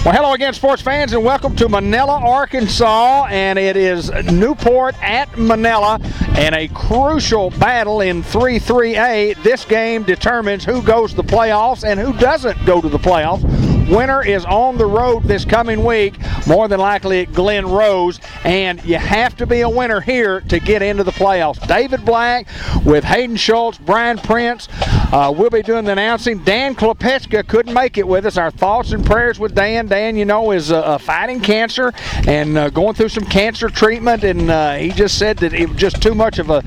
Well, hello again, sports fans, and welcome to Manila, Arkansas. And it is Newport at Manila, and a crucial battle in 3-3A. This game determines who goes to the playoffs and who doesn't go to the playoffs. Winner is on the road this coming week, more than likely at Glen Rose, and you have to be a winner here to get into the playoffs. David Black with Hayden Schultz, Brian Prince will be doing the announcing. Dan Klepetska couldn't make it with us. Our thoughts and prayers with Dan. Dan, you know, is fighting cancer and going through some cancer treatment, and he just said that it was just too much of a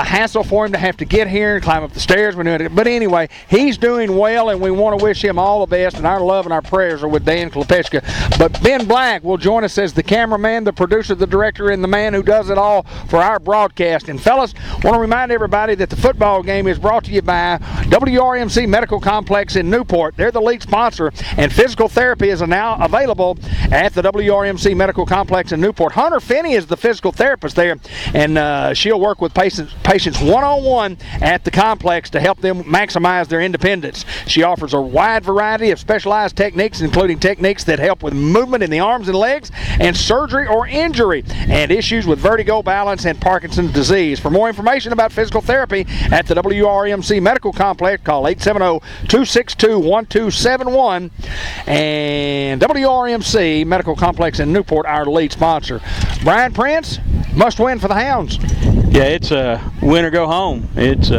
hassle for him to have to get here and climb up the stairs. But anyway, he's doing well, and we want to wish him all the best, and our love and our prayers are with Dan Klepetska. But Ben Black will join us as the cameraman, the producer, the director, and the man who does it all for our broadcast. And fellas, want to remind everybody that the football game is brought to you by WRMC Medical Complex in Newport. They're the league sponsor, and physical therapy is now available at the WRMC Medical Complex in Newport. Hunter Finney is the physical therapist there, and she'll work with patients one-on-one at the complex to help them maximize their independence. She offers a wide variety of specialized techniques, including techniques that help with movement in the arms and legs, and surgery or injury, and issues with vertigo, balance, and Parkinson's disease. For more information about physical therapy at the WRMC Medical Complex, call 870-262-1271. And WRMC Medical Complex in Newport, our lead sponsor. Brian Prince, must win for the Hounds. Yeah, it's a win or go home. It's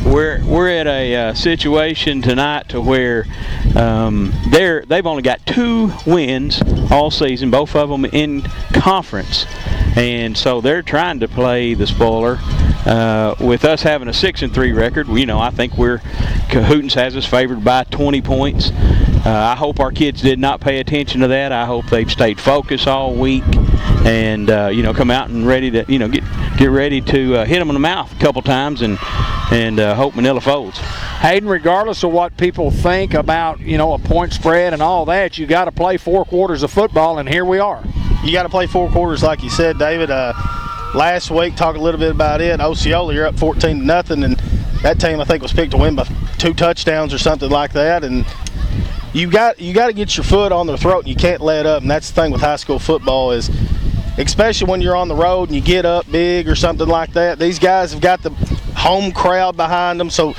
we're at a situation tonight to where they've only got 2 wins all season, both of them in conference, and so they're trying to play the spoiler. With us having a 6-3 record, I think Cahootens has us favored by 20 points. I hope our kids did not pay attention to that. I hope they've stayed focused all week and come out and ready to get ready to hit them in the mouth a couple times and hope Manila folds. Hayden, regardless of what people think about a point spread and all that, you got to play 4 quarters of football, and here we are. You got to play 4 quarters, like you said, David. Last week, talk a little bit about it. Osceola, you're up 14-0, and that team I think was picked to win by 2 touchdowns or something like that. And you got to get your foot on their throat, and you can't let up. And that's the thing with high school football is, especially when you're on the road and you get up big or something like that, these guys have got the home crowd behind them. So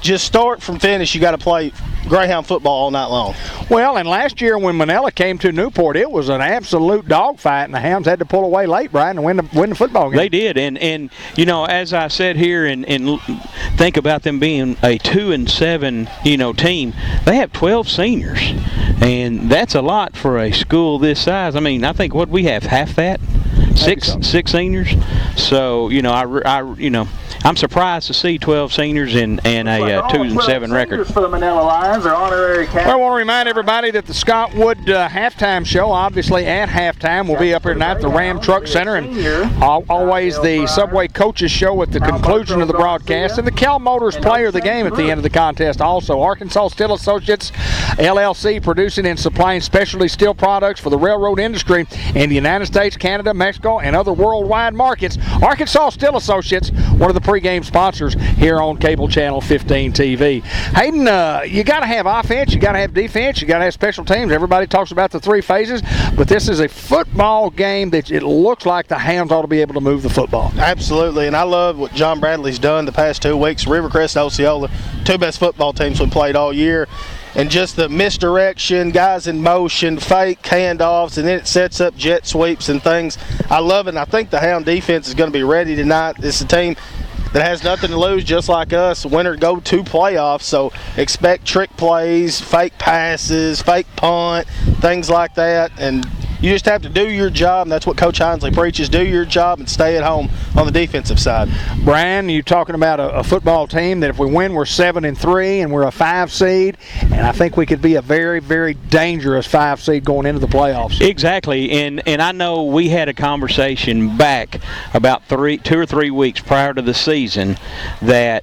just start from finish, you got to play Greyhound football all night long. Well, and last year when Manila came to Newport, it was an absolute dogfight, and the Hounds had to pull away late, Brian, to win the football game. They did, and as I said here, and think about them being a 2-7 team, they have 12 seniors, and that's a lot for a school this size. I mean, I think we have half that. Six seniors. So I'm surprised to see 12 seniors and a 2-7 record. For the Manila Lions are honorary captains. I want to remind everybody that the Scott Wood halftime show, obviously at halftime, will be up here tonight at the Ram Truck Center, and always the Subway Coaches Show at the conclusion of the broadcast, and the Cal Motors Player of the Game at the end of the contest. Also, Arkansas Steel Associates LLC, producing and supplying specialty steel products for the railroad industry in the United States, Canada, Mexico, and other worldwide markets. Arkansas Steel Associates, one of the pregame sponsors here on Cable Channel 15 TV. Hayden, you got to have offense, you got to have defense, you got to have special teams. Everybody talks about the 3 phases, but this is a football game that it looks like the Hounds ought to be able to move the football. Absolutely, and I love what John Bradley's done the past 2 weeks. Rivercrest and Osceola, 2 best football teams we played all year. And just the misdirection, guys in motion, fake handoffs, and then it sets up jet sweeps and things. I love it, and I think the Hound defense is going to be ready tonight. It's a team that has nothing to lose, just like us. Winner go to playoffs, so expect trick plays, fake passes, fake punt, things like that. And you just have to do your job, and that's what Coach Hinesley preaches. Do your job and stay at home on the defensive side. Brian, you're talking about a football team that if we win, we're 7-3, and we're a 5 seed, and I think we could be a very, very dangerous 5 seed going into the playoffs. Exactly, and I know we had a conversation back about 2 or 3 weeks prior to the season that,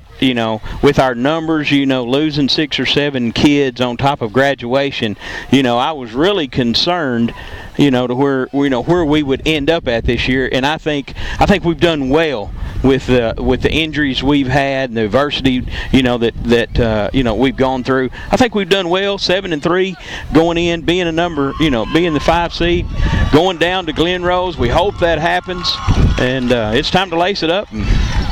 with our numbers, losing 6 or 7 kids on top of graduation, I was really concerned to where we would end up at this year, and I think we've done well with the injuries we've had and the adversity, that we've gone through. I think we've done well. 7-3 going in, being being the 5 seed, going down to Glen Rose. We hope that happens, and it's time to lace it up and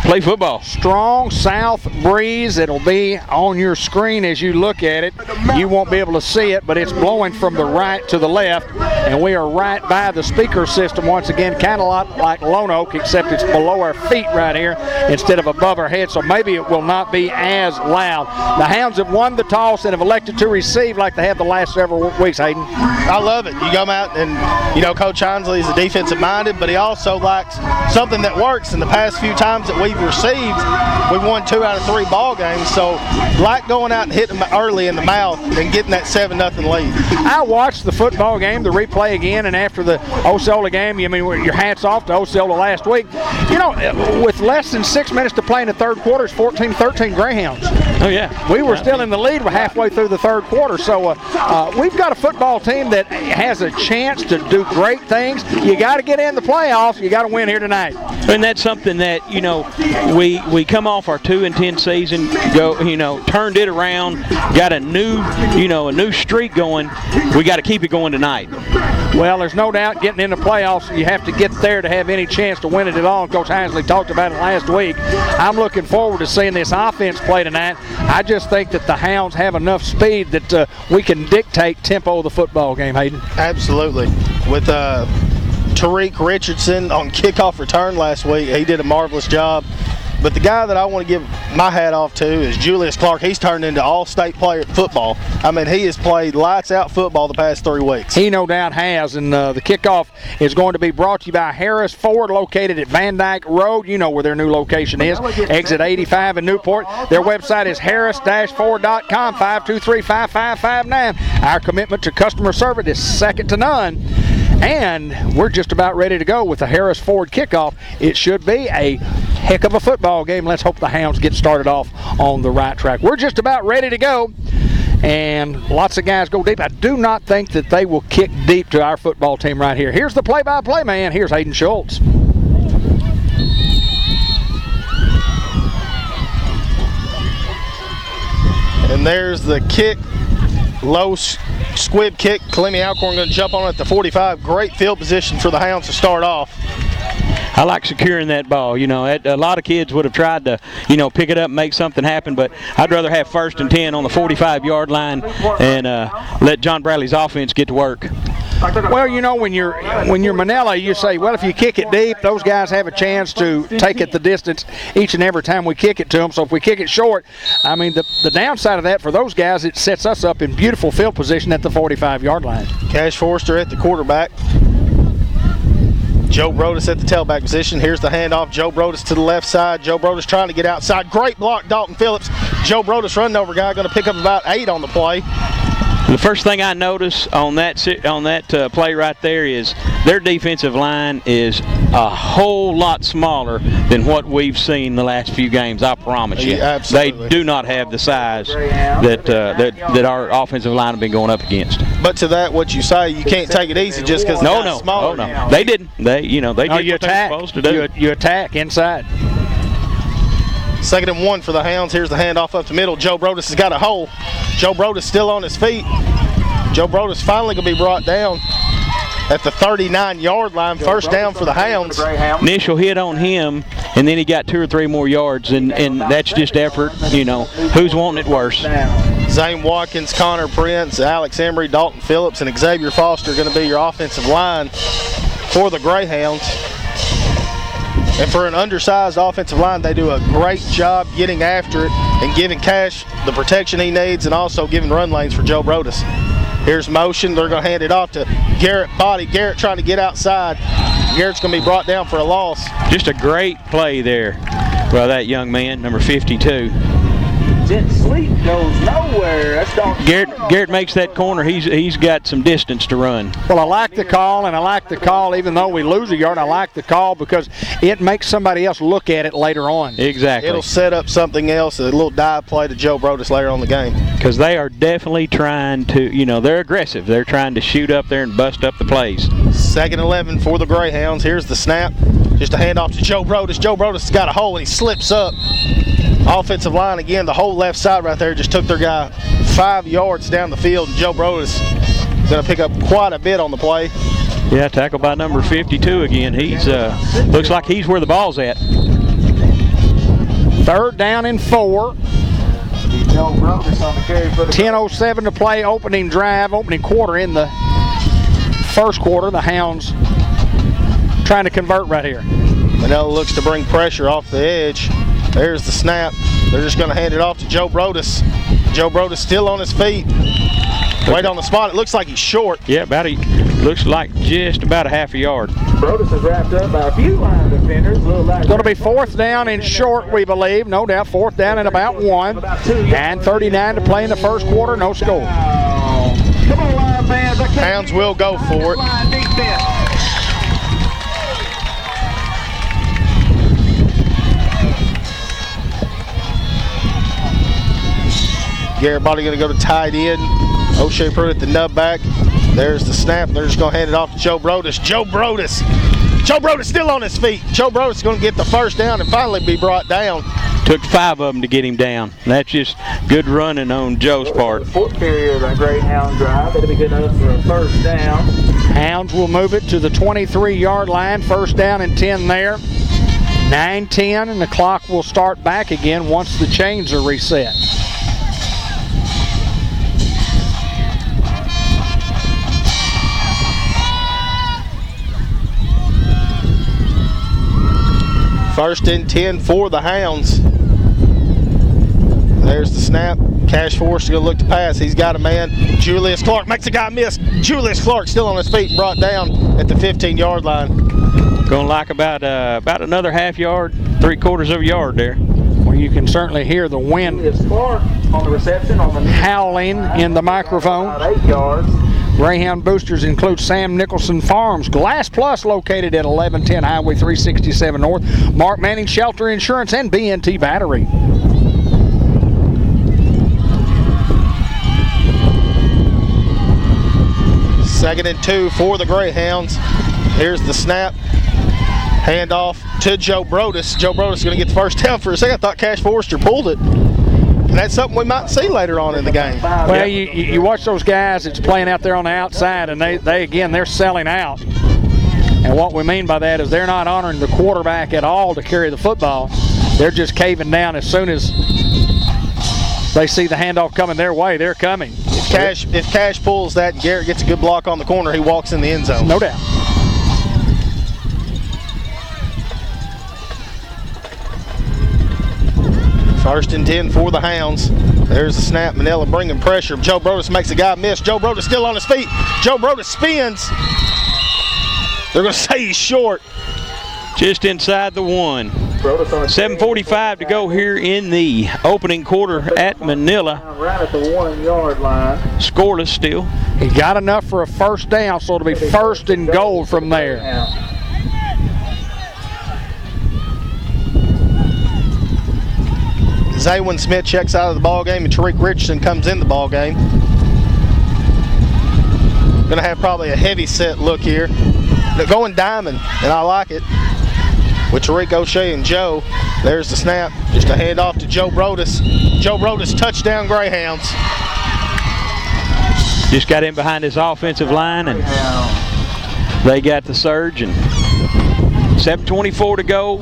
play football. Strong south breeze. It'll be on your screen as you look at it. You won't be able to see it, but it's blowing from the right to the left, and we are right by the speaker system once again, kind of like Lone Oak, except it's below our feet right here instead of above our head, so maybe it will not be as loud. The Hounds have won the toss and have elected to receive like they have the last several weeks, Hayden. I love it. You come out and, Coach Hinsley is a defensive-minded, but he also likes something that works. In the past few times that we've received, we've won 2 out of 3 ball games, so like going out and hitting them early in the mouth and getting that 7-0 lead. I watched the football game, the replay again, and after the Osceola game, your hats off to Osceola last week. With less than 6 minutes to play in the third quarter, it's 14-13 Greyhounds. Oh, yeah. We were still in the lead halfway through the third quarter, so we've got a football team that has a chance to do great things. You got to get in the playoffs. You got to win here tonight. And that's something that, we come off our 2-10 season, turned it around, got a new streak going. We got to keep it going tonight. Well, there's no doubt getting in the playoffs, you have to get there to have any chance to win it at all. Coach Hinsley talked about it last week. I'm looking forward to seeing this offense play tonight. I just think that the Hounds have enough speed that we can dictate tempo of the football game, Hayden. Absolutely. With Tariq Richardson on kickoff return last week, he did a marvelous job. But the guy that I want to give my hat off to is Julius Clark. He's turned into all-state player at football. I mean, he has played lights-out football the past 3 weeks. He no doubt has, and the kickoff is going to be brought to you by Harris Ford, located at Van Dyke Road. You know where their new location is, exit 85 in Newport. Their website is harris-ford.com, 523-5559. Our commitment to customer service is second to none. And we're just about ready to go with the Harris Ford kickoff. It should be a heck of a football game. Let's hope the Hounds get started off on the right track. We're just about ready to go, and lots of guys go deep. I do not think that they will kick deep to our football team right here. Here's the play-by-play man. Here's Hayden Schultz. And there's the kick. Low squib kick. Kalimi Alcorn going to jump on at the 45. Great field position for the Hounds to start off. I like securing that ball. A lot of kids would have tried to, pick it up and make something happen, but I'd rather have 1st and 10 on the 45-yard line and let John Bradley's offense get to work. Well, when you're Manila, you say, well, if you kick it deep, those guys have a chance to take it the distance each and every time we kick it to them. So if we kick it short, I mean, the downside of that for those guys, it sets us up in beautiful field position at the 45-yard line. Cash Forrester at the quarterback. Joe Brodus at the tailback position. Here's the handoff. Joe Brodus to the left side. Joe Brodus trying to get outside. Great block, Dalton Phillips. Joe Brodus running over guy, going to pick up about 8 on the play. The first thing I notice on that play right there is their defensive line is a whole lot smaller than what we've seen the last few games. I promise you, absolutely. They do not have the size that our offensive line have been going up against. But to that, what you say, you can't take it easy just because it's smaller. Oh no, they didn't. They did what they were supposed to do. You attack inside. 2nd and 1 for the Hounds. Here's the handoff up the middle. Joe Brodus has got a hole. Joe Brodus still on his feet. Joe Brodus finally going to be brought down at the 39-yard line. First down for the Hounds. Initial hit on him, and then he got 2 or 3 more yards, and that's just effort. Who's wanting it worse? Zane Watkins, Connor Prince, Alex Emery, Dalton Phillips, and Xavier Foster are going to be your offensive line for the Greyhounds. And for an undersized offensive line, they do a great job getting after it and giving Cash the protection he needs and also giving run lanes for Joe Brodus. Here's motion. They're going to hand it off to Garrett Body. Garrett trying to get outside. Garrett's going to be brought down for a loss. Just a great play there by that young man, number 52. Jet Sleep goes nowhere. That's Garrett makes that corner. He's got some distance to run. Well, I like the call, and I like the call even though we lose a yard. I like the call because it makes somebody else look at it later on. Exactly. It'll set up something else, a little dive play to Joe Brodus later on in the game. Because they are definitely trying to, they're aggressive. They're trying to shoot up there and bust up the plays. 2nd and 11 for the Greyhounds. Here's the snap. Just a handoff to Joe Brodus. Joe Brodus has got a hole and he slips up. Offensive line again, the whole left side right there just took their guy 5 yards down the field, and Joe Brodus is going to pick up quite a bit on the play. Yeah, tackled by number 52 again. He's looks like he's where the ball's at. 3rd down and 4. 10:07 to play, opening quarter in the first quarter. The Hounds trying to convert right here. Manila looks to bring pressure off the edge. There's the snap. They're just going to hand it off to Joe Brodus. Joe Brodus still on his feet. Right on the spot. It looks like he's short. Yeah, looks like just about a half a yard. Brodus is wrapped up by a few line defenders. It's going to be 4th down and short, we believe. No doubt, 4th down and about 1. And 39 to play in the first quarter. No score. Come on, Lion fans. Hounds will go for it. Garrett Body going to go to tight end. O'Shea Pruitt at the nub back. There's the snap. They're just going to hand it off to Joe Brodus. Joe Brodus still on his feet. Joe Brodus is going to get the first down and finally be brought down. Took 5 of them to get him down. That's just good running on Joe's part. 4th period of that Greyhound drive. It'll be good enough for a first down. Hounds will move it to the 23-yard line. 1st down and 10 there. 9:10, and the clock will start back again once the chains are reset. First and 10 for the Hounds. There's the snap. Cash Force is going to look to pass. He's got a man. Julius Clark makes a guy miss. Julius Clark still on his feet and brought down at the 15-yard line. Going like about another half yard, 3/4 of a yard there. Well, you can certainly hear the wind Julius Clark on the reception on the howling in the microphone. about 8 yards. Greyhound boosters include Sam Nicholson Farms, Glass Plus located at 1110 Highway 367 North, Mark Manning Shelter Insurance, and BNT Battery. Second and 2 for the Greyhounds. Here's the snap. Handoff to Joe Brodus. Joe Brodus is going to get the first down. For a second, I thought Cash Forrester pulled it. And that's something we might see later on in the game. Well, you watch those guys that's playing out there on the outside, and they're selling out. And what we mean by that is they're not honoring the quarterback at all to carry the football. They're just caving down as soon as they see the handoff coming their way. They're coming. If Cash pulls that and Garrett gets a good block on the corner, he walks in the end zone. No doubt. First and 10 for the Hounds. There's the snap. Manila bringing pressure. Joe Brodus makes a guy miss. Joe Brodus still on his feet. Joe Brodus spins. They're going to say he's short. Just inside the 1. 7:45 to go here in the opening quarter at Manila. Right at the 1-yard line. Scoreless still. He got enough for a first down, so it'll be 1st and goal from there. Zaywin Smith checks out of the ball game, and Tariq Richardson comes in the ball game. Going to have probably a heavy set look here. They're going diamond, and I like it. With Tariq O'Shea and Joe, there's the snap. Just a handoff to Joe Brodus. Joe Brodus, touchdown Greyhounds. Just got in behind his offensive line, and they got the surge. And 7:24 to go.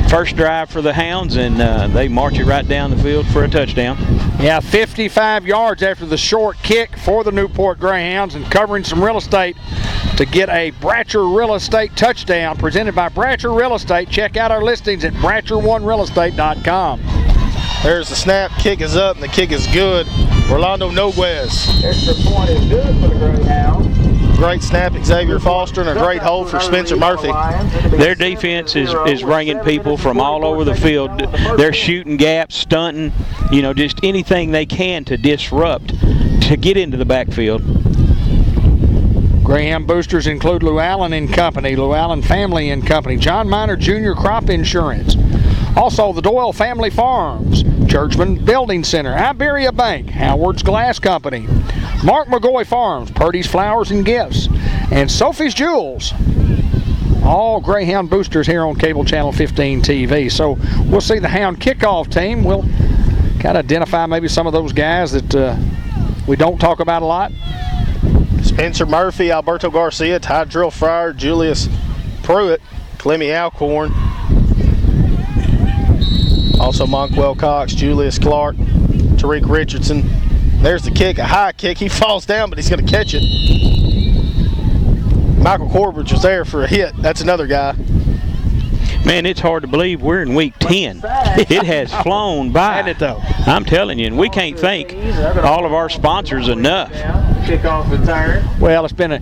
First drive for the Hounds, and they march it right down the field for a touchdown. Yeah, 55 yards after the short kick for the Newport Greyhounds, and covering some real estate to get a Bratcher Real Estate touchdown presented by Bratcher Real Estate. Check out our listings at BratcherOneRealEstate.com. There's the snap. Kick is up, and the kick is good. Orlando Noguez. Extra point is good for the Greyhounds. Great snap, Xavier Foster, and a great hold for Spencer Murphy. Their defense is bringing people from all over the field. They're shooting gaps, stunting, just anything they can to disrupt, to get into the backfield. Greyhound boosters include Llewellyn and Company, Llewellyn Family and Company, John Minor Jr. Crop Insurance. Also, the Doyle Family Farms, Churchman Building Center, Iberia Bank, Howard's Glass Company, Mark McGoy Farms, Purdy's Flowers and Gifts, and Sophie's Jewels. all Greyhound boosters here on Cable Channel 15 TV. So we'll see the Hound kickoff team. We'll kind of identify maybe some of those guys that we don't talk about a lot. Spencer Murphy, Alberto Garcia, Ty Drill Fryer, Julius Pruitt, Clemmy Alcorn. Also Monkwell Cox, Julius Clark, Tariq Richardson. There's the kick, a high kick. He falls down, but he's going to catch it. Michael Corbridge was there for a hit. That's another guy. Man, it's hard to believe we're in week 10. It has flown by. Hadn't it, though? I'm telling you, and we can't thank all of our sponsors enough. Kickoff return. Well, it's been a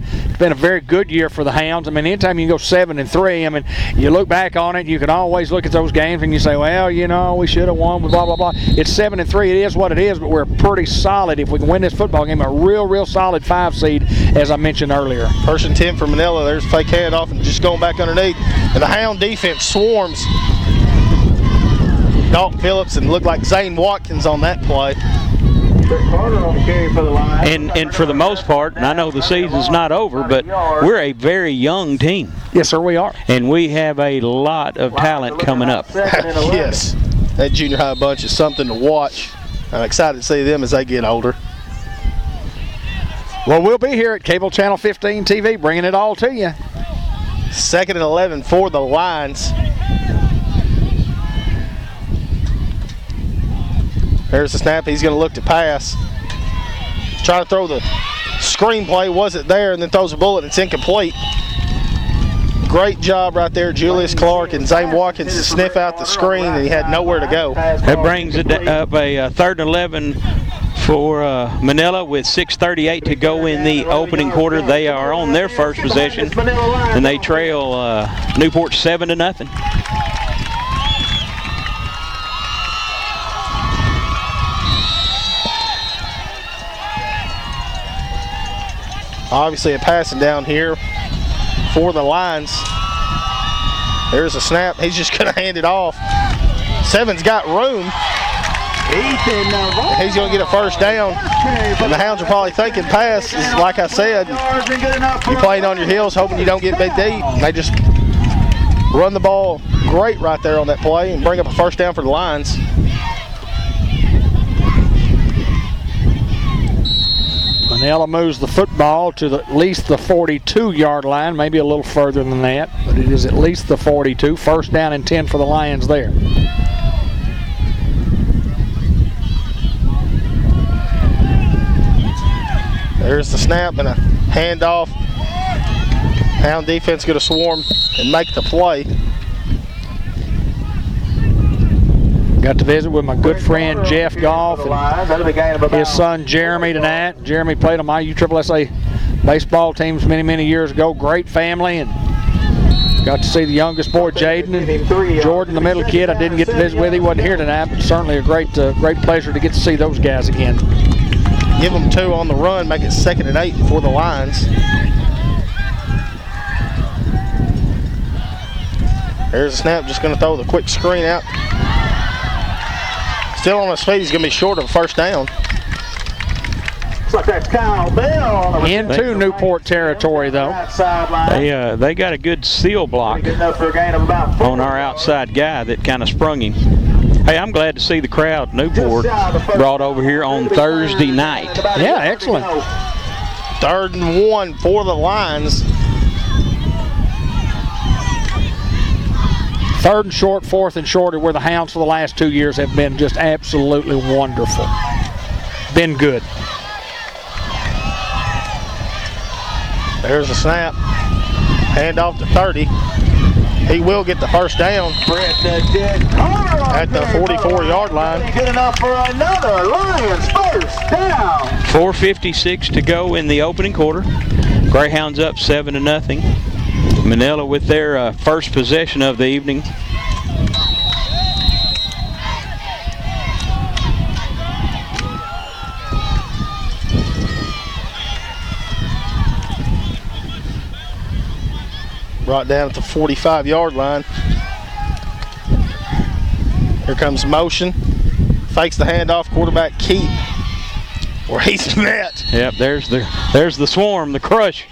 very good year for the Hounds. I mean, anytime you can go 7-3, I mean, you look back on it, you can always look at those games and you say, well, you know, we should have won, blah, blah, blah. It's 7-3. It is what it is, but we're pretty solid. If we can win this football game, a real solid 5 seed, as I mentioned earlier. 1st and 10 for Manila. There's a fake handoff and just going back underneath. And the Hound defense swarms Dalton Phillips and looked like Zane Watkins on that play. And for the most part, and I know the season's not over, but we're a very young team. Yes, sir, we are. And we have a lot of talent coming up. Yes, that junior high bunch is something to watch. I'm excited to see them as they get older. Well, we'll be here at Cable Channel 15 TV bringing it all to you. 2nd and 11 for the Lions. There's the snap. He's going to look to pass. Trying to throw the screenplay. Wasn't there, and then throws a bullet. It's incomplete. Great job right there, Julius Clark and Zane Watkins, to sniff out the screen, and he had nowhere to go. That brings it up a 3rd and 11 for Manila with 6:38 to go in the opening quarter. They are on their first possession, and they trail Newport 7-0. Obviously a passing down here for the Lions. There's a snap. He's just going to hand it off. Seven's got room. He's going to get a first down. And the Hounds are probably thinking pass. Like I said, you're playing on your heels, hoping you don't get big deep. They just run the ball great right there on that play and bring up a first down for the Lions. Manila moves the football to at least the 42-yard line, maybe a little further than that, but it is at least the 42. First down and 10 for the Lions there. There's the snap and a handoff. Hound defense going to swarm and make the play. Got to visit with my good friend Jeff Goff and his son Jeremy tonight. Jeremy played on my USSSA baseball teams many years ago. Great family, and got to see the youngest boy Jaden and Jordan, the middle kid. I didn't get to visit with. He wasn't here tonight, but certainly a great pleasure to get to see those guys again. Give them 2 on the run, make it 2nd and 8 for the Lions. There's a snap, just going to throw the quick screen out. Still on his feet, he's going to be short of a first down. Looks like that's Kyle Bell. Into Newport territory, though. They got a good seal block on our outside guy that kind of sprung him. Hey, I'm glad to see the crowd Newport brought over here on Thursday night. Yeah, excellent. 3rd and 1 for the Lions. 3rd and short, 4th and short are where the Hounds for the last 2 years have been just absolutely wonderful. Been good. There's a snap. Hand off to 30. He will get the first down at the 44-yard line. Good enough for another Lions first down. 4:56 to go in the opening quarter. Greyhounds up 7-0. Manila with their first possession of the evening. Brought down at the 45-yard line. Here comes motion. Fakes the handoff. Quarterback Keith, where he's met. Yep, there's the swarm, the crush.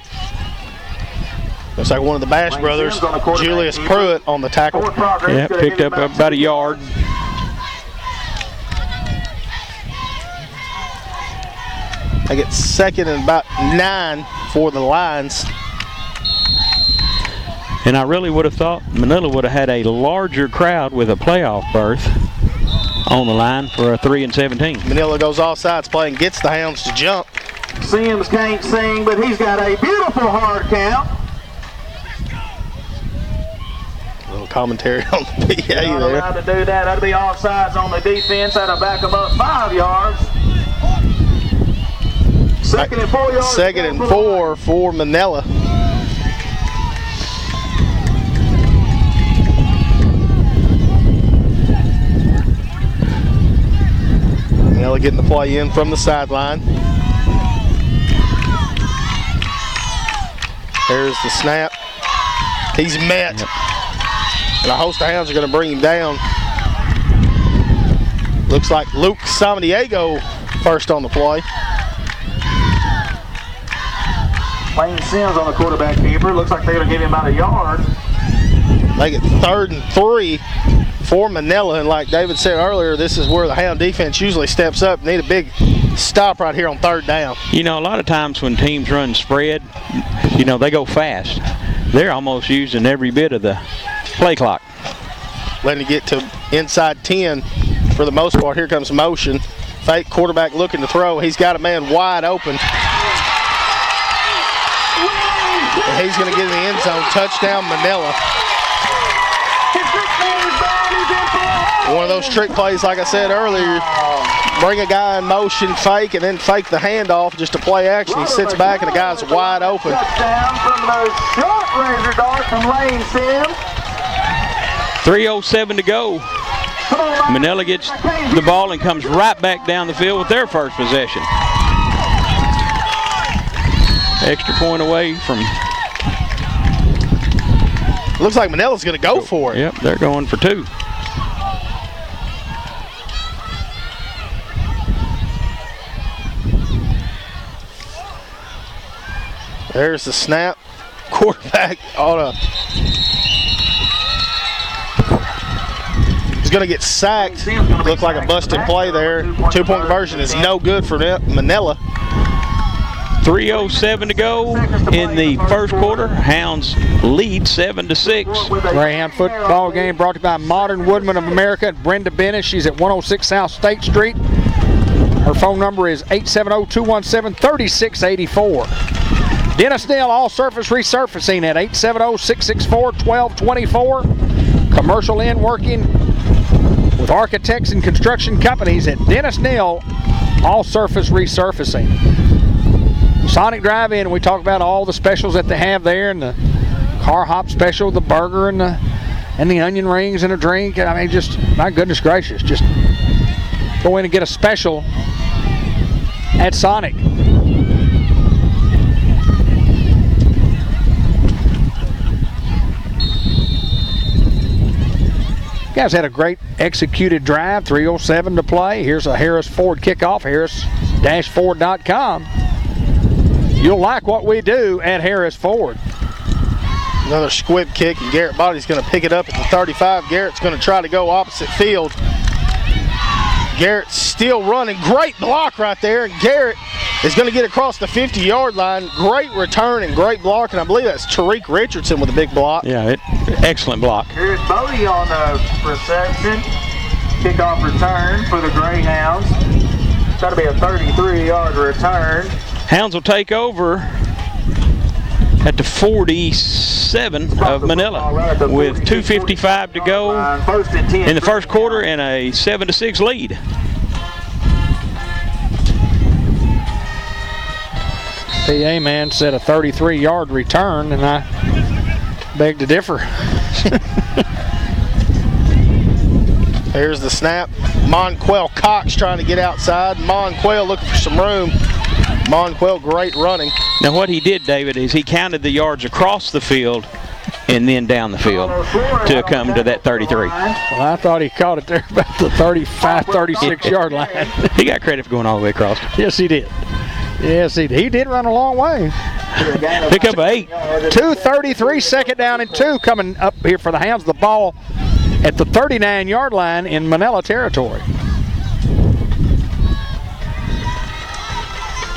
Looks like one of the Bash brothers, Julius Pruitt, on the tackle. Yeah, picked up about a yard. They get second and about 9 for the Lions. And I really would have thought Manila would have had a larger crowd with a playoff berth on the line for a 3 and 17. Manila goes offsides play and gets the Hounds to jump. Sims can't sing, but he's got a beautiful hard count. A little commentary on the PA Not there. allowed to do that. That'll be offsides on the defense. That'll back them up 5 yards. Second and 4 yards. Second and 4 for Manila. Manila getting the play in from the sideline. There's the snap. He's met. Yep. And a host of Hounds are going to bring him down. Looks like Luke Samaniego first on the play. Lane Sims on the quarterback keeper. Looks like they're going to give him about a yard. Make it 3rd and 3 for Manila. And like David said earlier, this is where the Hound defense usually steps up. Need a big stop right here on 3rd down. You know, a lot of times when teams run spread, you know, they go fast. They're almost using every bit of the play clock. Letting it get to inside 10 for the most part. Here comes motion. Fake quarterback looking to throw. He's got a man wide open. And he's going to get in the end zone. Touchdown, Manila. One of those trick plays, like I said earlier, bring a guy in motion, fake, and then fake the handoff just to play action. He sits back, and the guy's wide open. Touchdown from the short razor dart from Lane Sims. 3:07 to go. Manila gets the ball and comes right back down the field with their first possession. Extra point away from... Looks like Manila's going to go for it. Yep, they're going for 2. There's the snap. Quarterback ought to... He's going to get sacked. Looked like a busted play there. 2-point conversion is no good for Manila. 3:07 to go in the first quarter. Hounds lead 7-6. Greyhound football game brought to you by Modern Woodman of America and Brenda Bennett. She's at 106 South State Street. Her phone number is 870-217-3684. Dennis Neal, all surface resurfacing at 870-664-1224. Commercial in working with architects and construction companies at Dennis Neal, all surface resurfacing. Sonic Drive-In, we talk about all the specials that they have there, and the car hop special, the burger, and the onion rings and a drink. I mean, just, my goodness gracious, just go in and get a special at Sonic. Guys had a great executed drive, 3:07 to play. Here's a Harris Ford kickoff, harris-ford.com. You'll like what we do at Harris Ford. Another squib kick, and Garrett Body's going to pick it up at the 35. Garrett's going to try to go opposite field. Garrett's still running. Great block right there, and Garrett is going to get across the 50-yard line. Great return and great block, and I believe that's Tariq Richardson with a big block. Yeah, excellent block. Here's Bodie on the reception. Kickoff return for the Greyhounds. It's got to be a 33-yard return. Hounds will take over at the 47 of Manila with 2:55 to go in the first quarter and a 7-6 lead. PA man said a 33-yard return, and I beg to differ. There's the snap. Monquel Cox trying to get outside. Monquel looking for some room. Monquel, great running. Now what he did, David, is he counted the yards across the field and then down the field to come to that 33. Well, I thought he caught it there about the 35, 36-yard line. He got credit for going all the way across. Yes, he did. Yes, he did. He did run a long way. Pick up 8. 2:33, second down and 2 coming up here for the Hounds. The ball at the 39-yard line in Manila territory.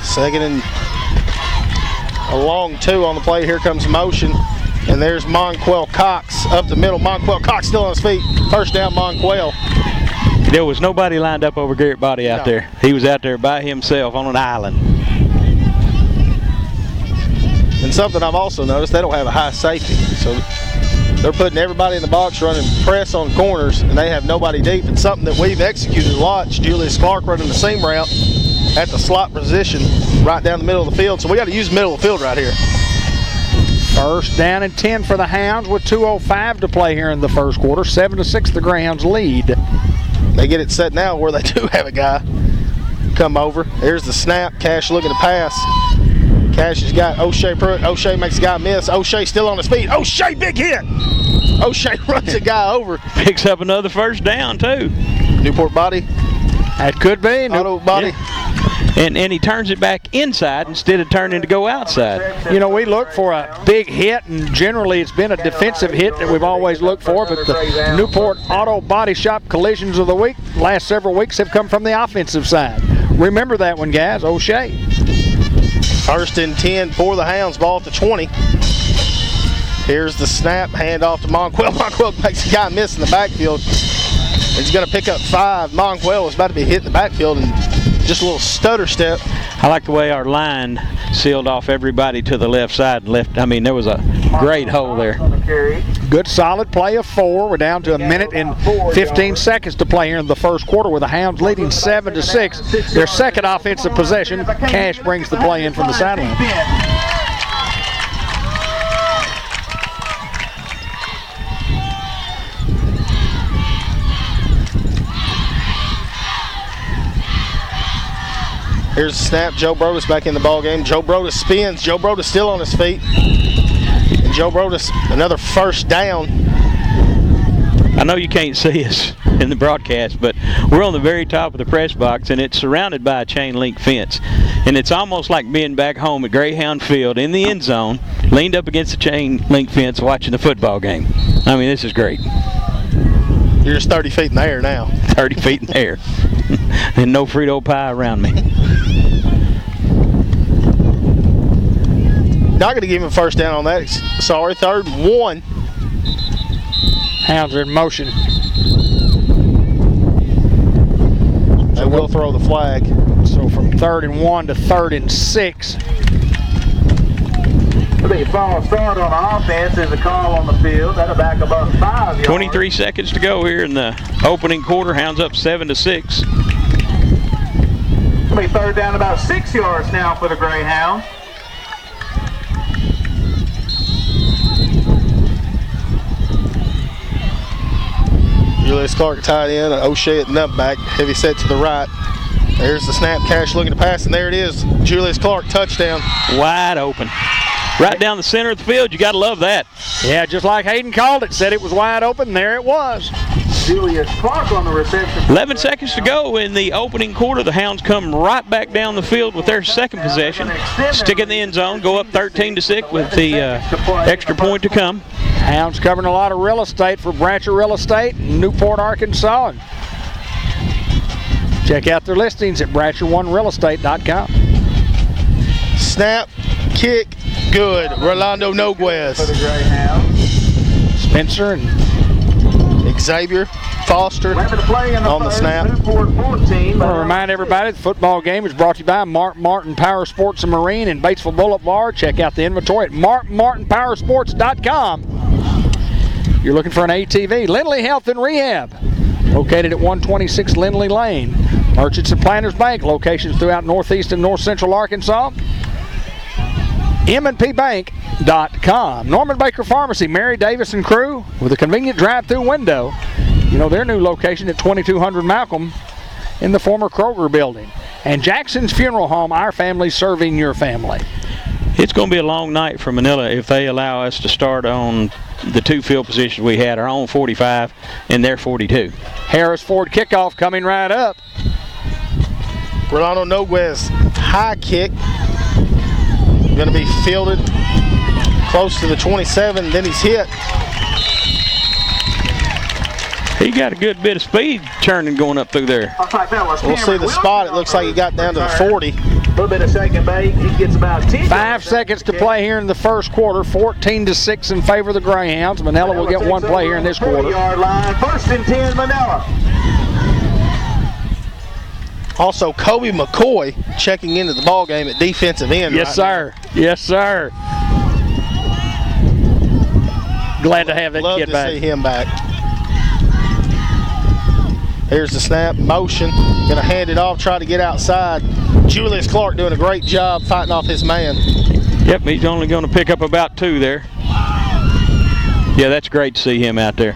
Second and a long 2 on the play. Here comes motion. And there's Monquel Cox up the middle. Monquel Cox still on his feet. First down, Monquel. There was nobody lined up over Garrett Body out there. He was out there by himself on an island. And something I've also noticed, they don't have a high safety. So they're putting everybody in the box running press on corners, and they have nobody deep. It's something that we've executed a lot. Julius Clark running the seam route at the slot position right down the middle of the field. So we got to use the middle of the field right here. First down and 10 for the Hounds with 2:05 to play here in the first quarter. 7-6 the Greyhounds lead. They get it set now where they do have a guy come over. There's the snap. Cash looking to pass. Cash has got O'Shea Pruitt. O'Shea makes the guy miss. O'Shea still on his feet. O'Shea, big hit. O'Shea runs the guy over. Picks up another first down, too. Newport Body. That could be. Auto Body. Yeah. And he turns it back inside instead of turning to go outside. You know, we look for a big hit, and generally it's been a defensive hit that we've always looked for, but the Newport Auto Body Shop collisions of the week, last several weeks, have come from the offensive side. Remember that one, guys. O'Shea. First and 10 for the Hounds. Ball at the 20. Here's the snap. Hand off to Monquel. Monquel makes the guy miss in the backfield. He's going to pick up 5. Monquel was about to be hit in the backfield and just a little stutter step. I like the way our line sealed off everybody to the left side. I mean, there was a great hole there. Good solid play of 4. We're down to a minute and 15 seconds to play here in the first quarter with the Hounds leading 7-6. Their second offensive possession. Cash brings the play in from the sideline. Here's the snap. Joe Brodus back in the ball game. Joe Brodus spins. Joe Brodus still on his feet. And Joe Brodus, another first down. I know you can't see us in the broadcast, but we're on the very top of the press box, and it's surrounded by a chain link fence. And it's almost like being back home at Greyhound Field in the end zone, leaned up against the chain link fence watching the football game. I mean, this is great. You're just 30 feet in the air now. 30 feet in the air. And no Frito pie around me. Not going to give him a first down on that. Sorry, 3rd and 1. Hounds are in motion. They will throw the flag. So from 3rd and 1 to 3rd and 6. The false start on offense is a call on the field. That'll back about 5 yards. 23 seconds to go here in the opening quarter. Hounds up 7-6. It'll be 3rd down about 6 yards now for the Greyhounds. Julius Clark tied in. O'Shea at nutback. Heavy set to the right. There's the snap. Cash looking to pass, and there it is. Julius Clark, touchdown. Wide open. Right down the center of the field. You got to love that. Yeah, just like Hayden called it. Said it was wide open, and there it was. Julius Clark on the reception. 11 seconds to go in the opening quarter. The Hounds come right back down the field with their second possession. Stick in the end zone. Go up 13-6 with the extra point to come. Hounds covering a lot of real estate for Bratcher Real Estate in Newport, Arkansas. And check out their listings at BratcherOneRealEstate.com. Snap, kick, good. Rolando Noguez. For the Greyhounds. Spencer and Xavier Foster on the snap. I want to remind everybody the football game is brought to you by Mark Martin Power Sports and Marine in Batesville Boulevard. Check out the inventory at markmartinpowersports.com. You're looking for an ATV. Lindley Health and Rehab, located at 126 Lindley Lane. Merchants and Planters Bank, locations throughout northeast and north central Arkansas. M&PBank.com. Norman Baker Pharmacy, Mary Davis and crew with a convenient drive-through window. You know, their new location at 2200 Malcolm in the former Kroger building. And Jackson's Funeral Home, our family serving your family. It's going to be a long night for Manila if they allow us to start on the 2 field positions we had, our own 45 and their 42. Harris Ford kickoff coming right up. Rolando Noguez, high kick. Going to be fielded close to the 27. Then he's hit. He got a good bit of speed turning going up through there. We'll see the spot. It looks like he got down to the 40. A little bit of second bait. He gets about 10. 5 seconds to play here in the first quarter. 14-6 in favor of the Greyhounds. Manila will get one play here in this quarter. 40-yard line. 1st and 10, Manila. Also, Kobe McCoy checking into the ball game at defensive end. Yes, sir. Yes, sir. Glad to have that Love kid to back. see him back. Here's the snap, motion. Going to hand it off, try to get outside. Julius Clark doing a great job fighting off his man. Yep, he's only going to pick up about 2 there. Yeah, that's great to see him out there.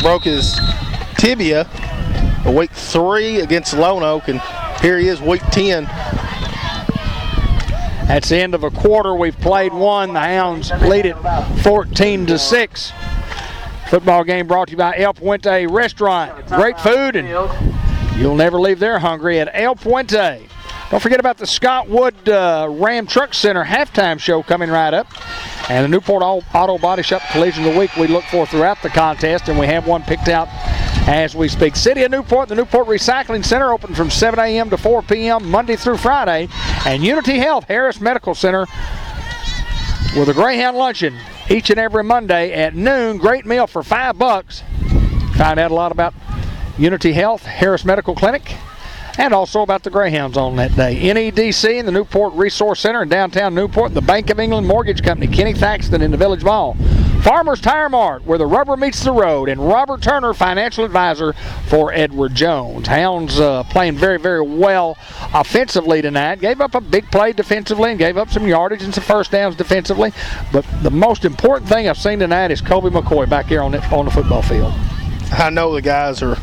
Broke his tibia week 3 against Lone Oak, and here he is week 10. That's the end of a quarter. We've played one. The Hounds lead it 14-6. Football game brought to you by El Puente Restaurant. Great food, and you'll never leave there hungry at El Puente. Don't forget about the Scott Wood Ram Truck Center halftime show coming right up. And the Newport Auto Body Shop Collision of the Week we look for throughout the contest, and we have one picked out as we speak. City of Newport, the Newport Recycling Center, open from 7 a.m. to 4 p.m. Monday through Friday. And Unity Health Harris Medical Center with a Greyhound luncheon each and every Monday at noon. Great meal for $5. Find out a lot about Unity Health Harris Medical Clinic and also about the Greyhounds on that day. NEDC in the Newport Resource Center in downtown Newport, the Bank of England Mortgage Company, Kenny Thaxton in the Village Mall. Farmers Tire Mart, where the rubber meets the road, and Robert Turner, financial advisor for Edward Jones. Hounds playing very, very well offensively tonight. Gave up a big play defensively and gave up some yardage and some first downs defensively. But the most important thing I've seen tonight is Kobe McCoy back here on the football field. I know the guys are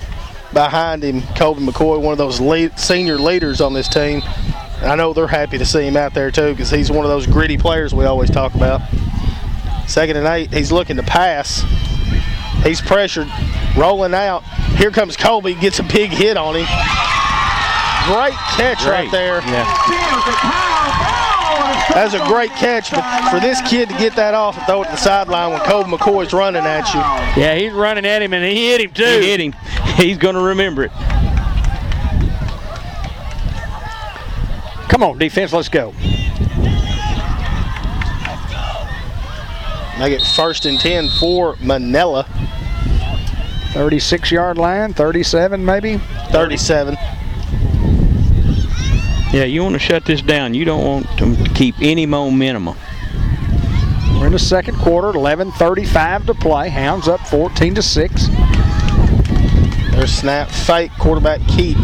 behind him. Kobe McCoy, one of those senior leaders on this team. I know they're happy to see him out there too, because he's one of those gritty players we always talk about. 2nd and 8, he's looking to pass. He's pressured, rolling out. Here comes Kobe, gets a big hit on him. Great catch right there. Yeah. That's a great catch, but for this kid to get that off and throw it to the sideline when Kobe McCoy's running at you. Yeah, he's running at him, and he hit him too. He hit him. He's going to remember it. Come on, defense, let's go. Make it 1st and 10 for Manila. 36-yard line, 37 maybe? 37. Yeah, you want to shut this down. You don't want them to keep any momentum. We're in the second quarter, 11:35 to play. Hounds up 14-6. There's snap, fake, quarterback Keith.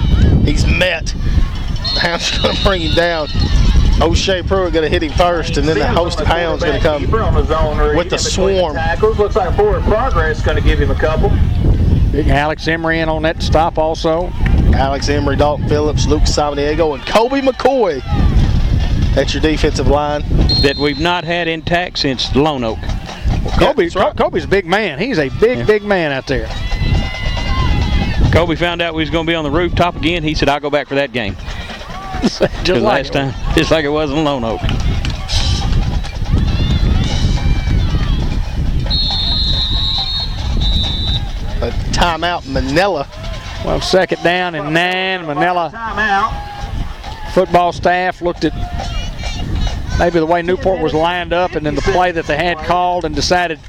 He's met. The Hounds going to bring him down. O'Shea Pruitt going to hit him first, and then the host of Hounds going to come with the swarm. Looks like forward progress going to give him a couple. Big Alex Emery in on that stop also. Alex Emery, Dalton Phillips, Luke Savaniego, and Kobe McCoy. That's your defensive line. That we've not had intact since Lone Oak. Kobe's a big man. He's a big man out there. Kobe found out we was going to be on the rooftop again. He said, I'll go back for that game. Just like last time, just like it was in Lone Oak. A timeout, Manila. Well, 2nd down and 9. Manila Timeout. football staff looked at maybe the way Newport was lined up and then the play that they had called and decided,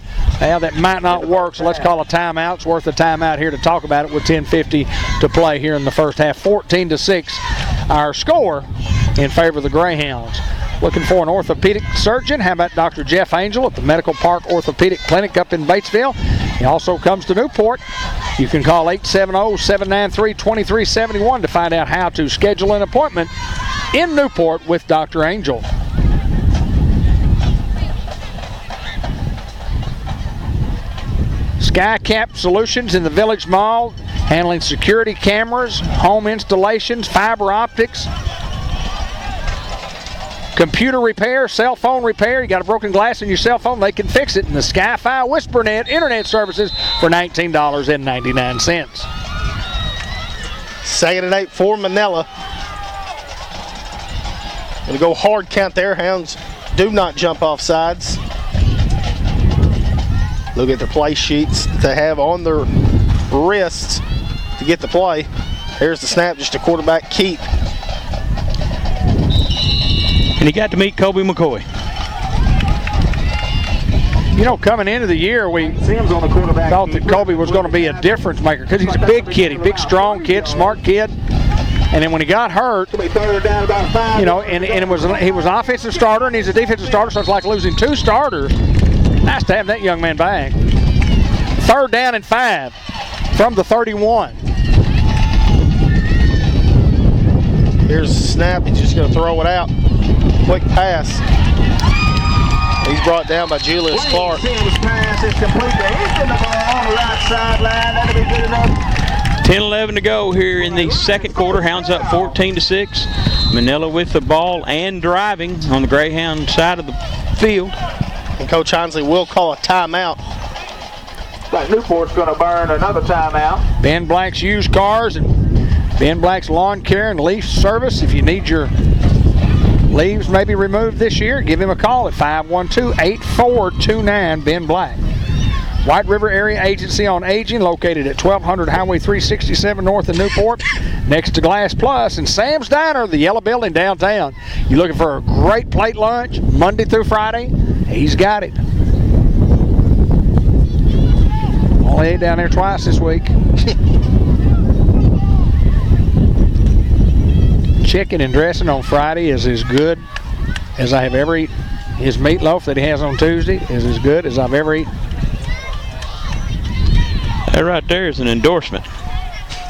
well, that might not work, so let's call a timeout. It's worth a timeout here to talk about it with 10:50 to play here in the first half. 14-6, our score in favor of the Greyhounds. Looking for an orthopedic surgeon? How about Dr. Jeff Angel at the Medical Park Orthopedic Clinic up in Batesville? He also comes to Newport. You can call 870-793-2371 to find out how to schedule an appointment in Newport with Dr. Angel. SkyCap Solutions in the Village Mall, handling security cameras, home installations, fiber optics, computer repair, cell phone repair. You got a broken glass in your cell phone, they can fix it. In the Sky-Fi WhisperNet internet services for $19.99. 2nd and 8 for Manila. Gonna go hard count there. Hounds do not jump off sides. Look at their play sheets that they have on their wrists to get the play. Here's the snap, just a quarterback keep. And he got to meet Kobe McCoy. You know, coming into the year, we thought that Kobe was going to be a difference maker because he's a big kid, big, strong kid, smart kid. And then when he got hurt, you know, and he was an offensive starter and he's a defensive starter, so it's like losing 2 starters. Nice to have that young man back. 3rd down and 5 from the 31. Here's the snap. He's just going to throw it out. Quick pass. He's brought down by Julius Clark. Pass is complete. He's in the ball on the right sideline. That'll be good enough. 10-11 to go here in the second quarter. Hounds up 14-6. Manila with the ball and driving on the Greyhound side of the field. And Coach Hinsley will call a timeout. But Newport's going to burn another timeout. Ben Black's Used Cars and Ben Black's Lawn Care and Leaf Service. If you need your leaves maybe removed this year, give him a call at 512-8429 Ben Black. White River Area Agency on Aging, located at 1200 Highway 367 north of Newport, next to Glass Plus, and Sam's Diner, the yellow building downtown. You looking for a great plate lunch Monday through Friday? He's got it. Only ate down there twice this week. Chicken and dressing on Friday is as good as I have ever eaten. His meatloaf that he has on Tuesday is as good as I've ever eaten. That right there is an endorsement.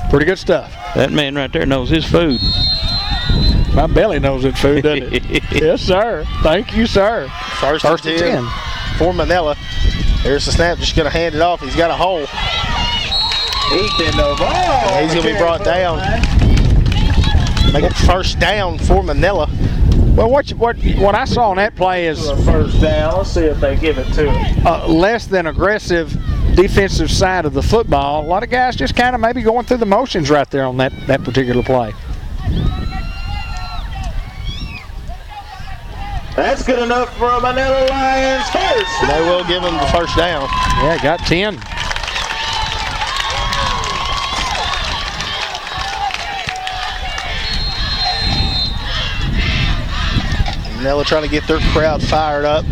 Pretty good stuff. That man right there knows his food. My belly knows its food, doesn't it? Yes, sir. Thank you, sir. First and 10 for Manila. There's the snap, just going to hand it off. He's got a hole. He's in the ball. He's going to be brought down. Make it first down for Manila. Well, what I saw on that play is first down. Let's see if they give it to him. Less than aggressive defensive side of the football. A lot of guys just kind of maybe going through the motions right there on that particular play. That's good enough for a Manila Lions first. And they will give him the first down. Yeah, got 10. Manila trying to get their crowd fired up.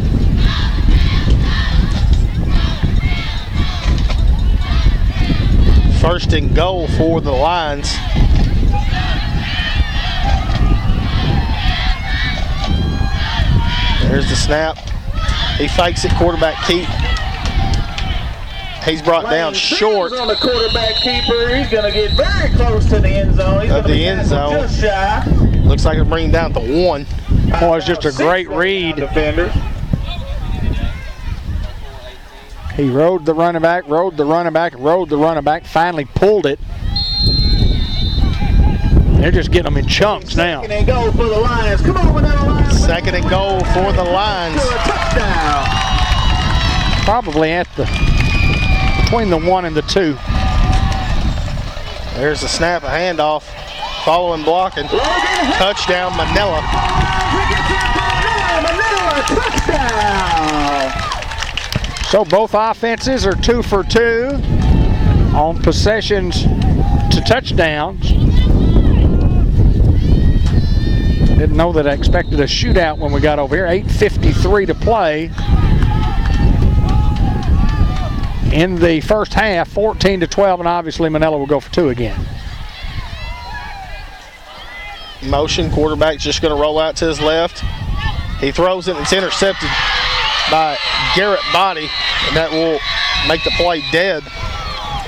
First and goal for the Lions. There's the snap. He fakes it, quarterback keep. He's brought down short. On the quarterback keeper, he's going to get very close to the end zone. He's of the end zone. Just shy. Looks like it'll bring him down to 1. Boy, it's just a great read. Defender. He rode the running back, rode the running back, rode the running back, finally pulled it. They're just getting them in chunks now. Second and goal for the Lions. Come on, Manila Lions. Second and goal for the Lions. Touchdown. Probably at between the 1 and the 2. There's the snap, a handoff. Following blocking. Touchdown, Manila. Manila, touchdown. So both offenses are 2 for 2 on possessions to touchdowns. Didn't know that I expected a shootout when we got over here. 8:53 to play in the first half, 14-12, and obviously Manila will go for 2 again. Motion, quarterback's just going to roll out to his left. He throws it, and it's intercepted by Garrett Body, and that will make the play dead.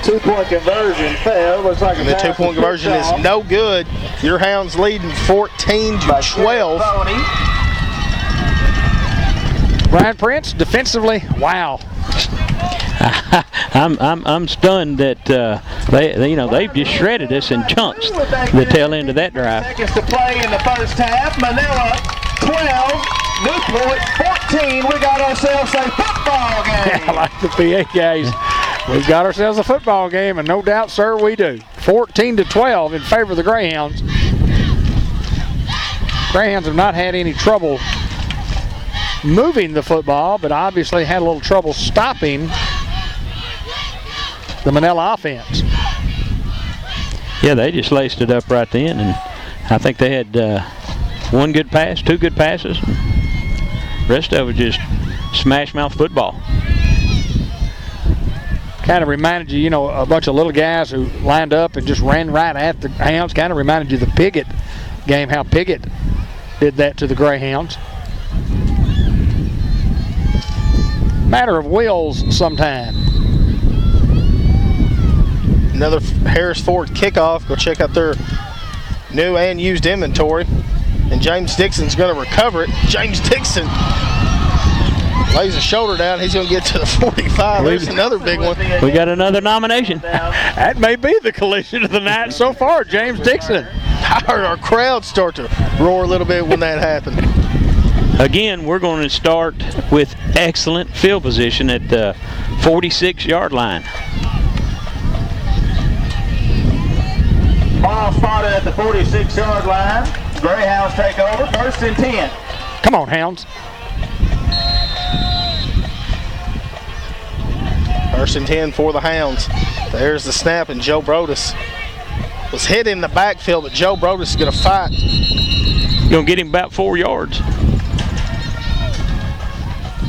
2-point conversion failed. Looks like And the 2-point conversion is no good. Your Hounds leading 14-12. Brian Prince, defensively, wow. I'm stunned that they've just shredded us in chunks the tail end of that drive. Seconds to play in the first half. Manila 12, Newport 14. We got ourselves a football game. I like the PA guys. We've got ourselves a football game, and no doubt, sir, we do. 14-12 in favor of the Greyhounds. Greyhounds have not had any trouble moving the football, but obviously had a little trouble stopping the Manila offense. Yeah, they just laced it up right then, and I think they had one good pass, two good passes. And the rest of it just smash mouth football. Kind of reminded you, a bunch of little guys who lined up and just ran right at the Hounds. Kind of reminded you of the Piggott game, how Piggott did that to the Greyhounds. Matter of wills sometime. Another Harris Ford kickoff. Go check out their new and used inventory. And James Dixon's going to recover it. James Dixon lays a shoulder down. He's going to get to the 45. There's another big one. We got another nomination. That may be the collision of the night so far, James Dixon. I heard our crowd start to roar a little bit when that happened. Again, we're going to start with excellent field position at the 46-yard line. Ball spotted at the 46-yard line. Greyhounds take over, 1st and 10. Come on, Hounds. 1st and 10 for the Hounds. There's the snap, and Joe Brodus was hit in the backfield, but Joe Brodus is going to fight. Going to get him about 4 yards.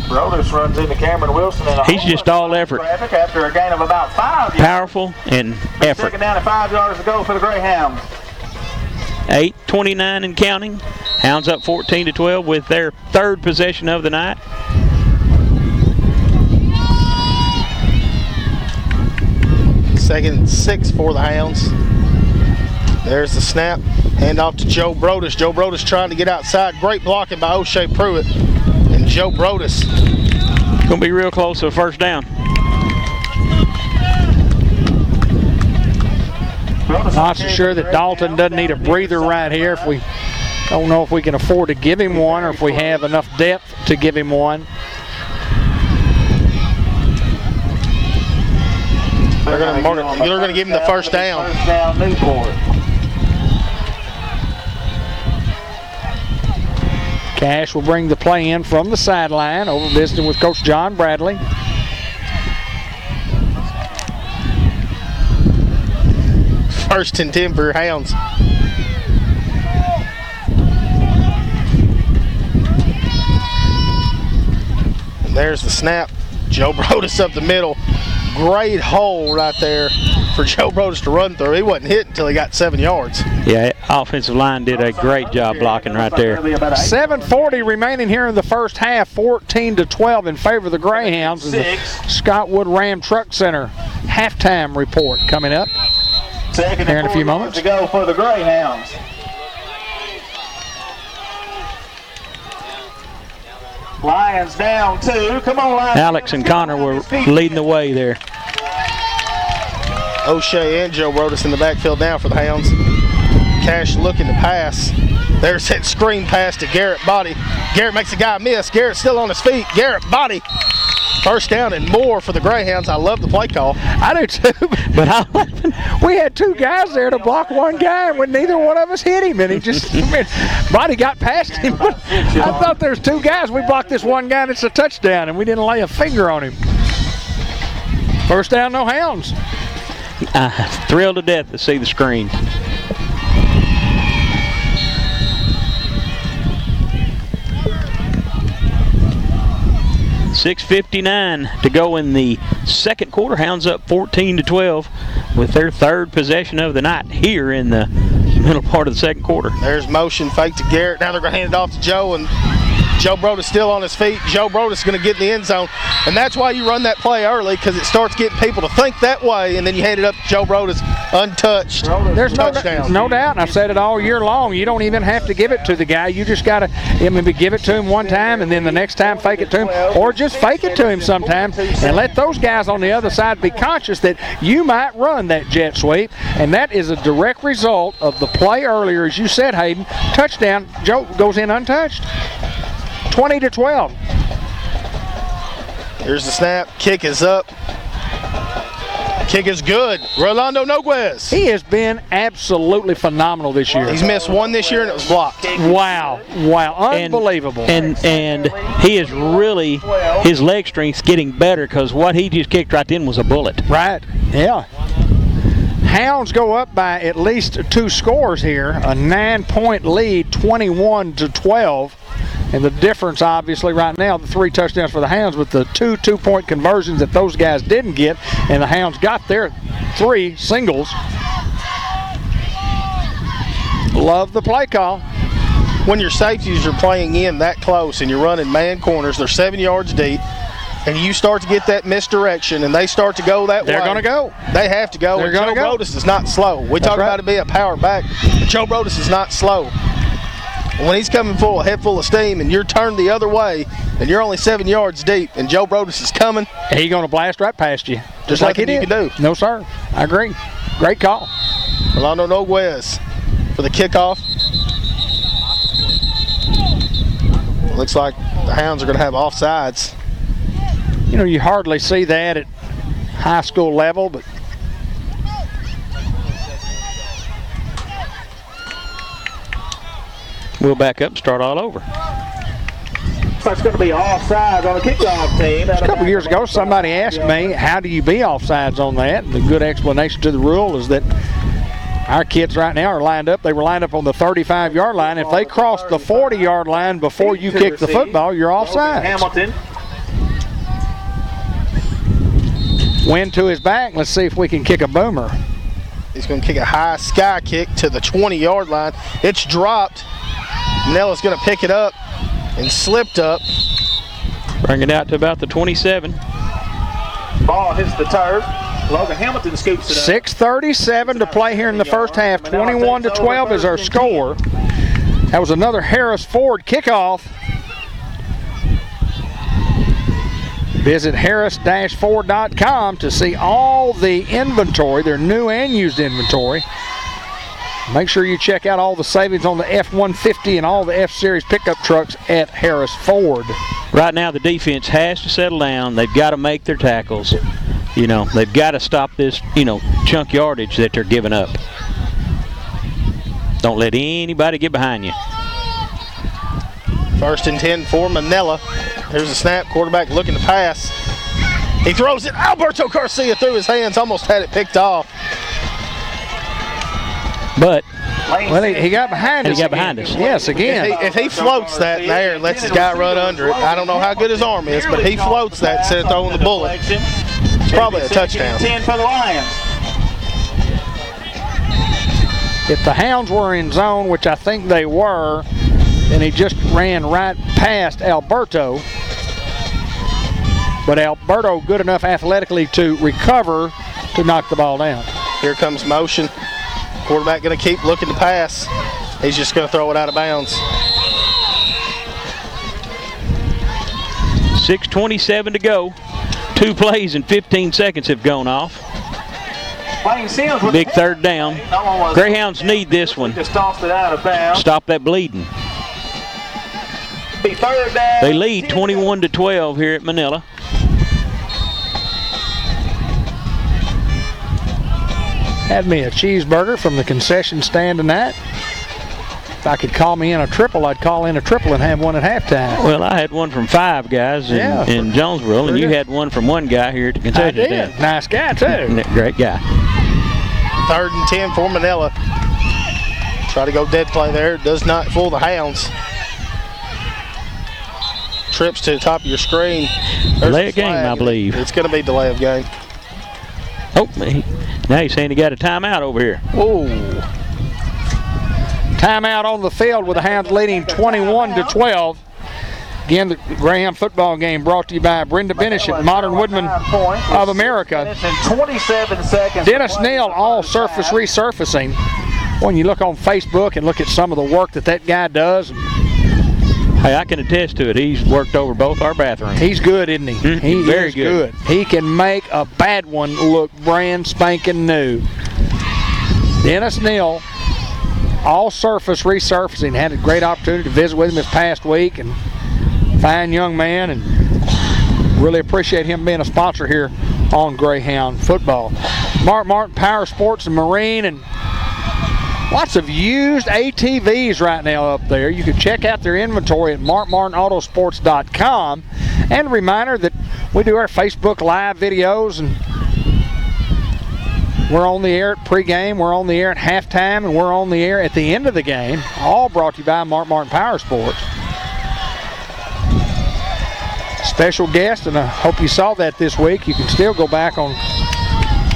Brodus runs into Cameron Wilson. He's just all effort. After a gain of about 5 yards. Powerful and effort. 2nd down and 5 yards to go for the Greyhounds. 8:29 and counting. Hounds up 14-12 with their 3rd possession of the night. Second and 6 for the Hounds. There's the snap. Hand off to Joe Brodus. Joe Brodus trying to get outside. Great blocking by O'Shea Pruitt. And Joe Brodus. Going to be real close to a 1st down. Not so sure that Dalton doesn't need a breather right here. If we don't know if we can afford to give him one or if we have enough depth to give him one. They're going to give him the 1st down. 1st down, Newport. Cash will bring the play in from the sideline, over visiting with Coach John Bradley. First and 10 for Hounds. And there's the snap. Joe Brodus up the middle. Great hole right there for Joe Brodus to run through. He wasn't hit until he got 7 yards. Yeah, offensive line did a great job blocking right there. 7:40 remaining here in the 1st half, 14-12 in favor of the Greyhounds. The Scottwood Ram Truck Center halftime report coming up here in a few moments. To go for the Greyhounds. Lions down 2. Come on, Lions. Alex and Connor were leading the way there. O'Shea and Joe Brodus in the backfield now for the Hounds. Cash looking to pass. There's that screen pass to Garrett Body. Garrett makes a guy miss. Garrett's still on his feet. Garrett Body. 1st down and more for the Greyhounds. I love the play call. I do too, but we had 2 guys there to block one guy, and when neither one of us hit him, and he just, Body got past him. I thought there's 2 guys. We blocked this one guy, and it's a touchdown, and we didn't lay a finger on him. 1st down, no Hounds. Thrilled to death to see the screen. .6:59 to go in the 2nd quarter. Hounds up 14-12 with their 3rd possession of the night here in the middle part of the 2nd quarter. There's motion fake to Garrett. Now they're going to hand it off to Joe, and Joe Brodus still on his feet. Joe Brodus is going to get in the end zone, and that's why you run that play early, because it starts getting people to think that way, and then you hand it up to Joe Brodus untouched. There's no doubt, and I've said it all year long, you don't even have to give it to the guy. You just got to maybe give it to him one time, and then the next time fake it to him, or just fake it to him sometimes, and let those guys on the other side be conscious that you might run that jet sweep, and that is a direct result of the play earlier, as you said, Hayden. Touchdown, Joe goes in untouched. 20-12. Here's the snap. Kick is up. Kick is good. Rolando Noguez. He has been absolutely phenomenal this year. He's missed one this year and it was blocked. Wow. Unbelievable. And he is really, his leg strength's getting better because what he just kicked right then was a bullet. Right, yeah. Hounds go up by at least 2 scores here. A 9-point lead, 21-12. And the difference, obviously, right now, the 3 touchdowns for the Hounds with the 2 two-point conversions that those guys didn't get, and the Hounds got their 3 singles. Love the play call. When your safeties are playing in that close and you're running man corners, they're 7 yards deep, and you start to get that misdirection and they start to go that way. They're going to go. They have to go. They're going to go. Joe Brodus is not slow. We talk about it being a power back, but Joe Brodus is not slow. When he's coming full, a head full of steam, and you're turned the other way, and you're only 7 yards deep, and Joe Brodus is coming, he's going to blast right past you, just like he did. You can do. No, sir. I agree. Great call. Rolando Noguez for the kickoff. Looks like the Hounds are going to have offsides. You know, you hardly see that at high school level, but we'll back up and start all over. It's going to be offsides on the kickoff team. a couple years ago, somebody asked me, how do you be offsides on that? And the good explanation to the rule is that our kids right now are lined up. They were lined up on the 35-yard line. If they cross the 40-yard line before you kick the football, you're offside. Hamilton. Wind to his back. Let's see if we can kick a boomer. He's going to kick a high sky kick to the 20-yard line. It's dropped. Manila's going to pick it up and slipped up. Bring it out to about the 27. Ball hits the turf. Logan Hamilton scoops it up. 6:37 to play here in the first half. 21-12 is our score. That was another Harris Ford kickoff. Visit harris-ford.com to see all the inventory, their new and used inventory. Make sure you check out all the savings on the F-150 and all the F-Series pickup trucks at Harris Ford. Right now the defense has to settle down. They've got to make their tackles. You know, they've got to stop this, chunk yardage that they're giving up. Don't let anybody get behind you. 1st and 10 for Manila. Here's a snap. Quarterback looking to pass. He throws it. Alberto Garcia threw his hands, almost had it picked off. But he got behind us. He got behind us. Yes, again. If he floats that in the air and lets his guy run under it, I don't know how good his arm is, but he floats that instead of throwing the bullet. It's probably a touchdown. 10 for the Lions. If the Hounds were in zone, which I think they were, then he just ran right past Alberto. But Alberto good enough athletically to recover to knock the ball down. Here comes motion. Quarterback going to keep looking to pass. He's just going to throw it out of bounds. 6:27 to go. 2 plays and 15 seconds have gone off. Big third down. Greyhounds need this one. Just tossed it out of bounds. Stop that bleeding. Be third down. They lead 21-12 here at Manila. Had me a cheeseburger from the concession stand tonight. If I could call me in a triple, I'd call in a triple and have one at halftime. Well, I had one from Five Guys in Jonesboro, and you had one from one guy here at the concession stand. Nice guy, too. Great guy. 3rd and 10 for Manila. Try to go dead play there. Does not fool the Hounds. Trips to the top of your screen. Delay of game, I believe. It's going to be delay of game. Oh, now he's saying he got a timeout over here. Oh. Timeout on the field with the Hounds leading 21-12. Again, the Greyhound football game brought to you by Brenda Benish at Modern Woodman of America. 27 seconds. Dennis Neal, all surface resurfacing. When you look on Facebook and look at some of the work that guy does. Hey, I can attest to it. He's worked over both our bathrooms. He's good, isn't he? He very is good. He can make a bad one look brand spanking new. Dennis Neal, all surface resurfacing. Had a great opportunity to visit with him this past week, and fine young man, and really appreciate him being a sponsor here on Greyhound football. Mark Martin Power Sports and Marine, and lots of used ATVs right now up there. You can check out their inventory at markmartinautosports.com. And a reminder that we do our Facebook Live videos, and we're on the air at pregame, we're on the air at halftime, and we're on the air at the end of the game. All brought to you by Mark Martin Power Sports. Special guest, and I hope you saw that this week. You can still go back on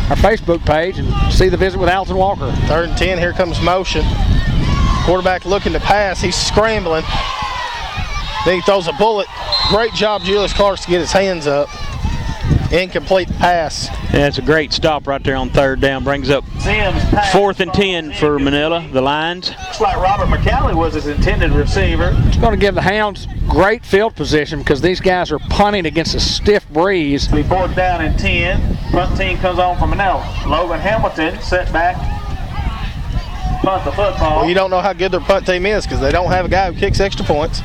our Facebook page and see the visit with Alton Walker. 3rd and 10, here comes motion. Quarterback looking to pass, he's scrambling. Then he throws a bullet. Great job, Julius Clark, to get his hands up. Incomplete pass. Yeah, it's a great stop right there on 3rd down. Brings up 4th and 10 for Manila, the Lions. Looks like Robert McCalley was his intended receiver. It's going to give the Hounds great field position because these guys are punting against a stiff breeze. Be 4th down and 10. Punt team comes on from Manila. Logan Hamilton set back. Punt the football. Well, you don't know how good their punt team is because they don't have a guy who kicks extra points.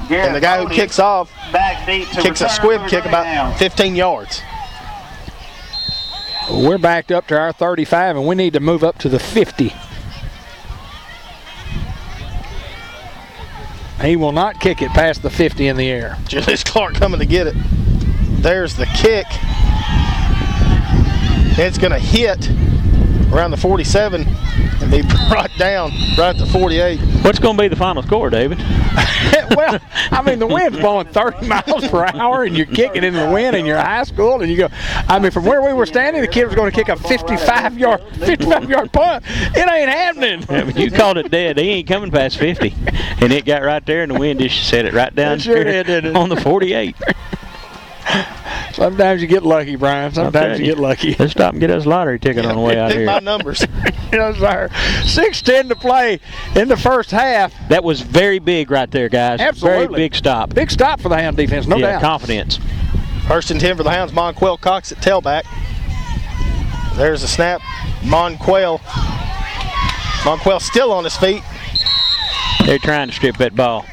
Garrett And the guy who Bodie kicks off back deep to kicks a return squib for the kick about Greyhounds. 15 yards. We're backed up to our 35, and we need to move up to the 50. He will not kick it past the 50 in the air. Julius Clark coming to get it. There's the kick. It's going to hit around the 47 and be brought down right at the 48. What's going to be the final score, David? Well, I mean, the wind's blowing 30 miles per hour, and you're kicking into the wind, and you're high school, and you go. I mean, from where we were standing, the kid was going to kick a 55-yard punt. It ain't happening. Yeah, but you called it dead. He ain't coming past 50. And it got right there, and the wind just set it right down It sure there did, didn't it? on the 48. Sometimes you get lucky, Brian. Sometimes you get lucky. Let's stop and get us a lottery ticket on the way out Pick here. my numbers. Yes, sir. 6:10 to play in the first half. That was very big right there, guys. Absolutely. Very big stop. Big stop for the Hound defense, no yeah, doubt. confidence. 1st and 10 for the Hounds. Monquell Cox at tailback. There's a snap. Monquell still on his feet. They're trying to strip that ball.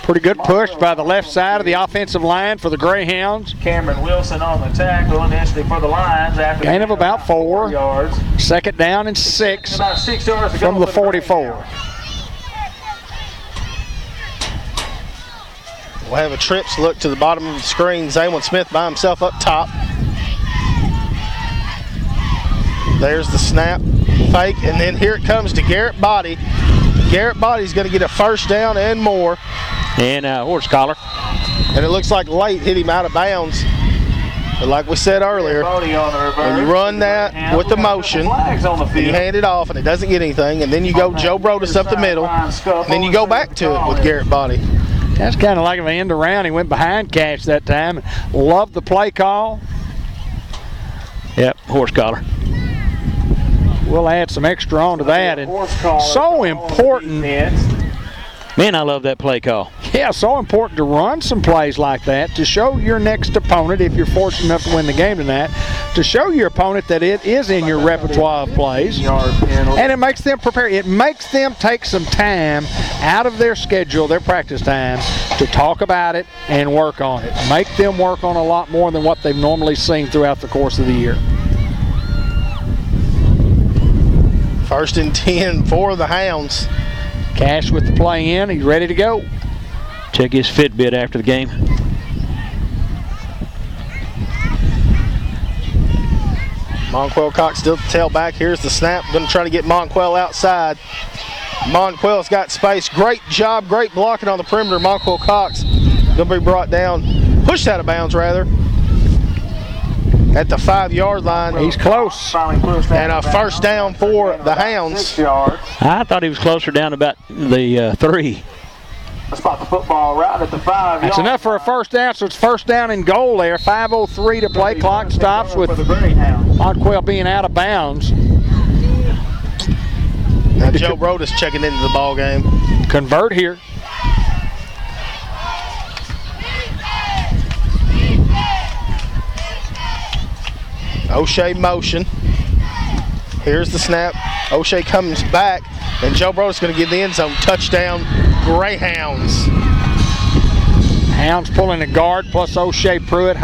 Pretty good push by the left side of the offensive line for the Greyhounds. Cameron Wilson on the tackle initially for the Lions. After Gain of about 4 yards. 2nd down and 6 About 6 yards to go from the for 44. We'll have a trips look to the bottom of the screen. Zaywin Smith by himself up top. There's the snap, fake, and then here it comes to Garrett Body. Garrett Body's going to get a 1st down and more. And horse collar. And it looks like late hit him out of bounds. But like we said earlier, Bodie on the reverse. when you run that with the motion, Flags on the and you field. hand it off and it doesn't get anything, and then you go Joe Brodus up the middle, and then you go back to it with Garrett Body. That's kind of like an end around. He went behind Cash that time. Loved the play call. Yep, horse collar. We'll add some extra on to that. And so important. Man, I love that play call. Yeah, so important to run some plays like that to show your next opponent, if you're fortunate enough to win the game tonight, to show your opponent that it is in your repertoire of plays. And it makes them prepare. It makes them take some time out of their schedule, their practice time, to talk about it and work on it. Make them work on a lot more than what they've normally seen throughout the course of the year. 1st and 10 for the Hounds. Cash with the play in. He's ready to go. Check his Fitbit after the game. Monquell Cox still at the tailback. Here's the snap. Going to try to get Monquell outside. Monquell's got space. Great job. Great blocking on the perimeter. Monquell Cox going to be brought down. Pushed out of bounds, rather. At the 5-yard line. He's close. And a 1st down for the Hounds. 6 yards. I thought he was closer down about the 3. Spot the football right at the 5 That's enough for a 1st down, so it's 1st down and goal there. 5:03 to play. Clock stops with Monquell being out of bounds. Now Joe Brodus checking into the ball game. Convert here. O'Shea motion. Here's the snap. O'Shea comes back, and Joe Brodus going to get the end zone. Touchdown, Greyhounds. Hounds pulling a guard plus O'Shea Pruitt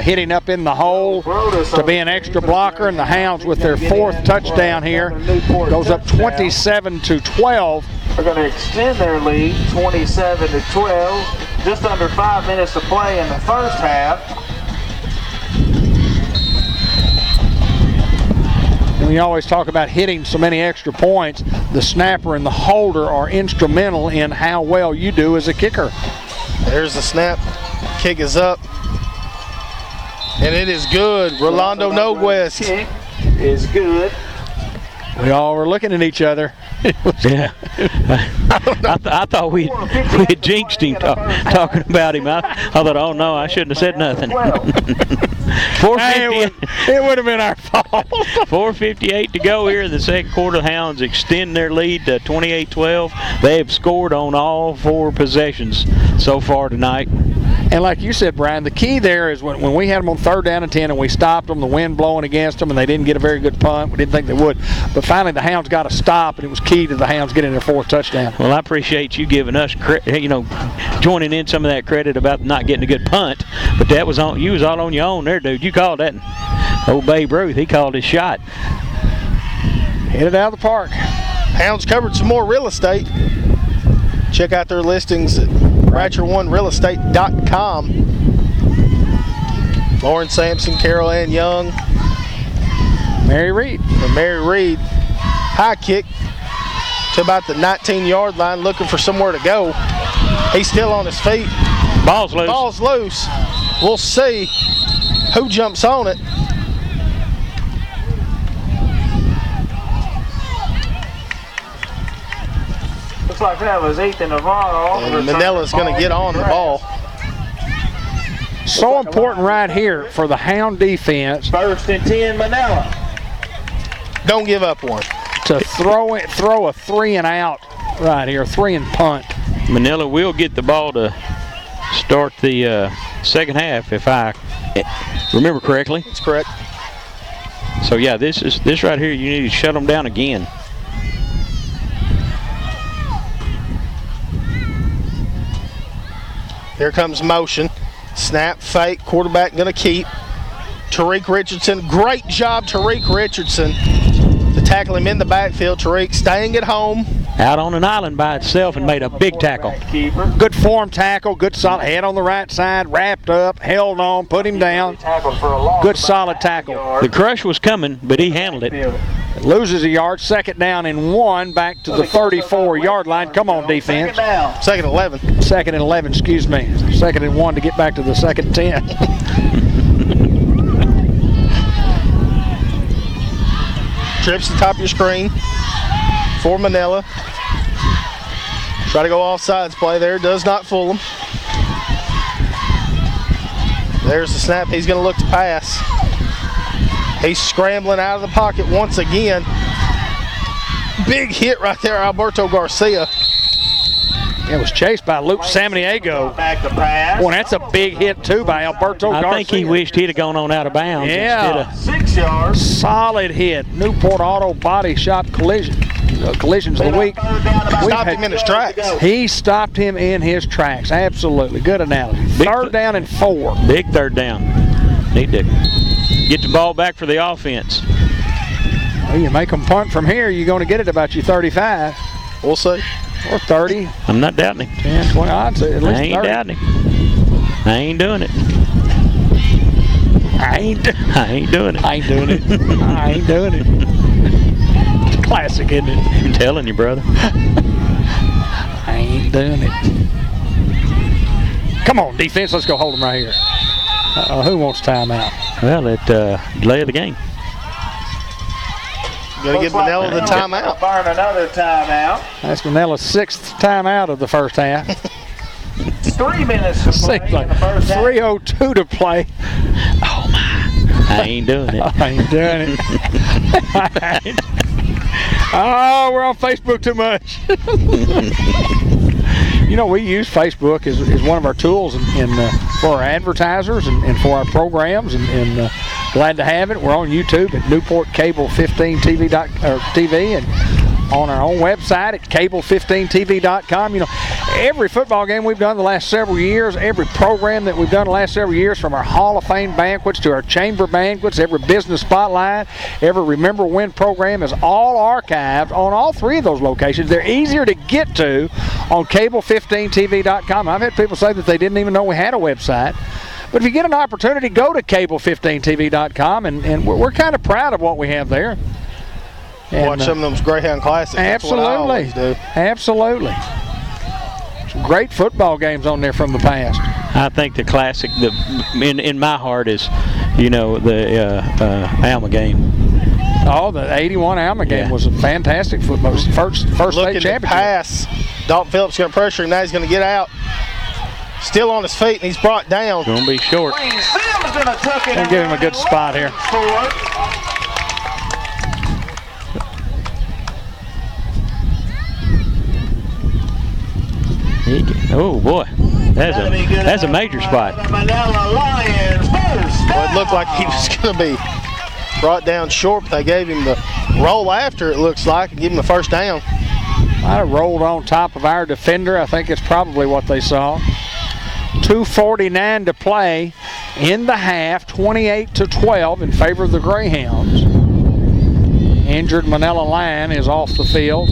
hitting up in the hole to be an extra blocker, and the Hounds with their 4th touchdown here goes up 27-12. Are going to extend their lead 27-12. Just under 5 minutes to play in the first half. We always talk about hitting so many extra points. The snapper and the holder are instrumental in how well you do as a kicker. There's the snap. Kick is up. And it is good. Rolando Noguez. Kick is good. We all were looking at each other. Yeah. I thought we had jinxed him talking about him. I thought, oh no, I shouldn't have said nothing. 4:58. It would have been our fault. 4:58 to go here in the second quarter. The Hounds extend their lead to 28-12. They have scored on all 4 possessions so far tonight. And like you said, Brian, the key there is when we had them on 3rd down and 10 and we stopped them, the wind blowing against them, and they didn't get a very good punt. We didn't think they would. But finally the Hounds got a stop, and it was key to the Hounds getting their 4th touchdown. Well, I appreciate you giving us joining in some of that credit about not getting a good punt. But that was on you was all on your own there, dude. You called that. Old Babe Ruth, he called his shot. Hit it out of the park. Hounds covered some more real estate. Check out their listings at RatcherOneRealEstate.com. Lauren Sampson, Carol Ann Young, Mary Reed. and Mary Reed. High kick to about the 19-yard line, looking for somewhere to go. He's still on his feet. Ball's loose. Ball's loose. We'll see who jumps on it. Looks like that was Ethan Navarro. And Manila's going to get on the ball. So important right here for the Hound defense. 1st and 10, Manila. Don't give up one. To throw a 3 and out right here, 3 and punt. Manila will get the ball to start the second half, if I remember correctly. That's correct. So yeah, this right here, you need to shut them down again. Here comes motion. Snap, fake, quarterback going to keep. Tariq Richardson, great job Tariq Richardson to tackle him in the backfield. Tariq staying at home. Out on an island by itself and made a big tackle. Good form tackle, good solid head on the right side, wrapped up, held on, put him down. Good solid tackle. The crush was coming, but he handled it. Loses a yard, 2nd down and 1, back to the 34-yard line. Come on, defense. 2nd and 11. 2nd and 11, excuse me. 2nd and 1 to get back to the 2nd 10. Trips the top of your screen for Manila. Try to go offsides play there. Does not fool him. There's the snap. He's going to look to pass. He's scrambling out of the pocket once again. Big hit right there, Alberto Garcia. It was chased by Luke Samaniego. Boy, that's a big hit, too, by Alberto Garcia. I think he wished he'd have gone on out of bounds. Yeah. 6 yards. Solid hit. Newport Auto Body Shop collision. Collisions of the week. Stopped him in his tracks. He stopped him in his tracks. Absolutely. Good analogy. 3rd down and 4. Big 3rd down. Need to get the ball back for the offense. Well, you make them punt from here, you're going to get it about your 35. We'll see. Or 30. I'm not doubting him. 10, 20, I'd say at least I ain't 30. doubting him. I ain't doing it. I ain't doing it. I ain't doing it. I ain't doing it. It's classic, isn't it? I'm telling you, brother. I ain't doing it. Come on, defense. Let's go hold them right here. Who wants timeout? Well, delay of the game. Going to get Manila the timeout. Burn another timeout. That's Manila's 6th timeout of the first half. 3 minutes to play Seems like in the first half. 3:02 to play. Oh, my. I ain't doing it. I ain't doing it. Oh, we're on Facebook too much. You know, we use Facebook as one of our tools for our advertisers and for our programs, and glad to have it. We're on YouTube at Newport Cable 15 TV and on our own website at cable15tv.com. You know, every football game we've done the last several years, every program that we've done the last several years, from our Hall of Fame banquets to our chamber banquets, every business spotlight, every Remember When program is all archived on all three of those locations. They're easier to get to on cable15tv.com. I've had people say that they didn't even know we had a website. But if you get an opportunity, go to cable15tv.com, and we're kind of proud of what we have there. And, watch some of those Greyhound Classics. Absolutely. That's what I always do. Absolutely. Some great football games on there from the past. I think the classic, in my heart, is, the Alma game. Oh, the 81 Alma game was a fantastic football. First state championship. Pass. Dalton Phillips got pressure, and now he's going to get out. Still on his feet, and he's brought down. Going to be short. And give him a good spot here. Oh boy, that's a major spot. Well, it looked like he was going to be brought down short, but they gave him the roll after, it looks like, and give him a first down. Might have rolled on top of our defender. I think it's probably what they saw. 2:49 to play in the half, 28-12 in favor of the Greyhounds. Injured Manila line is off the field.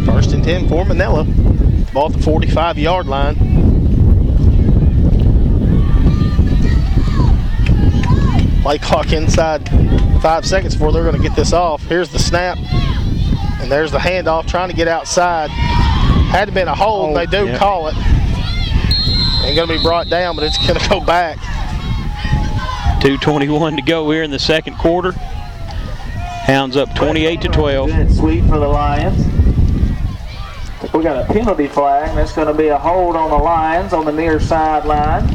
First and 10 for Manila. Ball at the 45-yard line. Play clock inside 5 seconds before they're going to get this off. Here's the snap, and there's the handoff trying to get outside. Had to been a hold, they do call it. Ain't going to be brought down, but it's going to go back. 2:21 to go here in the second quarter. Hounds up 28-12. Good sweep for the Lions. We got a penalty flag, and it's going to be a hold on the Lions on the near sideline.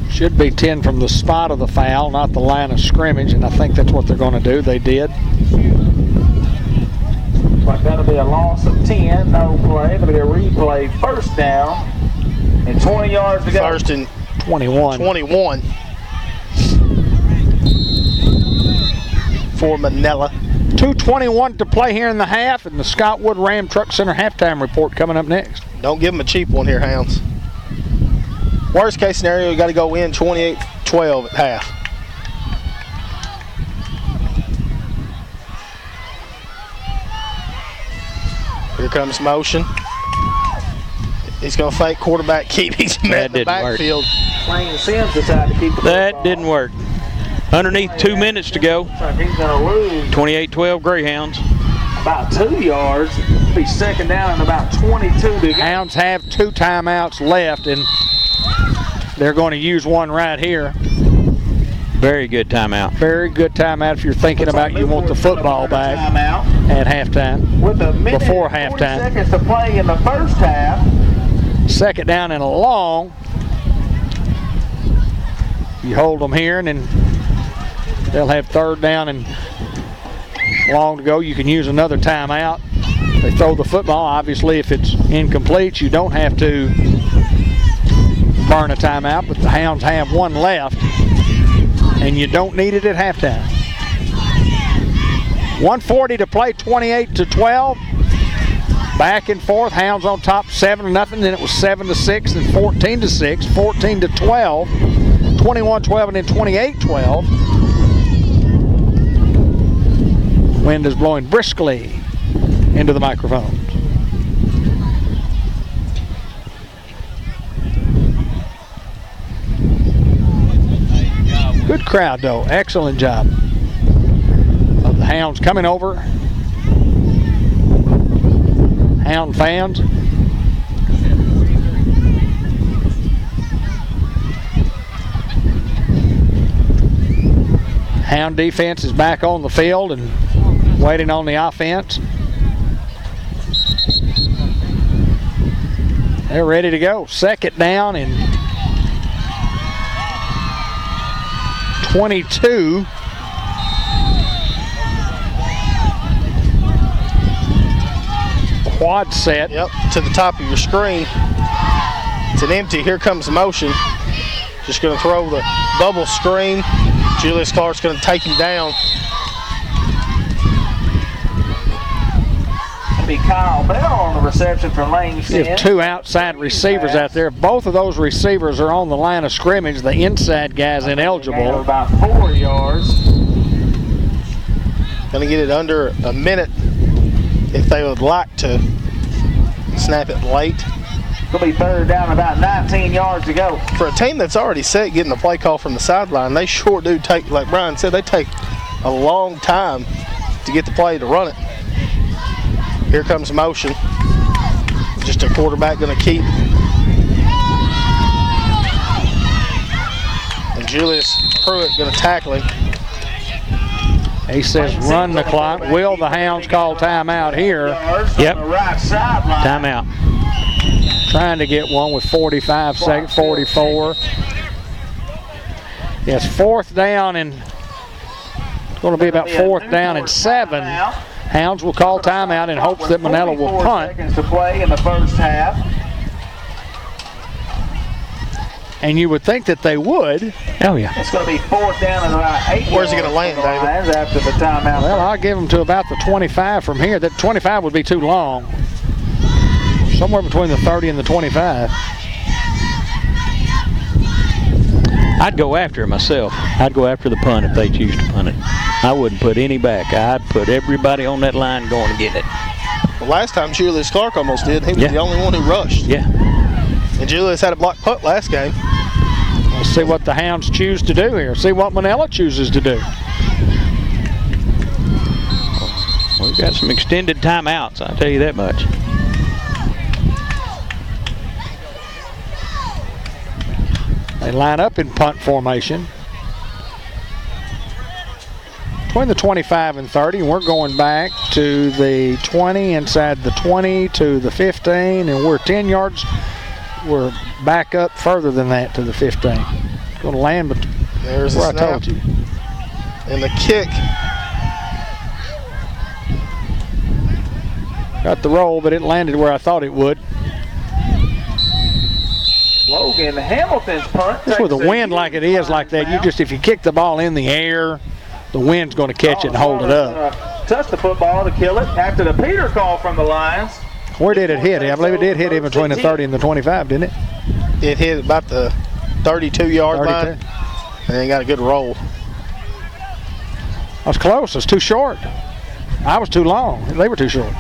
Should be 10 from the spot of the foul, not the line of scrimmage, and I think that's what they're going to do. They did. Like that'll be a loss of 10, no play. It'll be a replay, first down, and 20 yards to go. First and 21. 21 for Manila. 2:21 to play here in the half, and the Scott Wood Ram Truck Center halftime report coming up next. Don't give them a cheap one here, Hounds. Worst case scenario, you got to go in 28-12 at half. Here comes motion. He's going to fake quarterback keep. He's met in the backfield. Lane Sims decided to keep the That football. didn't work. Underneath 2 minutes to go. Looks like he's going to lose 28-12 Greyhounds. about 2 yards. It'll be second down and about 22 to go. Hounds have 2 timeouts left, and they're going to use one right here. Very good timeout. Very good timeout if you're thinking about you want the football back at halftime. With a minute Before and 40 halftime. seconds to play in the first half. Second down and a long. You hold them here, and then they'll have third down and long to go. You can use another timeout. They throw the football. Obviously, if it's incomplete, you don't have to burn a timeout, but the Hounds have one left, and you don't need it at halftime. 1:40 to play, 28-12. Back and forth. Hounds on top, 7-0. Then it was 7-6 and 14-6, 14-12, 21-12, and then 28-12. Wind is blowing briskly into the microphones. Good crowd, though. Excellent job of the Hounds coming over. Hound fans. Hound defense is back on the field and waiting on the offense. They're ready to go. Second down and 22. Quad set. Yep, to the top of your screen. It's an empty. Here comes motion. Just going to throw the bubble screen. Julius Clark's going to take him down. It'll be Kyle Bell on the reception for lane 10. You have two outside receivers out there. Both of those receivers are on the line of scrimmage. The inside guy's ineligible. About 4 yards. Going to get it under a minute if they would like to snap it late. It'll be third down, about 19 yards to go. For a team that's already set getting the play call from the sideline, they sure do take, like Brian said, they take a long time to get the play to run it. Here comes motion. Just a quarterback going to keep. And Julius Pruitt going to tackle him. He says run the clock. Will the Hounds call timeout here? Yep. Right sideline. Timeout. Trying to get one with 45 seconds, 44. Yes, fourth down and it's going to be about fourth down and 7. Hounds will call timeout in hopes that Manila will punt. Seconds to play in the first half. And you would think that they would. Oh, yeah. It's going to be fourth down and about 8 Where's he yards gonna land, for the David? Lions after the timeout. Well, I'll give them to about the 25 from here. That 25 would be too long. Somewhere between the 30 and the 25. I'd go after it myself. I'd go after the punt if they choose to punt it. I wouldn't put any back. I'd put everybody on that line going to get it. The last time Julius Clark almost did, he was the only one who rushed. Yeah. And Julius had a block punt last game. Let's see what the Hounds choose to do here. See what Manila chooses to do. We've got some extended timeouts, I'll tell you that much. They line up in punt formation. Between the 25 and 30, and we're going back to the 20, inside the 20 to the 15, and we're 10 yards. We're back up further than that to the 15. Going to land, but there's where the I told snap. you. And the kick. Got the roll, but it landed where I thought it would. Logan Hamilton's punt. Just with a wind like it is like that, you just, if you kick the ball in the air, the wind's going to catch it and hold it up. Touch the football to kill it after the Peter call from the Lions. Where did it hit? I believe it did hit in between the 30 and the 25, didn't it? It hit about the 32-yard 32. line. And then got a good roll. I was close. It was too short. I was too long. They were too short.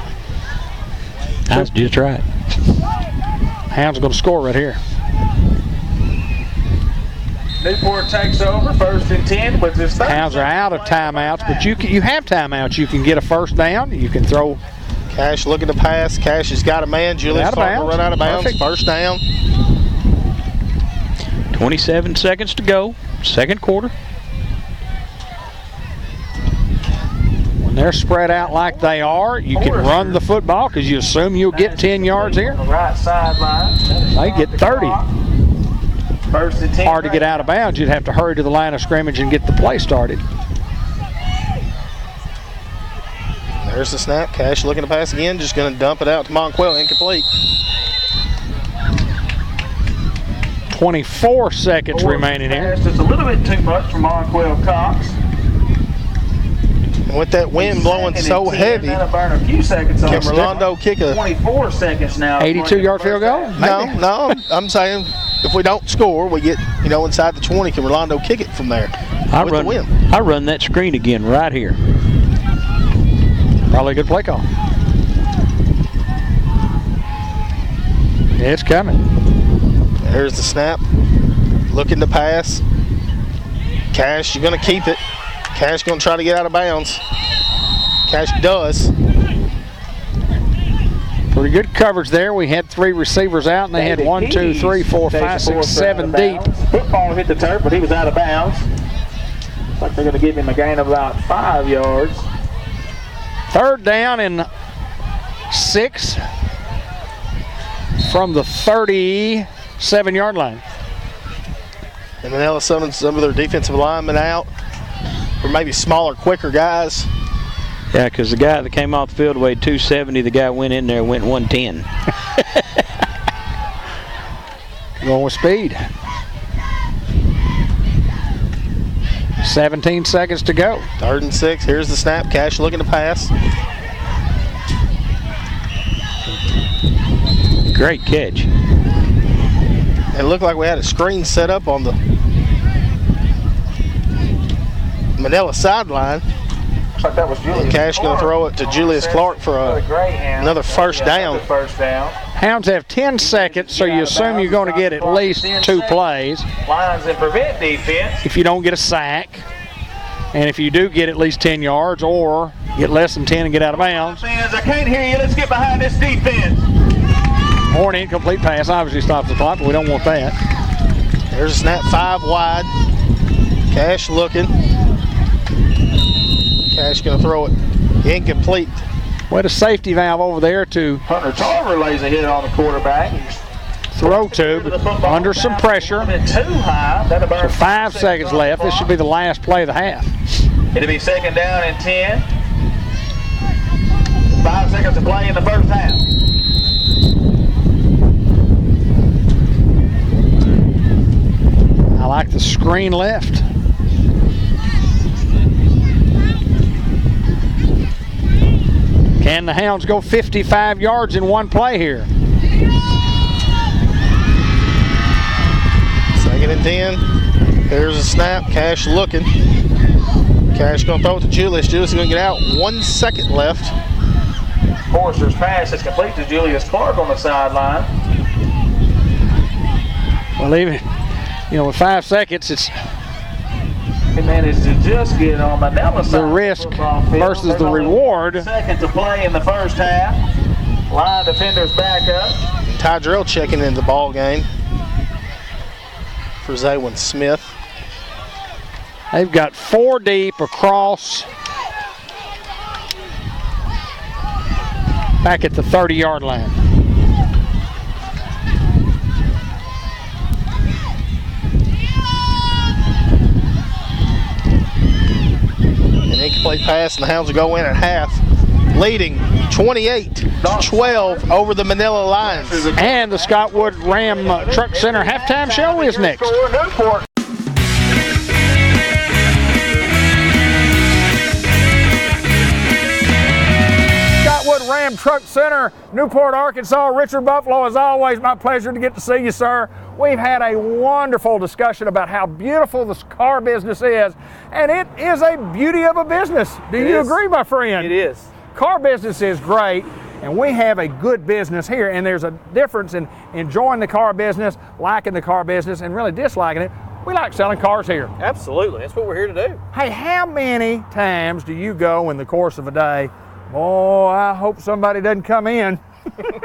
That's just right. Hounds are going to score right here. Newport takes over, first and 10 with his third. Hounds are out of timeouts, but you have timeouts. You can get a first down. You can throw. Cash looking to pass. Cash has got a man. Julius Clark will run out of bounds. Perfect. First down. 27 seconds to go, second quarter. When they're spread out like they are, you can run the football because you assume you'll get 10 yards here. On the right sideline. They get 30. First and 10. Hard to get out of bounds. You'd have to hurry to the line of scrimmage and get the play started. There's the snap. Cash looking to pass again. Just going to dump it out to Monquell. Incomplete. 24 seconds remaining here. Just a little bit too much from Monquell Cox. And with that wind blowing so heavy, That'll burn a few seconds off. can Rolando kick a... 24 seconds now. 82-yard field goal? No, I'm saying if we don't score, we get, inside the 20. Can Rolando kick it from there with the wind? I run that screen again right here. Probably a good play call. Yeah, it's coming. There's the snap. Looking to pass. Cash, you're going to keep it. Cash going to try to get out of bounds. Cash does. Pretty good coverage there. We had 3 receivers out, and they had 1, 2, 3, 4, 5, 6, 7 deep. Football hit the turf, but he was out of bounds. Looks like they're going to give him a gain of about 5 yards. Third down and 6 from the 37-yard line. And Manila summoned some of their defensive linemen out, or maybe smaller, quicker guys. Yeah, because the guy that came off the field weighed 270. The guy went in there went 110. Going with speed. 17 seconds to go. 3rd and 6. Here's the snap. Cash looking to pass. Great catch. It looked like we had a screen set up on the Manila sideline. That was Julius Cash going to throw it to Julius Clark for another first down. Hounds have 10 seconds, so you assume you're going to get at least 2 plays. Lines and prevent defense. If you don't get a sack, and if you do get at least 10 yards or get less than 10 and get out of bounds. Fans, I can't hear you. Let's get behind this defense. Or an incomplete pass obviously stops the clock, but we don't want that. There's a snap 5 wide. Cash looking. Cash going to throw it incomplete. What a safety valve over there to Hunter Tarver lays a hit on the quarterback. throw to, but under some pressure. Too high. So 5 seconds left. This should be the last play of the half. It'll be 2nd down and 10. 5 seconds to play in the first half. I like the screen left. Can the Hounds go 55 yards in one play here? 2nd and 10. Here's a snap. Cash looking. Cash going to throw it to Julius. Julius is going to get out. 1 second left. Forrester's pass is complete to Julius Clark on the sideline. Well, even, with 5 seconds, it's He managed to just get on Manila side. the risk versus the reward. Second to play in the first half. Line defenders back up. Ty Drill checking into the ball game for Zaywin Smith. They've got 4 deep across back at the 30-yard line. An incomplete pass, and the Hounds will go in at half, leading 28-12 over the Manila Lions. And the Scott Wood Ram Truck Center halftime show is next. Newport. Ram Truck Center, Newport, Arkansas. Richard Buffalo, as always, my pleasure to get to see you, sir. We've had a wonderful discussion about how beautiful this car business is, and it is a beauty of a business. Do you agree, my friend? It is. Car business is great, and we have a good business here, and there's a difference in enjoying the car business, liking the car business, and really disliking it. We like selling cars here. Absolutely. That's what we're here to do. Hey, how many times do you go in the course of a day? Oh, I hope somebody doesn't come in.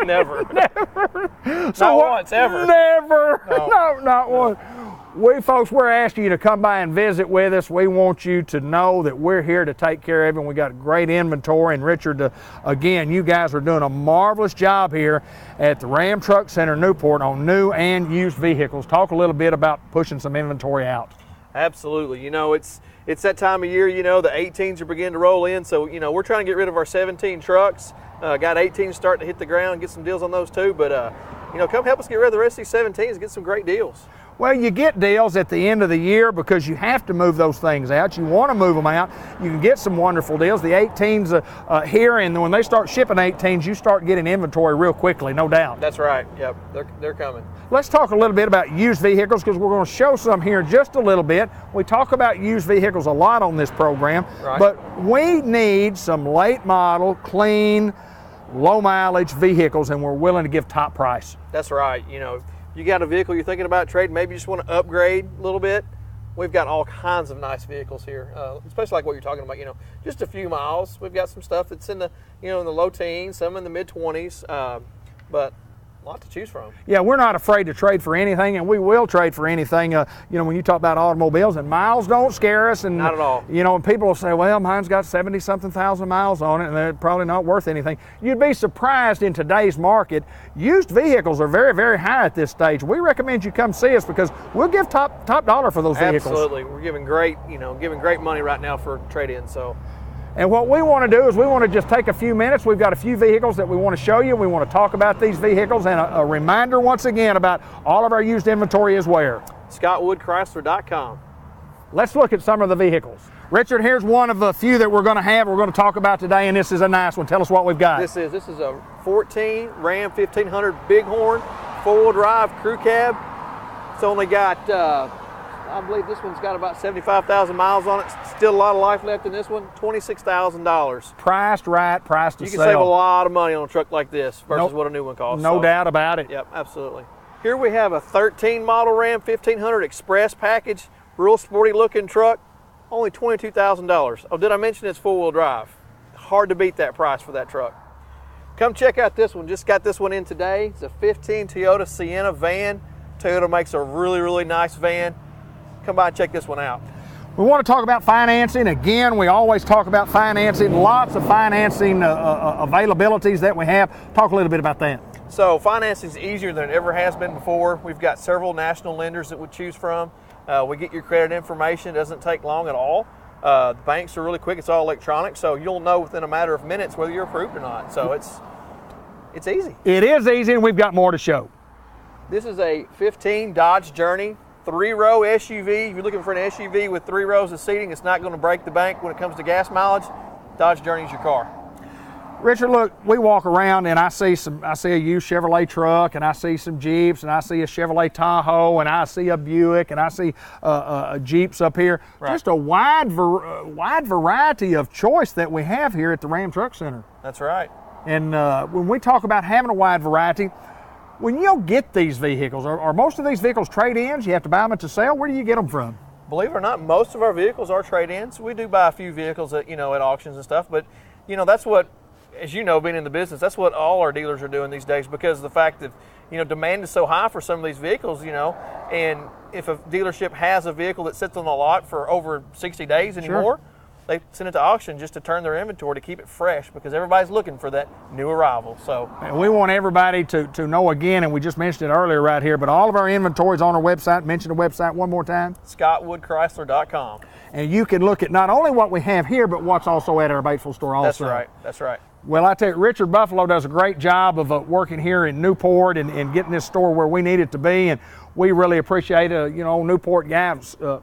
Never. Never. Not once, ever. Never. No, not once. We folks, we're asking you to come by and visit with us. We want you to know that we're here to take care of you. We got great inventory. And Richard, again, you guys are doing a marvelous job here at the Ram Truck Center Newport on new and used vehicles. Talk a little bit about pushing some inventory out. Absolutely. It's that time of year, the 18s are beginning to roll in. So, we're trying to get rid of our 17 trucks. Got 18s starting to hit the ground, get some deals on those too. But, come help us get rid of the rest of these 17s and get some great deals. Well, you get deals at the end of the year because you have to move those things out. You want to move them out. You can get some wonderful deals. The 18s here, and when they start shipping 18s, you start getting inventory real quickly, no doubt. That's right. Yep, they're coming. Let's talk a little bit about used vehicles because we're going to show some here in just a little bit. We talk about used vehicles a lot on this program, right. But we need some late model, clean, low mileage vehicles, and we're willing to give top price. That's right. You got a vehicle you're thinking about trading, maybe you just want to upgrade a little bit. We've got all kinds of nice vehicles here, especially like what you're talking about, just a few miles. We've got some stuff that's in the, in the low teens, some in the mid 20s, but a lot to choose from. Yeah, we're not afraid to trade for anything, and we will trade for anything. When you talk about automobiles, and miles don't scare us. And not at all. And people will say, well, mine's got 70-something thousand miles on it, and they're probably not worth anything. You'd be surprised in today's market. Used vehicles are very, very high at this stage. We recommend you come see us because we'll give top dollar for those vehicles. Absolutely. We're giving great money right now for trade-in. So. And what we want to do is we want to just take a few minutes. We've got a few vehicles that we want to show you. We want to talk about these vehicles, and a reminder once again about all of our used inventory is where? ScottWoodChrysler.com. let's look at some of the vehicles. Richard, here's one of a few that we're going to talk about today, and this is a nice one. Tell us what we've got. This is a 14 Ram 1500 Bighorn, 4-wheel drive crew cab. It's only got, I believe this one's got about 75,000 miles on it. Still a lot of life left in this one. $26,000. Priced right, priced to You sell. can save a lot of money on a truck like this versus what a new one costs. No doubt about it. Yep, absolutely. Here we have a 13 model Ram 1500 Express package, real sporty looking truck, only $22,000. Oh, did I mention it's 4-wheel drive? Hard to beat that price for that truck. Come check out this one. Just got this one in today. It's a 15 Toyota Sienna van. Toyota makes a really, really nice van. Come by and check this one out. We want to talk about financing. Again, we always talk about financing. Lots of financing availabilities that we have. Talk a little bit about that. So financing is easier than it ever has been before. We've got several national lenders that we choose from. We get your credit information. It doesn't take long at all. The banks are really quick. It's all electronic, so you'll know within a matter of minutes whether you're approved or not. So it's easy. It is easy, and we've got more to show. This is a 15 Dodge Journey, 3-row SUV. If you're looking for an SUV with 3 rows of seating, it's not going to break the bank when it comes to gas mileage. Dodge Journey's your car. Richard, look, we walk around and I see a used Chevrolet truck, and I see some Jeeps, and I see a Chevrolet Tahoe, and I see a Buick, and I see Jeeps up here. Right. Just a wide variety of choice that we have here at the Ram Truck Center. That's right. And when we talk about having a wide variety, when you get these vehicles, are most of these vehicles trade-ins? You have to buy them to sell? Where do you get them from? Believe it or not, most of our vehicles are trade-ins. We do buy a few vehicles at auctions and stuff, but that's what, as you know, being in the business, that's what all our dealers are doing these days, because of the fact that demand is so high for some of these vehicles, and if a dealership has a vehicle that sits on the lot for over 60 days anymore, Sure. They send it to auction just to turn their inventory to keep it fresh, because everybody's looking for that new arrival. So And we want everybody to know again, and we just mentioned it earlier right here, but all of our inventory is on our website. Mention the website one more time. ScottwoodChrysler.com. And you can look at not only what we have here, but what's also at our Batesville store also. That's right. Well, I tell you, Richard Buffalo does a great job of working here in Newport and getting this store where we need it to be, and we really appreciate Newport guy,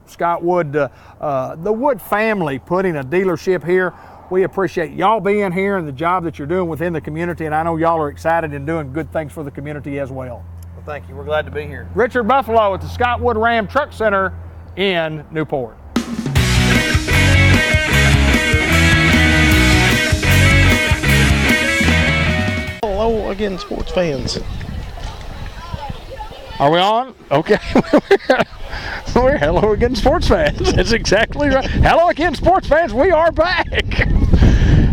Scott Wood, the Wood family putting a dealership here. We appreciate y'all being here and the job that you're doing within the community, and I know y'all are excited and doing good things for the community as well. Well, thank you. We're glad to be here. Richard Buffalo at the Scott Wood Ram Truck Center in Newport. Hello again, sports fans. Are we on? Okay. We're hello again, sports fans. That's exactly right. Hello again, sports fans. We are back.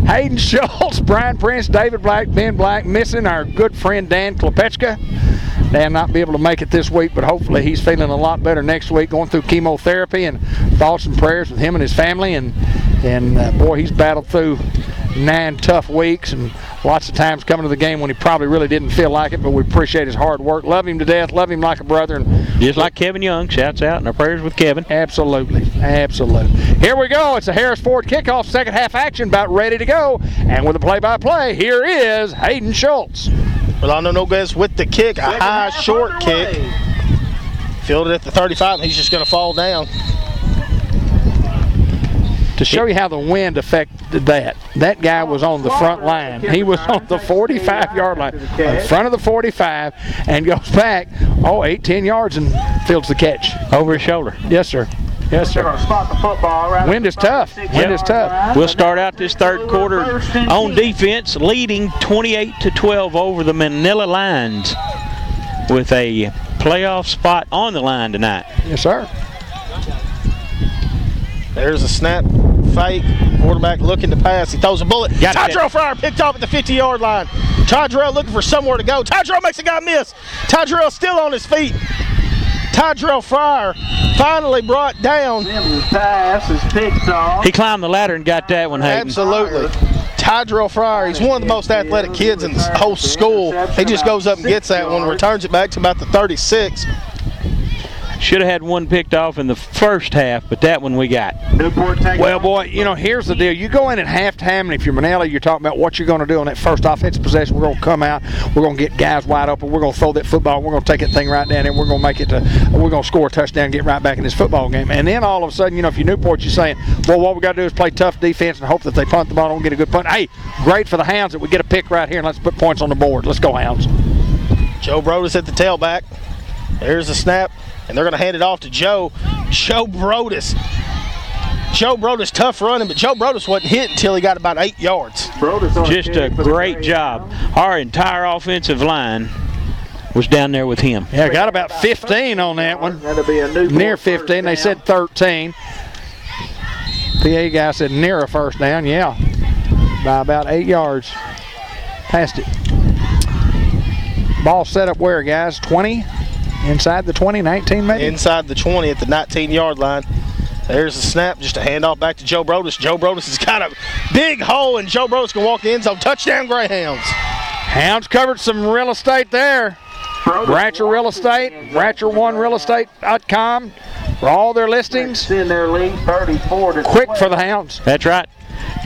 Hayden Schultz, Brian Prince, David Black, Ben Black, missing our good friend Dan Klepechka. Dan not be able to make it this week, but hopefully he's feeling a lot better next week, going through chemotherapy, and thoughts and prayers with him and his family. And boy, he's battled through 9 tough weeks, and lots of times coming to the game when he probably really didn't feel like it, but we appreciate his hard work. Love him to death, love him like a brother. And Just like Kevin Young, shouts out in our prayers with Kevin. Absolutely. Here we go. It's a Harris Ford kickoff, second half action, about ready to go. And with the play-by-play, here is Hayden Schultz. Rolando Noguez with the kick, a high, short kick. Fielded at the 35, and he's just going to fall down. To show you how the wind affected that guy was on the front line. He was on the 45-yard line, in front of the 45, and goes back, 8-10 yards, and fields the catch. Over his shoulder. Yes, sir. Yes, sir. Wind is tough. Wind is tough. We'll start out this third quarter on defense, leading 28-12 over the Manila Lions, with a playoff spot on the line tonight. Yes, sir. There's a snap, fake, quarterback looking to pass. He throws a bullet. Tydrell Fryer picked off at the 50-yard line. Tydrell looking for somewhere to go. Tydrell makes a guy miss. Tydrell still on his feet. Tydrell Fryer finally brought down. Pass is picked off. He climbed the ladder and got that one, Hayden. Absolutely. Tydrell Fryer, he's one of the most athletic kids in the whole school. He just goes up and gets that one, returns it back to about the 36. Should have had one picked off in the first half, but that one we got. Newport taking Well, boy, you know, here's the deal. You go in at halftime, and if you're Manila, you're talking about what you're going to do on that first offensive possession. We're going to come out. We're going to get guys wide open. We're going to throw that football. We're going to take that thing right down there. We're going to make it to – we're going to score a touchdown and get right back in this football game. And then all of a sudden, you know, if you're Newport, you're saying, well, what we got to do is play tough defense and hope that they punt the ball and get a good punt. Hey, great for the Hounds that we get a pick right here, and let's put points on the board. Let's go, Hounds. Joe Brodus at the tailback. There's the snap, and they're going to hand it off to Joe. Joe Brodus. Joe Brodus, tough running, but Joe Brodus wasn't hit until he got about 8 yards. Just a great job. Our entire offensive line was down there with him. Yeah, got about 15 on that one. That'll be a Newport Near 15. They said 13. PA guy said near a first down. Yeah, by about 8 yards. Passed it. Ball set up where, guys? 20? Inside the 20, 19 maybe? Inside the 20 at the 19-yard line. There's the snap, just a handoff back to Joe Brodus. Joe Brodus has got a big hole, and Joe Brodus can walk the end zone. Touchdown, Greyhounds. Hounds covered some real estate there. Ratcher Real Estate, Ratcher1realestate.com for all their listings. in their lead, 34-12. Quick for the Hounds. That's right.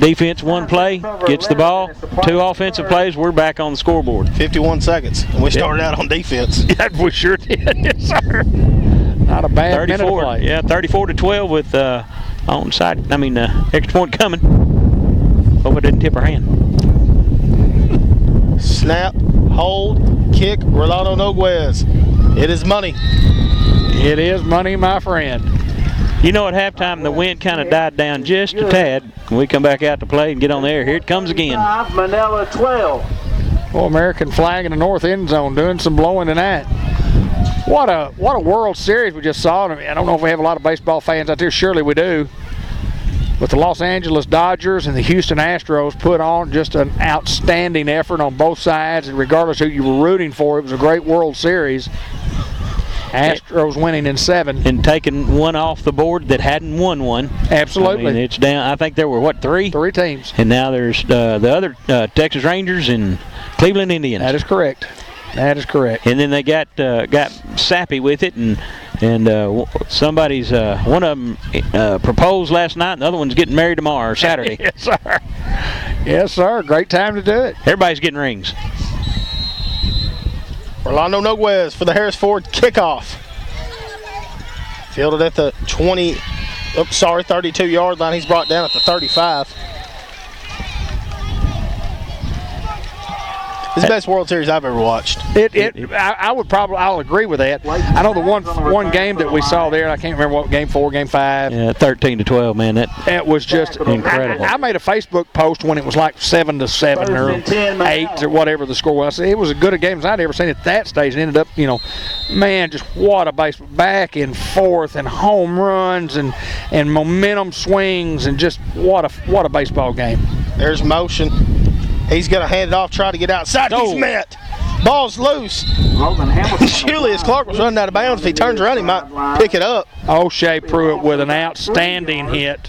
Defense, one play, gets the ball. 2 offensive plays, we're back on the scoreboard. 51 seconds, and we started out on defense. Yeah, we sure did, yes, sir. Not a bad minute to 34, play. yeah, 34-12 with onside. I mean, extra point coming. Hope it didn't tip our hand. Snap, hold, kick, Rolando Noguez. It is money. It is money, my friend. You know, at halftime, the wind kind of died down just a tad. We come back out to play and get on the air. Here it comes again. Manila 12. Well, American flag in the north end zone doing some blowing tonight. What a World Series we just saw. I don't know if we have a lot of baseball fans out there. Surely we do. But the Los Angeles Dodgers and the Houston Astros put on just an outstanding effort on both sides. And regardless who you were rooting for, it was a great World Series. Astros winning in 7. And taking one off the board that hadn't won one. Absolutely. I mean, it's down. I think there were, what, 3? 3 teams. And now there's the other Texas Rangers and Cleveland Indians. That is correct. That is correct. And then they got sappy with it, and somebody's one of them proposed last night, and the other one's getting married tomorrow or Saturday. Yes, sir. Yes, sir. Great time to do it. Everybody's getting rings. Rolando Noguez for the Harris Ford kickoff. Fielded at the 32-yard line. He's brought down at the 35. It's the best World Series I've ever watched. I'll agree with that. I know the one game that we saw there, I can't remember what, game 4, game 5. Yeah, 13-12, man. It was just incredible. I made a Facebook post when it was like 7-7 or 8 or whatever the score was. It was as good a game as I'd ever seen at that stage. It ended up, man, just what a baseball, back and forth and home runs and momentum swings and just what a baseball game. There's motion. He's going to hand it off, try to get outside. He's met. Ball's loose. Julius Clark was running out of bounds. If he turns around, he might pick it up. O'Shea Pruitt with an outstanding hit.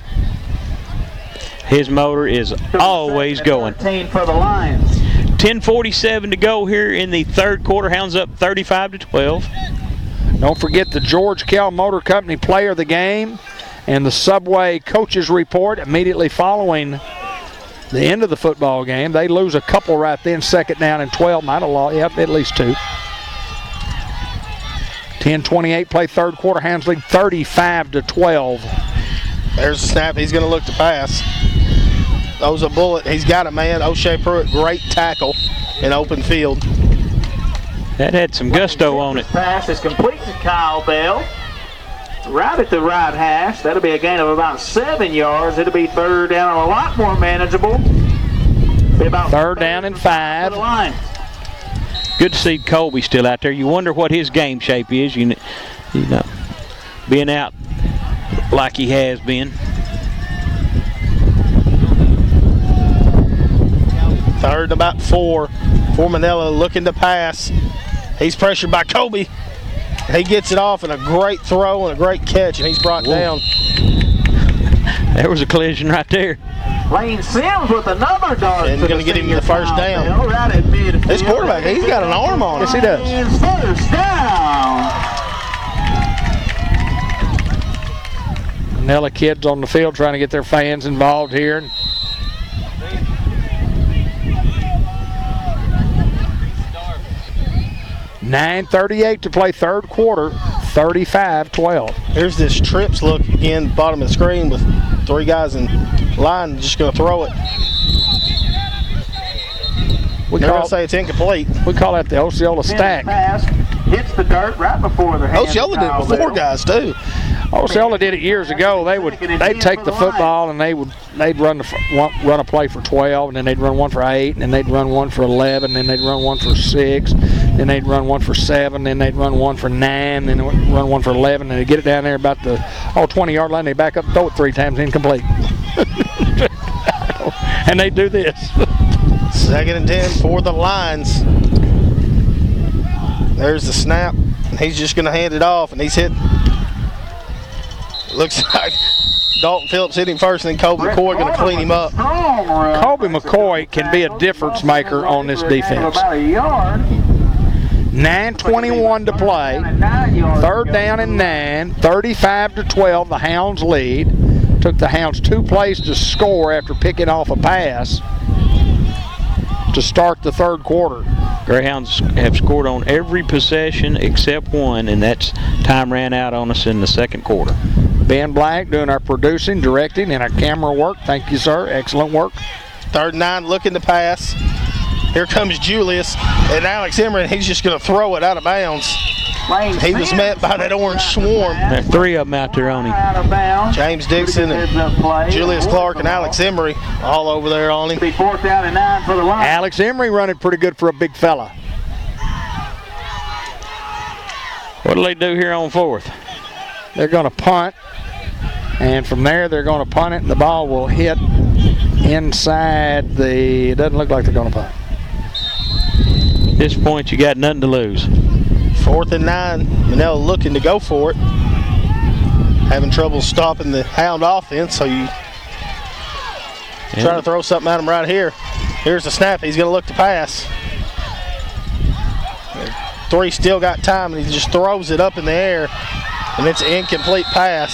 His motor is always going. 10:47 to go here in the third quarter. Hounds up 35-12. Don't forget the George Kell Motor Company Player of the Game and the Subway Coaches Report immediately following the end of the football game. They lose a couple right then. 2nd down and 12. Might have lost, at least 2. 10:28 play third quarter. Hounds lead 35-12. There's the snap. He's going to look to pass. Throws a bullet. He's got a man. O'Shea Pruitt, great tackle in open field. That had some gusto on it. Pass is complete to Kyle Bell. Right at the right hash. That'll be a gain of about 7 yards. It'll be 3rd down, a lot more manageable. Be about 3rd down and 5. Good to see Colby still out there. You wonder what his game shape is. You know, being out like he has been. 3rd and about 4. For Manila looking to pass. He's pressured by Colby. He gets it off and a great throw and a great catch, and he's brought down. There was a collision right there. Lane Sims with another dart. And going to get him the first down. Right at midfield. This quarterback, he's got an arm on him. Yes, he does. And first down. Manila kids on the field trying to get their fans involved here. 9:38 to play third quarter, 35-12. Here's this trips look again, bottom of the screen with 3 guys in line just going to throw it. They're going to say it's incomplete. We call that the Osceola stack. Pass hits the dirt right before the hands. Osceola did it before, guys, too. Osceola did it years ago. They'd take the football and they'd run a play for 12, and then they'd run one for 8, and then they'd run one for 11, then they'd run one for 6, then they'd run one for 7, then they'd run one for 9, then they'd run one for 11, and they'd get it down there about the 20-yard line. They back up, throw it 3 times, incomplete. And they do this. 2nd and 10 for the Lions. There's the snap. He's just going to hand it off, and he's hit. Looks like Dalton Phillips hit him first, and then Colby McCoy going to clean him up. Colby McCoy can be a difference maker on this defense. 9:21 to play. 3rd down and 9. 35-12. The Hounds lead. Took the Hounds 2 plays to score after picking off a pass to start the third quarter. Greyhounds have scored on every possession except one, and that's time ran out on us in the second quarter. Ben Black doing our producing, directing, and our camera work. Thank you, sir. Excellent work. 3rd and 9, looking to pass. Here comes Julius and Alex Emery, and he's just going to throw it out of bounds. He was met by that orange swarm. There are 3 of them out there on him. James Dixon and Julius Clark and Alex Emery all over there on him. 4th down and 9 for the Lions. Alex Emery running pretty good for a big fella. What do they do here on 4th? They're going to punt, and from there they're going to punt it, and the ball will hit inside the. It doesn't look like they're going to punt. At this point, you got nothing to lose. 4th and 9. Manila looking to go for it. Having trouble stopping the Hound offense, so you trying to throw something at him right here. Here's the snap. He's going to look to pass. 3 still got time, and he just throws it up in the air, and it's an incomplete pass.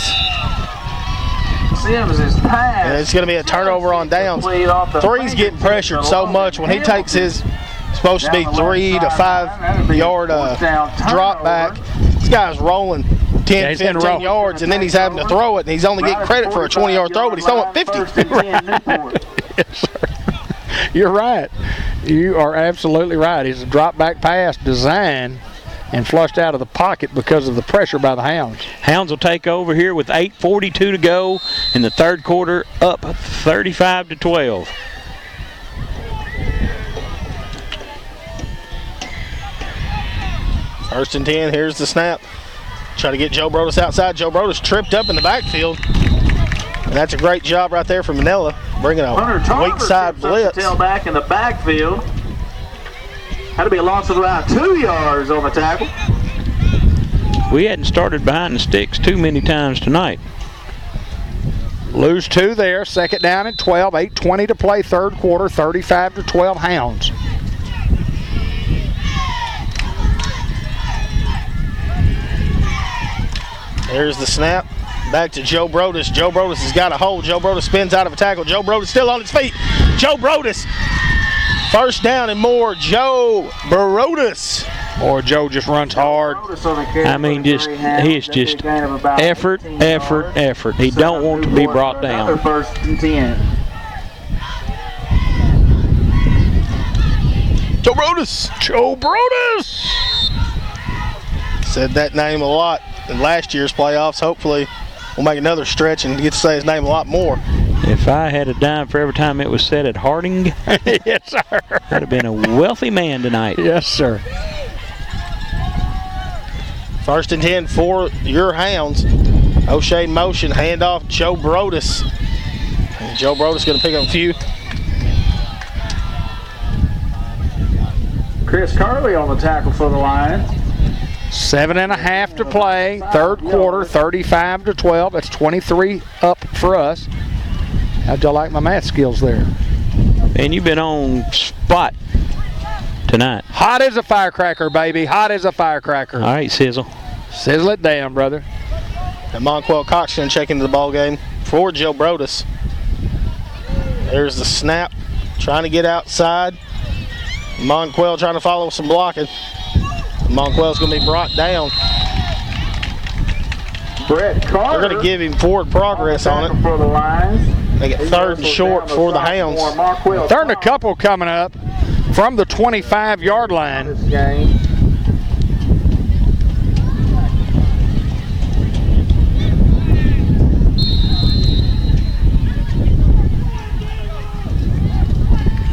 Sims' pass. And it's going to be a turnover on downs. 3's getting pressured so much when he takes his supposed to be 3 to 5 yard drop back. This guy's rolling 10, 15 yards, and then he's having to throw it, and he's only getting credit for a 20-yard throw, but he's throwing 50. Yes, sir. You're right. You are absolutely right. It's a drop back pass designed and flushed out of the pocket because of the pressure by the Hounds. Hounds will take over here with 8:42 to go in the third quarter, up 35-12. First and 10, here's the snap. Try to get Joe Brodus outside. Joe Brodus tripped up in the backfield. And that's a great job right there from Manila, bringing a weak side blitz. Tailback in the backfield. Had to be a loss of around 2 yards on the tackle. We hadn't started behind the sticks too many times tonight. Lose 2 there. 2nd down and 12. 8:20 to play third quarter. 35-12 Hounds. There's the snap. Back to Joe Brodus. Joe Brodus has got a hold. Joe Brodus spins out of a tackle. Joe Brodus still on his feet. Joe Brodus. First down and more. Joe Brodus. Or Joe just runs hard. I mean, he is just effort. He don't want to be brought down. First and 10. Joe Brodus. Joe Brodus. Said that name a lot in last year's playoffs. Hopefully we'll make another stretch and get to say his name a lot more. If I had a dime for every time it was said at Harding, yes, sir. I'd have been a wealthy man tonight. Yes, sir. First and 10 for your Hounds. O'Shea motion, handoff, Joe Brodus. And Joe Brodus going to pick up a few. Chris Carley on the tackle for the Lions. 7.5 to play. Third quarter, 35-12. That's 23 up for us. How'd y'all like my math skills there? And you've been on spot tonight. Hot as a firecracker, baby. Hot as a firecracker. All right, Sizzle. Sizzle it down, brother. And Monquel Cox going to check into the ball game for Joe Brodus. There's the snap, trying to get outside. Monquel trying to follow some blocking. Monquel's going to be brought down. Brett Carter. They're going to give him forward progress on it. For the Lions. They get 3rd and short for the Hounds. 3rd and a couple coming up from the 25-yard line. This game.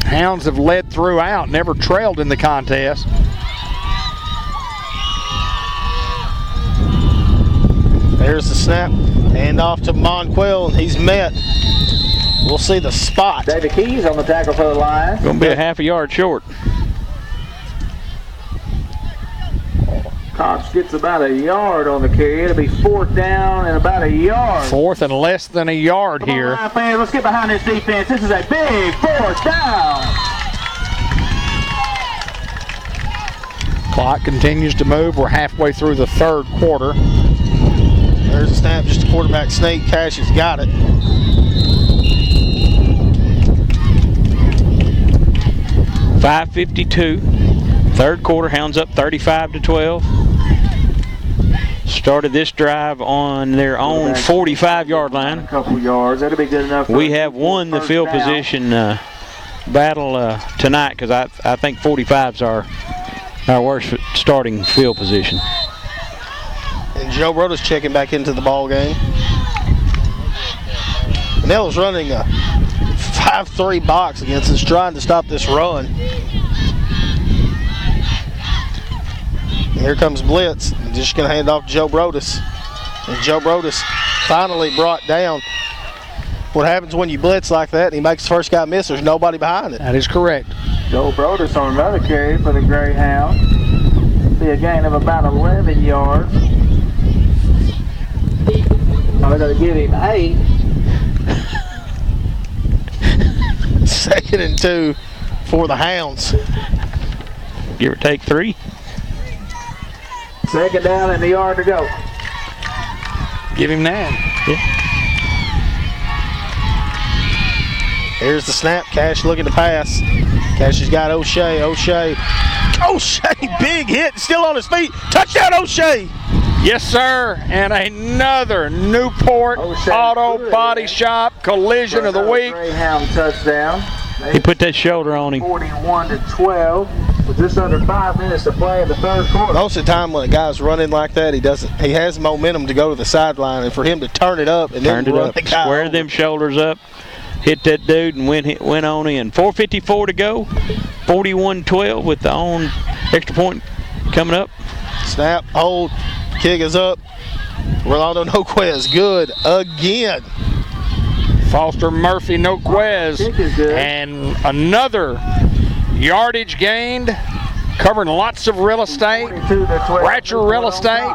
Hounds have led throughout, never trailed in the contest. There's the snap, hand off to Monquel, and he's met. We'll see the spot. David Keys on the tackle for the Lions. Going to be a half a yard short. Cox gets about a yard on the carry. It'll be 4th down and about a yard. 4th and less than a yard Come on, here. Lion fans, let's get behind this defense. This is a big 4th down. Clock continues to move. We're halfway through the 3rd quarter. There's a snap, just a quarterback sneak. Cash has got it. .552. 3rd quarter, Hounds up 35-12. Started this drive on their own 45-yard line. A couple yards. That'll be good enough. We have won the field position battle tonight because I think 45's our worst starting field position. And Joe Brodus checking back into the ball game. Manella's running a 5-3 box against us, trying to stop this run. And here comes blitz. Just going to hand off to Joe Brodus. And Joe Brodus finally brought down. What happens when you blitz like that and he makes the first guy miss, there's nobody behind it. That is correct. Joe Brodus on another carry for the Greyhound. Be a gain of about 11 yards. They're going to give him 8. 2nd and 2 for the Hounds. Give or take 3. 2nd down and a yard to go. Give him 9. Yeah. Here's the snap. Cash looking to pass. Cash has got O'Shea. O'Shea, big hit, still on his feet. Touchdown, O'Shea. Yes, sir. And another Newport Auto Body Shop collision of the week. Greyhound touchdown. He put that shoulder on him. 41-12 with just under 5 minutes to play in the 3rd quarter. Most of the time when a guy's running like that, he has momentum to go to the sideline, and for him to turn it up and then run the guy square over. them shoulders up, hit that dude and went on in. 4:54 to go. 41-12 with the own extra point coming up. Snap, hold, kick is up. Rolando Noquez, good again. Foster Murphy, Noquez, and another yardage gained, covering lots of real estate. Ratcher Real Estate,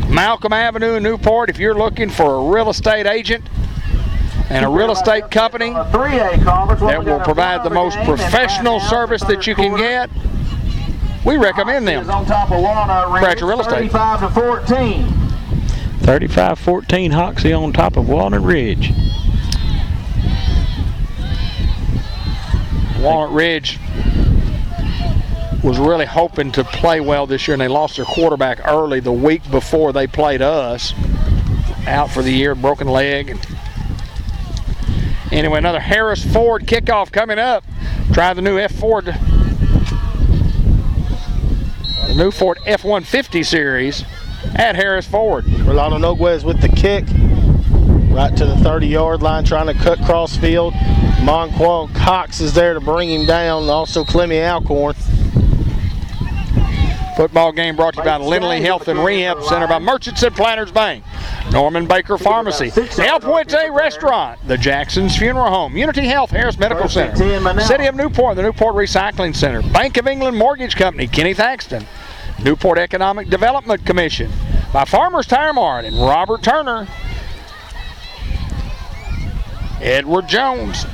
Malcolm Avenue in Newport. If you're looking for a real estate agent and a real estate company that will provide the most professional service that you can get, we recommend them. Ratcher Real Estate. 35-14. 35-14 Hoxie on top of Walnut Ridge. Walnut Ridge was really hoping to play well this year, and they lost their quarterback early the week before they played us. Out for the year, broken leg. Anyway, another Harris Ford kickoff coming up. Try the new F-Ford, the new Ford F-150 series at Harris Ford. Rolando Noquez with the kick. Right to the 30-yard line, trying to cut cross field. Monquel Cox is there to bring him down, also Clemmy Alcorn. Football game brought to you by Lindley Health and Rehab Center, by Merchants and Planters Bank, Norman Baker Pharmacy, El Puente Restaurant, the Jackson's Funeral Home, Unity Health, Harris Medical Center, City of Newport, the Newport Recycling Center, Bank of England Mortgage Company, Kenny Thaxton, Newport Economic Development Commission, by Farmers Tire Mart and Robert Turner, Edward Jones,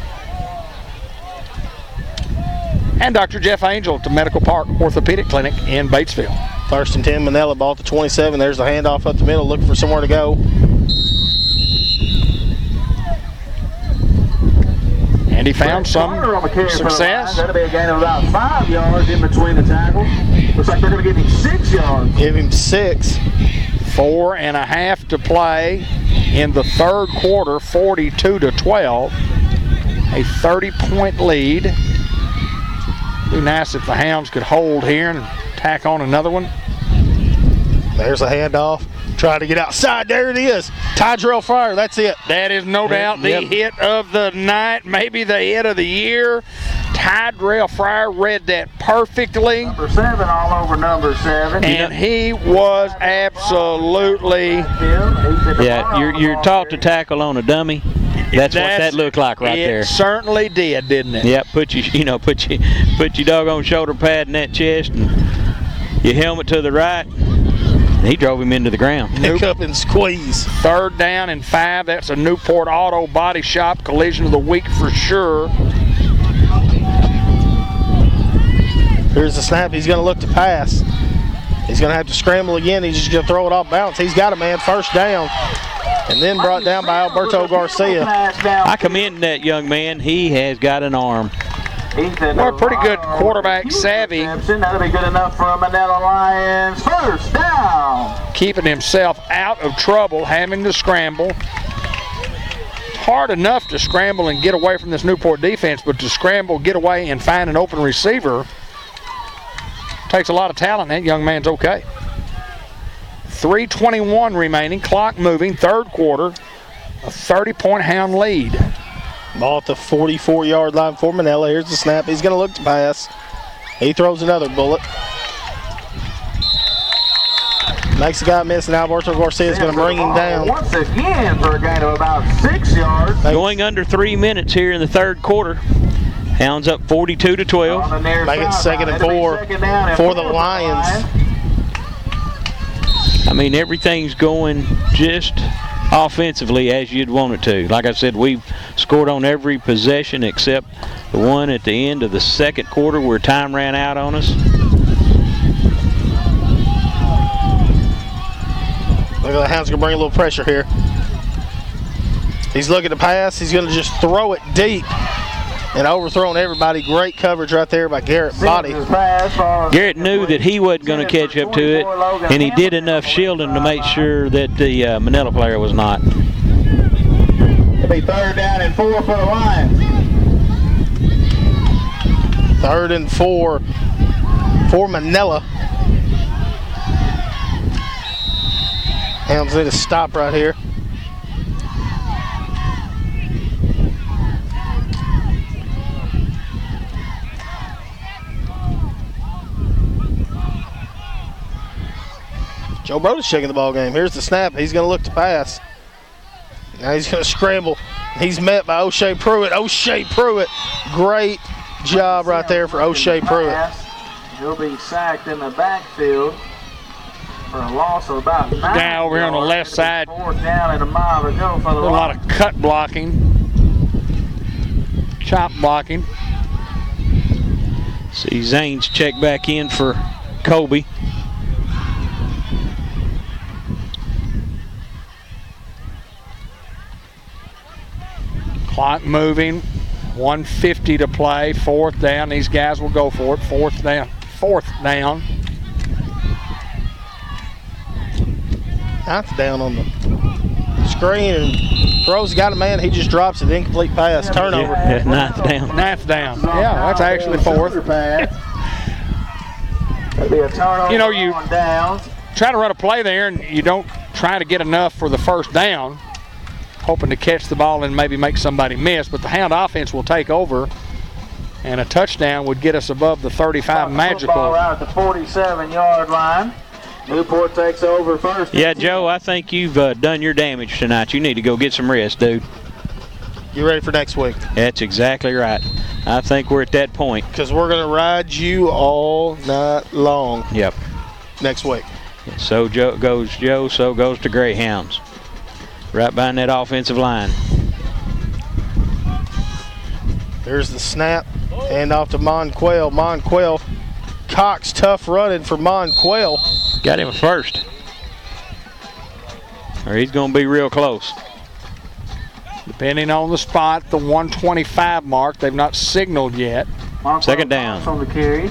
and Dr. Jeff Angel to Medical Park Orthopedic Clinic in Batesville. 1st and 10, Manila ball at the 27. There's the handoff up the middle, looking for somewhere to go. And he found some Carter on the carry for the line. success. That'll be a gain of about 5 yards in between the tackles. Looks like they're going to give him 6 yards. Give him 6. 4.5 to play in the third quarter, 42-12. A 30-point lead. Be nice if the Hounds could hold here and tack on another one. There's a handoff. Trying to get outside. There it is. Tyrell Fryer. That's it. That is no doubt the hit of the night, maybe the hit of the year. Tyrell Fryer read that perfectly. Number 7 all over number 7. And he was absolutely. Yeah, you're taught to tackle on a dummy. That's what that looked like right there. It certainly did, didn't it? Yep, put your doggone shoulder pad in that chest and your helmet to the right. He drove him into the ground. Pick up and squeeze. 3rd down and 5. That's a Newport Auto Body Shop collision of the week for sure. Here's the snap. He's going to look to pass. He's going to have to scramble again. He's just going to throw it off balance. He's got a man. 1st down. And then brought down by Alberto Garcia. I commend that young man. He has got an arm. Well, pretty good quarterback savvy. That'll be good enough for a Manila Lions. 1st down. Keeping himself out of trouble, having to scramble. Hard enough to scramble and get away from this Newport defense, but to scramble, get away, and find an open receiver takes a lot of talent. That young man's okay. 3:21 remaining, clock moving, 3rd quarter, a 30-point Hound lead. Ball at the 44-yard line for Manila. Here's the snap. He's going to look to pass. He throws another bullet. Makes the guy miss, and Alberto Garcia is going to bring him down. Once again for a gain of about 6 yards. Going under 3 minutes here in the 3rd quarter. Hounds up 42-12. Make it 2nd and 4 for the Lions. I mean, everything's going just offensively as you'd want it to. Like I said, we've scored on every possession except the one at the end of the 2nd quarter where time ran out on us. Look at the Hounds going to bring a little pressure here. He's looking to pass. He's going to just throw it deep. And overthrown everybody. Great coverage right there by Garrett Body. Garrett knew that he wasn't going to catch up to it, and he did enough shielding to make sure that the Manila player was not. It'll be 3rd down and 4 for the Lions. 3rd and 4 for Manila. Hounds need to stop right here. Joe Broder's checking the ball game. Here's the snap. He's going to look to pass. Now he's going to scramble. He's met by O'Shea Pruitt. O'Shea Pruitt. Great job right there for O'Shea Pruitt. He'll be sacked in the backfield for a loss of about 9 Now over here on the left side. 4th down and a mile to go for the A lot of cut blocking. Chop blocking. See Zane's check back in for Colby. Clock moving, 1:50 to play, 4th down. These guys will go for it. 4th down. 4th down. 9th down on the screen, and throws got a man. He just drops it. Incomplete pass. Turnover. Yeah, 9th down. 9th down. Yeah, that's actually 4th. That'll be a turnover. You know, you on downs. try to run a play there, and you don't try to get enough for the 1st down, hoping to catch the ball and maybe make somebody miss. But the Hound offense will take over, and a touchdown would get us above the 35 magical. Football out at the 47-yard line. Newport takes over 1st. Yeah, Joe, I think you've done your damage tonight. You need to go get some rest, dude. You ready for next week? That's exactly right. I think we're at that point. Because we're going to ride you all night long. Yep. Next week. So goes Joe, so goes the Greyhounds. Right behind that offensive line. There's the snap. Hand off to Monquel. Monquel. Cox tough running for Monquel. Got him first. Or he's going to be real close. Depending on the spot, the 125 mark. They've not signaled yet. Second down. On the carry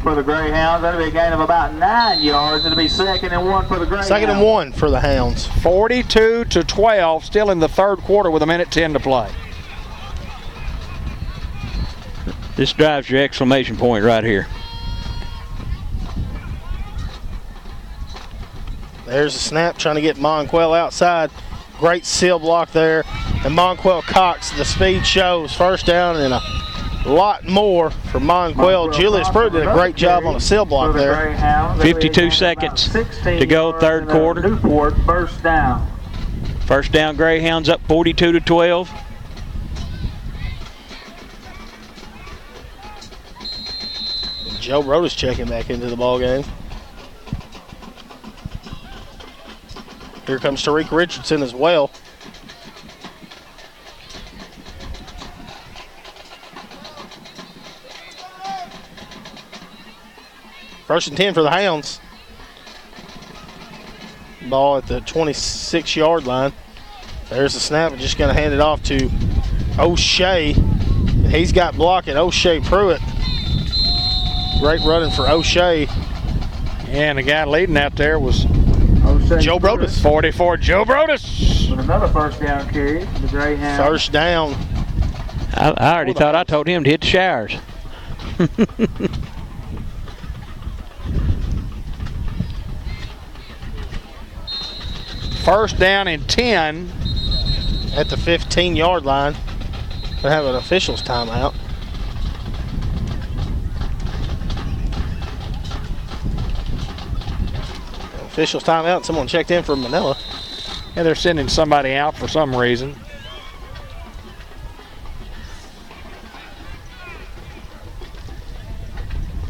for the Greyhounds. That'll be a gain of about 9 yards. It'll be 2nd and 1 for the Greyhounds. 2nd and 1 for the Hounds. 42-12, still in the third quarter with 1:10 to play. This drives your exclamation point right here. There's a snap trying to get Monquel outside. Great seal block there. And Monquel Cox, the speed shows. First down and a lot more for Monquel. Julius Pruitt did a great job on a seal block there. 52 seconds to go, third quarter. Newport, first down. First down, Greyhounds up 42-12. Joe Broda's checking back into the ball game. Here comes Tariq Richardson as well. First and 10 for the Hounds. Ball at the 26-yard line. There's the snap. We're just going to hand it off to O'Shea. He's got blocking O'Shea Pruitt. Great running for O'Shea. And the guy leading out there was Joe Brodus. 44, Joe Brodus. With another first down carry for the Greyhounds. First down. I already thought I told him to hit the showers. First down and 10. At the 15-yard line. We'll have an official's timeout. Officials timeout. Someone checked in from Manila. Yeah, they're sending somebody out for some reason.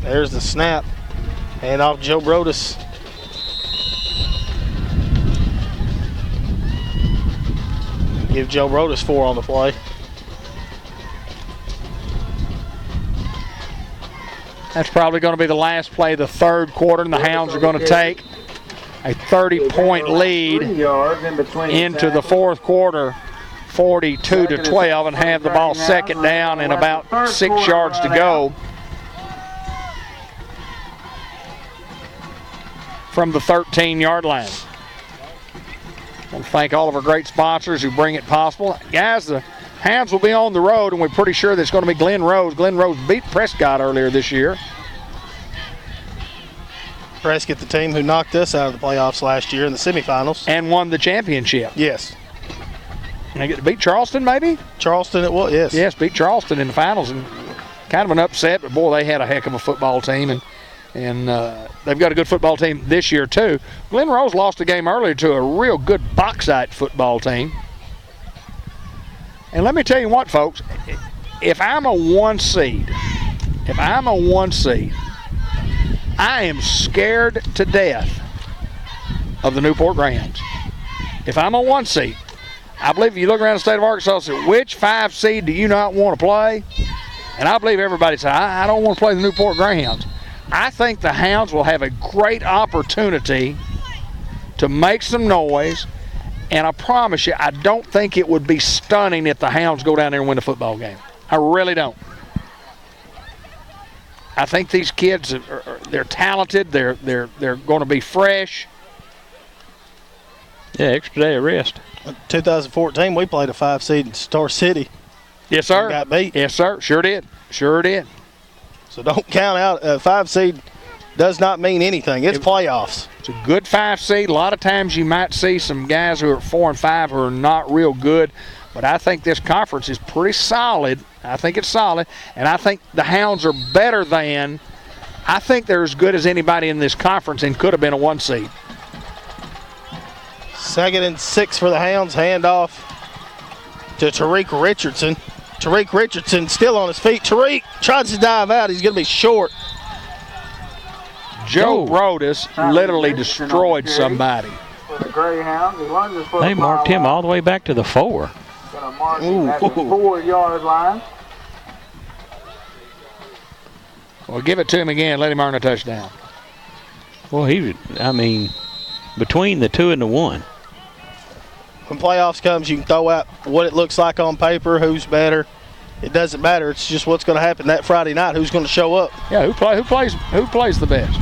There's the snap. Hand off Joe Brodus. Give Joe Brodus 4 on the play. That's probably going to be the last play of the third quarter, and the Hounds are going to take a 30-point lead into the fourth quarter, 42-12, and have the ball second down and about 6 yards to go from the 13-yard line. I want to thank all of our great sponsors who bring it possible. Guys, the Hounds will be on the road, and we're pretty sure that's going to be Glen Rose. Glen Rose beat Prescott earlier this year. Prescott, the team who knocked us out of the playoffs last year in the semifinals. And won the championship. Yes. And they get to beat Charleston, maybe? Charleston it was, yes. Yes, beat Charleston in the finals. And kind of an upset, but boy, they had a heck of a football team. And they've got a good football team this year, too. Glen Rose lost a game earlier to a real good Bauxite football team. And let me tell you what, folks, if I'm a one seed, I am scared to death of the Newport Greyhounds. If I'm a one seed, I believe if you look around the state of Arkansas and say, which 5 seed do you not want to play? And I believe everybody says, I don't want to play the Newport Greyhounds. I think the Hounds will have a great opportunity to make some noise. And I promise you, I don't think it would be stunning if the Hounds go down there and win a football game. I really don't. I think these kids they're talented. They're going to be fresh. Yeah, extra day of rest. 2014, we played a 5 seed in Star City. Yes, sir. We got beat. Yes, sir. Sure did. Sure did. So don't count out a 5 seed. Does not mean anything. It's playoffs. It's a good 5 seed. A lot of times you might see some guys who are 4 and 5 who are not real good, but I think this conference is pretty solid. I think it's solid, and I think the Hounds are better than. I think they're as good as anybody in this conference and could have been a 1 seed. 2nd and 6 for the Hounds. Handoff to Tariq Richardson. Tariq Richardson still on his feet. Tariq tries to dive out. He's going to be short. Joe Brodus literally destroyed somebody. For the Greyhounds, he lunges for They marked him all the way back to the 4. Going to mark him at the 4-yard line. Well, give it to him again. Let him earn a touchdown. Well, between the 2 and the 1. when playoffs comes, you can throw out what it looks like on paper, who's better. It doesn't matter. It's just what's going to happen that Friday night. Who's going to show up? Yeah, who plays the best?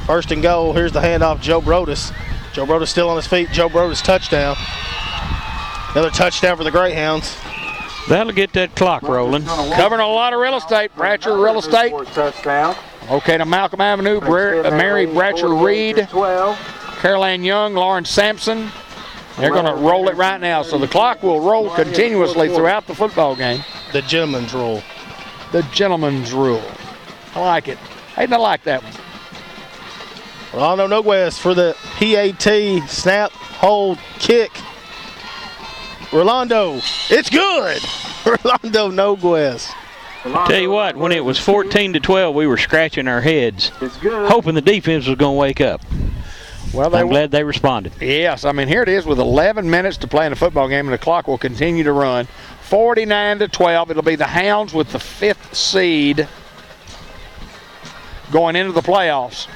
First and goal. Here's the handoff. Joe Brodus. Joe Brodus still on his feet. Joe Brodus touchdown. Another touchdown for the Greyhounds. That'll get that clock rolling. Covering a lot of real estate. Bratcher Real Estate. Touchdown. Okay, to Malcolm Avenue. Mary Bratcher Reed. 12. Caroline Young. Lauren Sampson. They're going to roll it right now. So the clock will roll continuously throughout the football game. The gentleman's rule. The gentleman's rule. I like it. I like that one. Rolando Noguez for the PAT snap, hold, kick. Rolando, it's good. Rolando Noguez. Tell you what, when it was 14-12, we were scratching our heads, hoping the defense was going to wake up. Well, I'm glad they responded. Yes, I mean, here it is with 11 minutes to play in a football game, and the clock will continue to run. 49-12. It'll be the Hounds with the 5th seed going into the playoffs.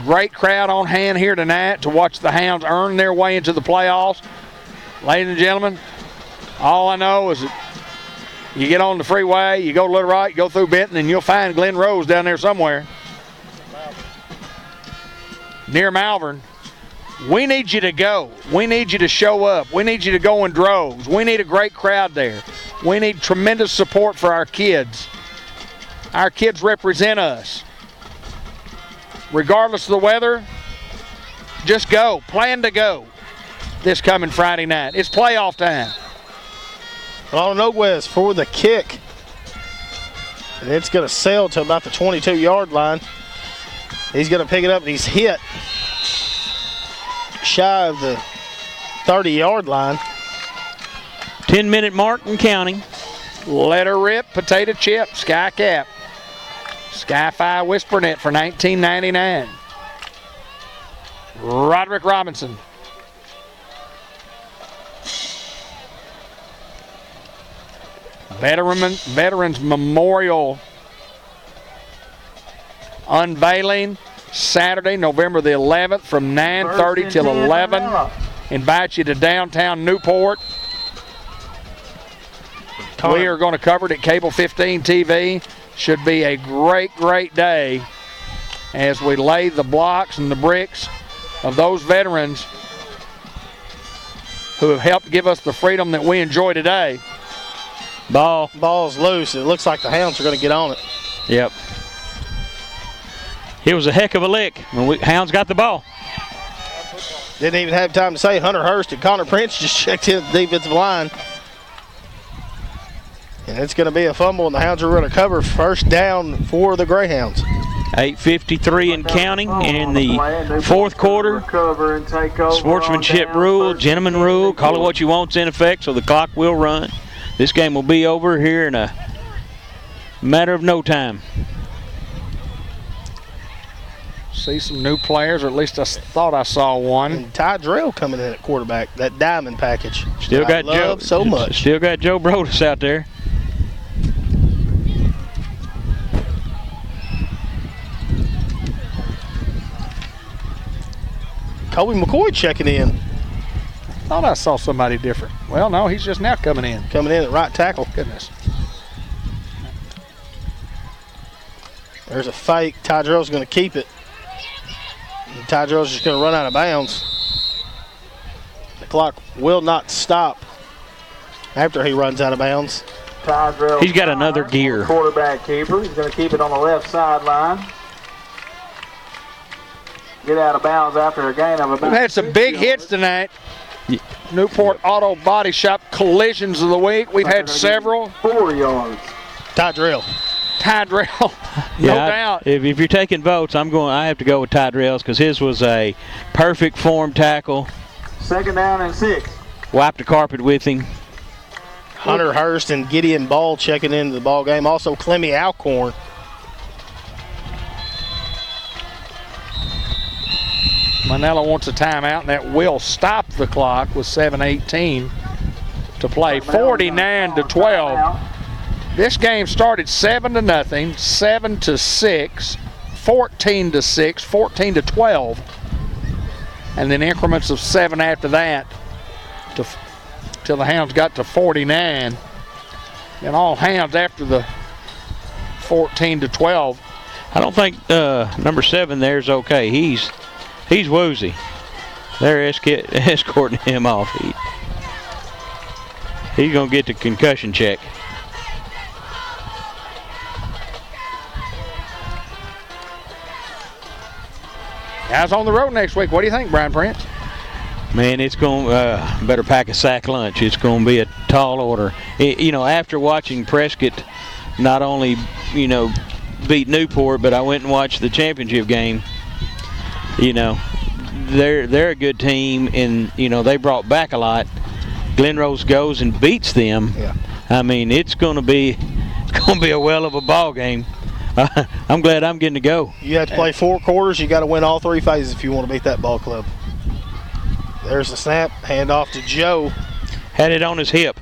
Great crowd on hand here tonight to watch the Hounds earn their way into the playoffs. Ladies and gentlemen, all I know is that you get on the freeway, you go to Little Rock, you go through Benton, and you'll find Glen Rose down there somewhere. Near Malvern. We need you to go. We need you to show up. We need you to go in droves. We need a great crowd there. We need tremendous support for our kids. Our kids represent us. Regardless of the weather, just go. Plan to go this coming Friday night. It's playoff time. Rolando Noguez for the kick. And it's going to sail to about the 22-yard line. He's going to pick it up, and he's hit shy of the 30-yard line. 10-minute mark and counting. Let her rip, potato chip, sky cap. Sky-Fi Whisper Net for $19.99. Roderick Robinson. Veterans Memorial unveiling Saturday, November the 11th from 9:30 till 11. Invite you to downtown Newport. We are going to cover it at Cable 15 TV. Should be a great, great day as we lay the blocks and the bricks of those veterans who have helped give us the freedom that we enjoy today. Ball's loose. It looks like the Hounds are going to get on it. Yep. It was a heck of a lick when Hounds got the ball. Didn't even have time to say Hunter Hurst and Connor Prince just checked in at the defensive line. And it's going to be a fumble, and the Hounds are going to cover first down for the Greyhounds. 8:53 and counting in the fourth quarter. Sportsmanship rule, gentleman rule, call it what you want's in effect, so the clock will run. This game will be over here in a matter of no time. See some new players, or at least I thought I saw one. And Ty Drell coming in at quarterback, that diamond package. Still got Joe so much. Still got Joe Brodus out there. Kobe McCoy checking in. Thought I saw somebody different. Well, no, he's just now coming in. Coming in at right tackle. Goodness. There's a fake. Ty Drell's going to keep it. And Ty Drell's just going to run out of bounds. The clock will not stop after he runs out of bounds. He's got another gear. Quarterback keeper. He's going to keep it on the left sideline. Get out of bounds after a gain of about. We've had some big hits tonight. Newport Auto Body Shop collisions of the week. We've had several. 4 yards. Ty Drell. Ty Drell, no doubt. If you're taking votes, I have to go with Ty Drell's because his was a perfect form tackle. 2nd down and 6. Wiped the carpet with him. Hunter Hurst and Gideon Ball checking into the ball game. Also Clemmy Alcorn. Manila wants a timeout, and that will stop the clock with 7:18 to play. 49-12. This game started 7-0, 7-6, 14-6, 14-12. and then increments of 7 after that till the Hounds got to 49. And all Hounds after the 14-12. I don't think number 7 there's okay. He's woozy. They're escorting him off. He's going to get the concussion check. Guys on the road next week. What do you think, Brian Prince? Man, it's going better pack a sack lunch. It's going to be a tall order. After watching Prescott not only, beat Newport, but I went and watched the championship game. They're a good team, and they brought back a lot. Glen Rose goes and beats them. Yeah. I mean, it's going to be a well of a ball game. I'm glad I'm getting to go. You have to play 4 quarters. You got to win all 3 phases if you want to beat that ball club. There's the snap. Hand off to Joe. Had it on his hip.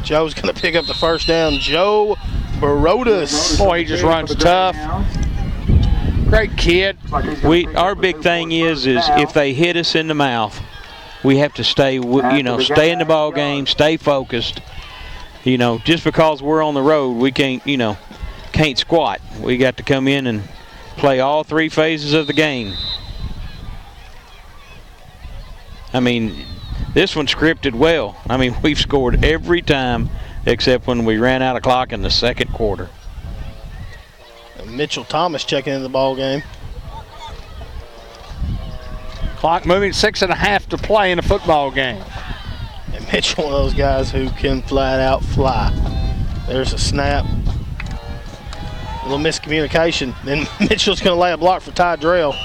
Joe's going to pick up the first down. Joe Barotas. Boy, he just runs tough. Great kid. Our big thing is if they hit us in the mouth, we have to stay in the ball game, stay focused. Just because we're on the road, we can't squat. We got to come in and play all 3 phases of the game. I mean, this one scripted well. I mean, we've scored every time except when we ran out of clock in the second quarter. And Mitchell Thomas checking in the ball game. Clock moving, 6.5 to play in a football game. And Mitchell, one of those guys who can flat out fly. There's a snap. A little miscommunication. Then Mitchell's going to lay a block for Ty Drell.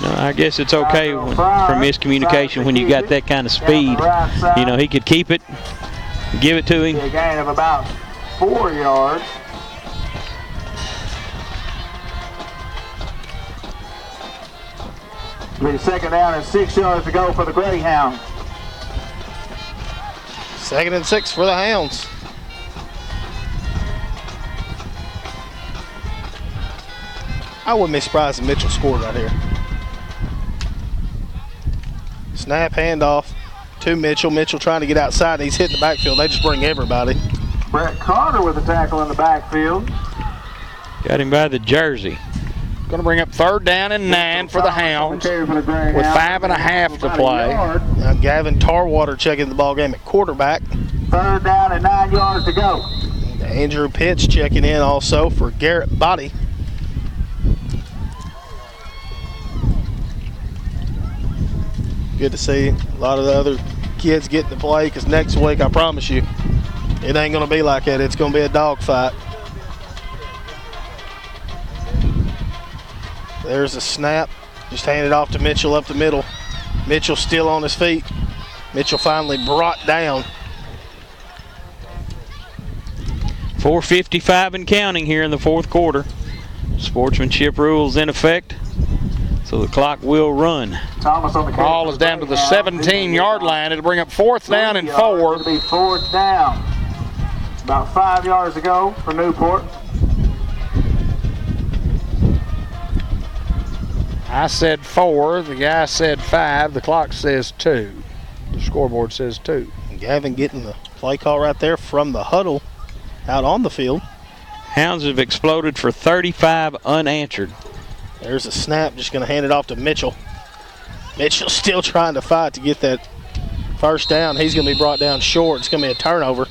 I guess it's okay for miscommunication when you got that kind of speed. He could keep it, give it to him. A gain of about 4 yards. Be 2nd down and 6 yards to go for the Greyhound. 2nd and 6 for the Hounds. I wouldn't be surprised if Mitchell scored right here. Snap, handoff to Mitchell. Mitchell trying to get outside. He's hitting the backfield. They just bring everybody. Brett Carter with a tackle in the backfield. Got him by the jersey. Going to bring up 3rd down and 9 for the Hounds with 5.5 to play. Now Gavin Tarwater checking the ball game at quarterback. 3rd down and 9 yards to go. Andrew Pitts checking in also for Garrett Body. Good to see a lot of the other kids getting to play, because next week, I promise you, it ain't going to be like that. It's going to be a dogfight. There's a snap. Just handed off to Mitchell up the middle. Mitchell still on his feet. Mitchell finally brought down. 4:55 and counting here in the 4th quarter. Sportsmanship rules in effect, so the clock will run. Thomas on the ball is down to the 17-yard line. It'll bring up 4th down and 4. It'll be 4th down. About 5 yards to go for Newport. I said 4. The guy said 5. The clock says 2. The scoreboard says 2. Gavin getting the play call right there from the huddle out on the field. Hounds have exploded for 35 unanswered. There's a snap. Just going to hand it off to Mitchell. Mitchell still trying to fight to get that 1st down. He's going to be brought down short. It's going to be a turnover.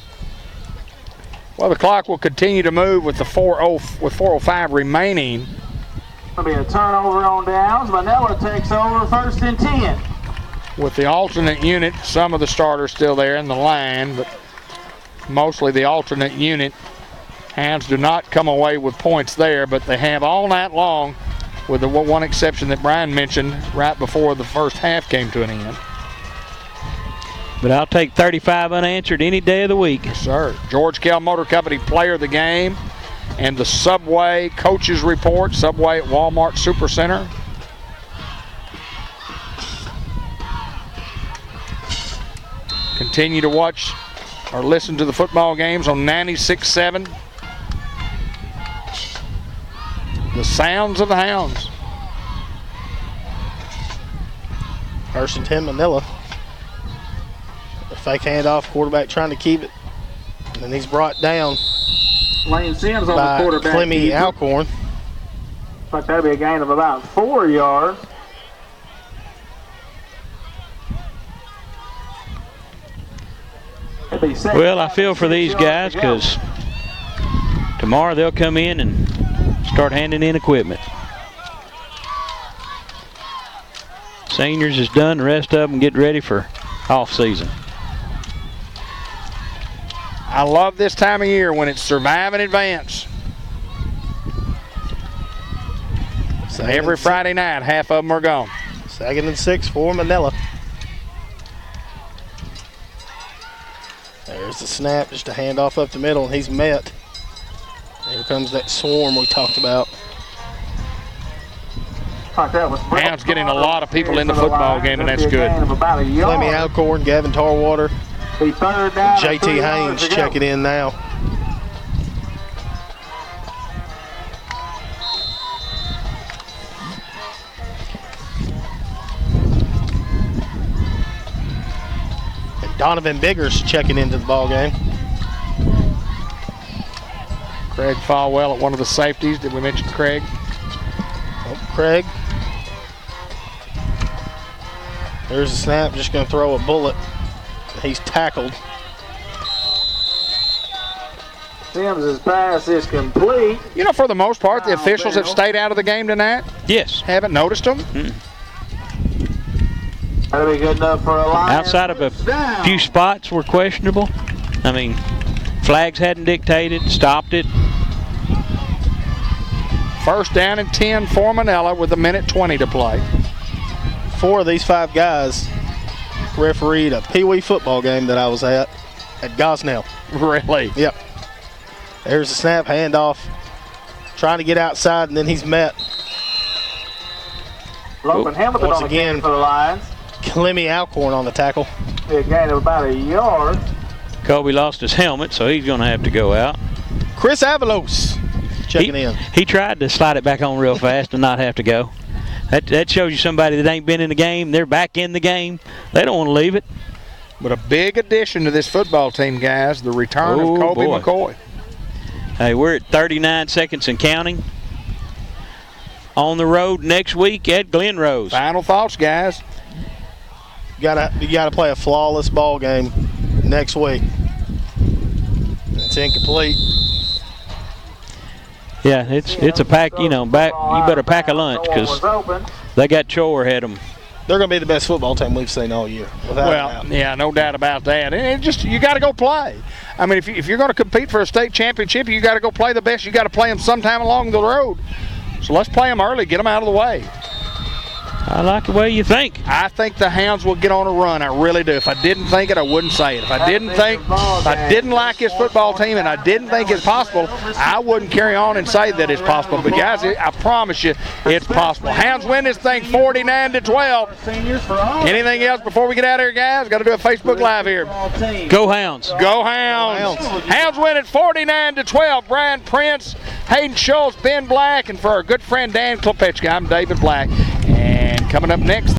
Well, the clock will continue to move with 4:05 remaining. It'll be a turnover on downs. Manila takes over 1st and 10. With the alternate unit, some of the starters still there in the line, but mostly the alternate unit. Hounds do not come away with points there, but they have all night long, with the one exception that Brian mentioned right before the first half came to an end. But I'll take 35 unanswered any day of the week. Yes, sir. George Kell Motor Company player of the game, and the Subway coaches report, Subway at Walmart Supercenter. Continue to watch or listen to the football games on 96.7. The sounds of the Hounds. First and 10, Manila. A fake handoff, quarterback trying to keep it. And he's brought down Lane Sims on by the quarterback. Clemmy Alcorn. But that'll be a gain of about 4 yards. Well, I feel for these guys because tomorrow they'll come in and start handing in equipment. Seniors is done, the rest of them get ready for off season. I love this time of year when it's survive and advance. Every Friday night, half of them are gone. 2nd and 6 for Manila. There's the snap, just a handoff up the middle, and he's met. Here comes that swarm we talked about. Hound's getting a lot of people in the football game, and that's good. Clemmy Alcorn, Gavin Tarwater, JT Haynes checking in now. Donovan Biggers checking into the ball game. Craig Falwell at one of the safeties. Did we mention Craig? Oh, Craig. There's a snap, just going to throw a bullet. He's tackled. Sims' pass is complete. You know, for the most part, the officials have stayed out of the game tonight. Yes. Haven't noticed them. That'll be good enough for a line. Outside of a few spots were questionable. I mean, flags hadn't dictated, stopped it. First down and 10 for Manila with 1:20 to play. 4 of these 5 guys refereed a Pee-wee football game that I was at Gosnell. Really? Yep. There's the snap, handoff. Trying to get outside, and then he's met. Logan Hamilton Once on the again, game for the Lions. Clemmy Alcorn on the tackle. Be a gain of about a yard. Kobe lost his helmet, so he's going to have to go out. Chris Avalos checking in. He tried to slide it back on real fast and not have to go. That shows you somebody that ain't been in the game. They're back in the game. They don't want to leave it. But a big addition to this football team, guys, the return of Kobe McCoy. Hey, we're at 39 seconds and counting. On the road next week at Glen Rose. Final thoughts, guys. You gotta play a flawless ball game next week. It's incomplete. Yeah, it's a pack. You know, you better pack a lunch because they got chore ahead of them. They're going to be the best football team we've seen all year. Without a doubt. Yeah, no doubt about that. And you got to go play. I mean, if you're going to compete for a state championship, you got to go play the best. You got to play them sometime along the road. So let's play them early, get them out of the way. I like the way you think. I think the Hounds will get on a run. I really do. If I didn't think it, I wouldn't say it. If I didn't like this football team and I didn't think it's possible, I wouldn't carry on and say that it's possible. But guys, I promise you, it's possible. Hounds win this thing 49-12. Anything else before we get out of here, guys? Got to do a Facebook Live here. Go Hounds. Go Hounds. Hounds win it 49-12. Brian Prince, Hayden Schultz, Ben Black, and for our good friend Dan Klepechka, I'm David Black. And coming up next,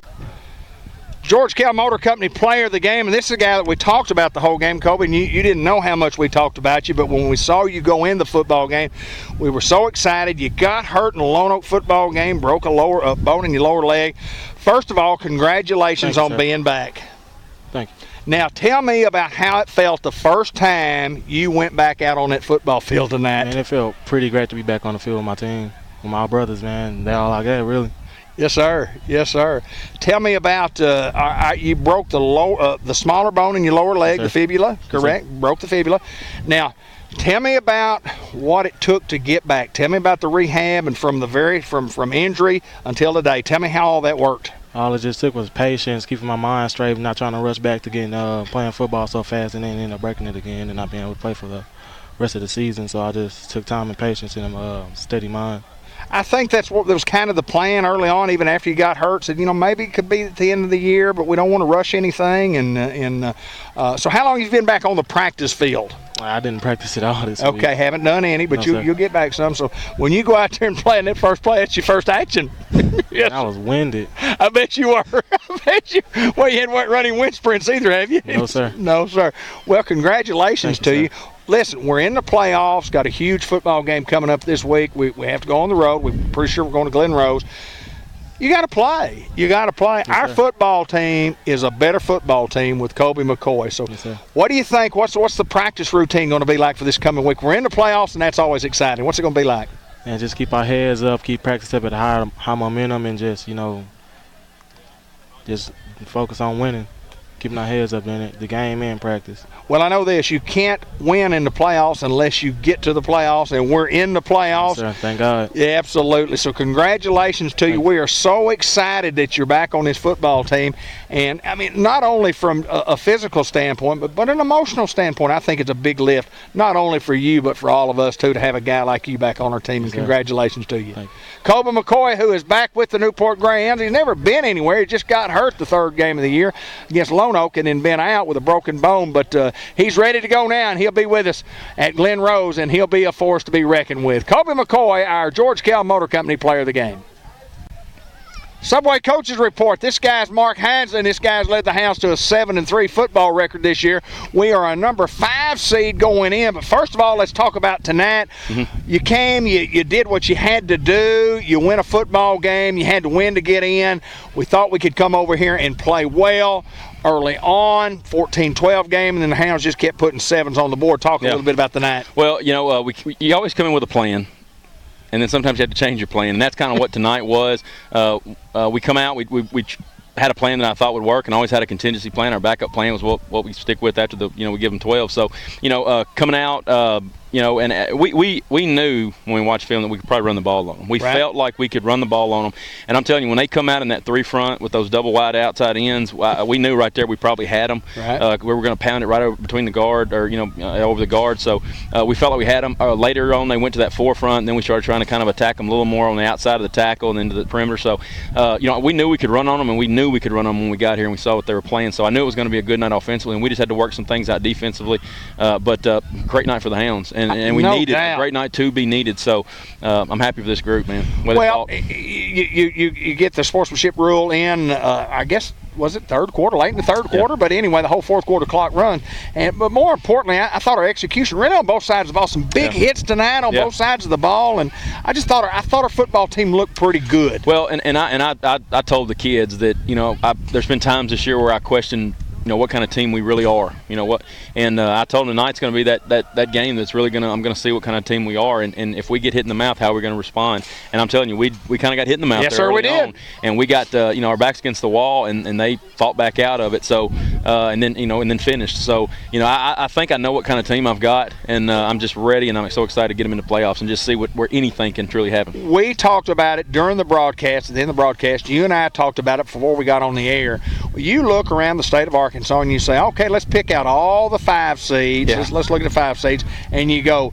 George Kell Motor Company player of the game. And this is a guy that we talked about the whole game, Kobe. And you didn't know how much we talked about you, but when we saw you go in the football game, we were so excited. You got hurt in the Lone Oak football game, broke a bone in your lower leg. First of all, congratulations on being back. Thank you. Now, tell me about how it felt the first time you went back out on that football field tonight. Man, it felt pretty great to be back on the field with my team, with my brothers, man. They all like that, really. Yes, sir. Yes, sir. Tell me about you broke the smaller bone in your lower leg, yes, the fibula, correct? Yes, broke the fibula. Now, tell me about what it took to get back. Tell me about the rehab and from injury until today. Tell me how all that worked. All it just took was patience, keeping my mind straight, not trying to rush back to getting playing football so fast and then end up breaking it again and not being able to play for the rest of the season. So I just took time and patience and a steady mind. I think that was kind of the plan early on, even after you got hurt. Said, maybe it could be at the end of the year, but we don't want to rush anything. So how long have you been back on the practice field? I didn't practice it all this week. Okay, haven't done any, but No, you'll get back some. So when you go out there and play in that first play, that's your first action. Yes. I was winded. I bet you were. I bet you. Well, you hadn't running wind sprints either, have you? No, sir. No, sir. Well, congratulations to you. Listen, we're in the playoffs. Got a huge football game coming up this week. We have to go on the road. We're pretty sure we're going to Glen Rose. You got to play. You got to play. Yes, our sir. football team is a better football team with Kobe McCoy. So, Yes, sir. what do you think? What's the practice routine going to be like for this coming week? We're in the playoffs, and that's always exciting. What's it going to be like? And just keep our heads up, keep practice up at high momentum, and just, just focus on winning. Keeping our heads up in it, the game and practice. Well, I know this. You can't win in the playoffs unless you get to the playoffs, and we're in the playoffs. Yes, sir. Thank God. Yeah, absolutely. So congratulations to you. We are so excited that you're back on this football team. And, I mean, not only from a physical standpoint, but an emotional standpoint, I think it's a big lift, not only for you, but for all of us, too, to have a guy like you back on our team. And congratulations to you. Thank you. Kobe McCoy, who is back with the Newport Greyhounds. He's never been anywhere. He just got hurt the third game of the year against Lone Oak and then been out with a broken bone. But he's ready to go now, and he'll be with us at Glen Rose, and he'll be a force to be reckoned with. Kobe McCoy, our George Kell Motor Company player of the game. Subway Coaches Report. This guy's Mark Hines, and this guy's led the Hounds to a 7-3 football record this year. We are a number 5 seed going in. But first of all, let's talk about tonight. You came, you did what you had to do. You win a football game. You had to win to get in. We thought we could come over here and play well early on, 14-12 game, and then the Hounds just kept putting 7s on the board. Talk a little bit about the night. Well, you always come in with a plan. And then sometimes you have to change your plan, and that's kind of what tonight was. We come out, we had a plan that I thought would work, and always had a contingency plan. Our backup plan was what we stick with after we give them 12. So, coming out, and we knew when we watched film that we could probably run the ball on them. We felt like we could run the ball on them. And I'm telling you, when they come out in that 3 front with those double wide outside ends, we knew right there we probably had them. Right. We were going to pound it right over between the guard or, over the guard. So we felt like we had them. Later on, they went to that 4 front, and then we started trying to kind of attack them a little more on the outside of the tackle and into the perimeter. So, we knew we could run on them, and we knew we could run on them when we got here and we saw what they were playing. So I knew it was going to be a good night offensively, and we just had to work some things out defensively. But great night for the Hounds. And we needed a great night to be needed. So I'm happy for this group, man. Well, you get the sportsmanship rule in, I guess, was it late in the third quarter? But anyway, the whole fourth quarter clock run. But more importantly, I thought our execution really on both sides of the ball, some big hits tonight on both sides of the ball, and I thought our football team looked pretty good. Well, and I told the kids that there's been times this year where I questioned what kind of team we really are, and I told them tonight's going to be that game that's really I'm going to see what kind of team we are, and if we get hit in the mouth, how we're going to respond. And I'm telling you, we kind of got hit in the mouth. Yes, sir, we did. And we got our backs against the wall, and they fought back out of it. So and then finished. So I think I know what kind of team I've got, and I'm just ready, and I'm so excited to get them into playoffs and just see where anything can truly happen. We talked about it during the broadcast, and then the broadcast. You and I talked about it before we got on the air. You look around the state of Arkansas and you say, okay, let's pick out all the 5 seeds. Yeah. Let's look at the 5 seeds, and you go,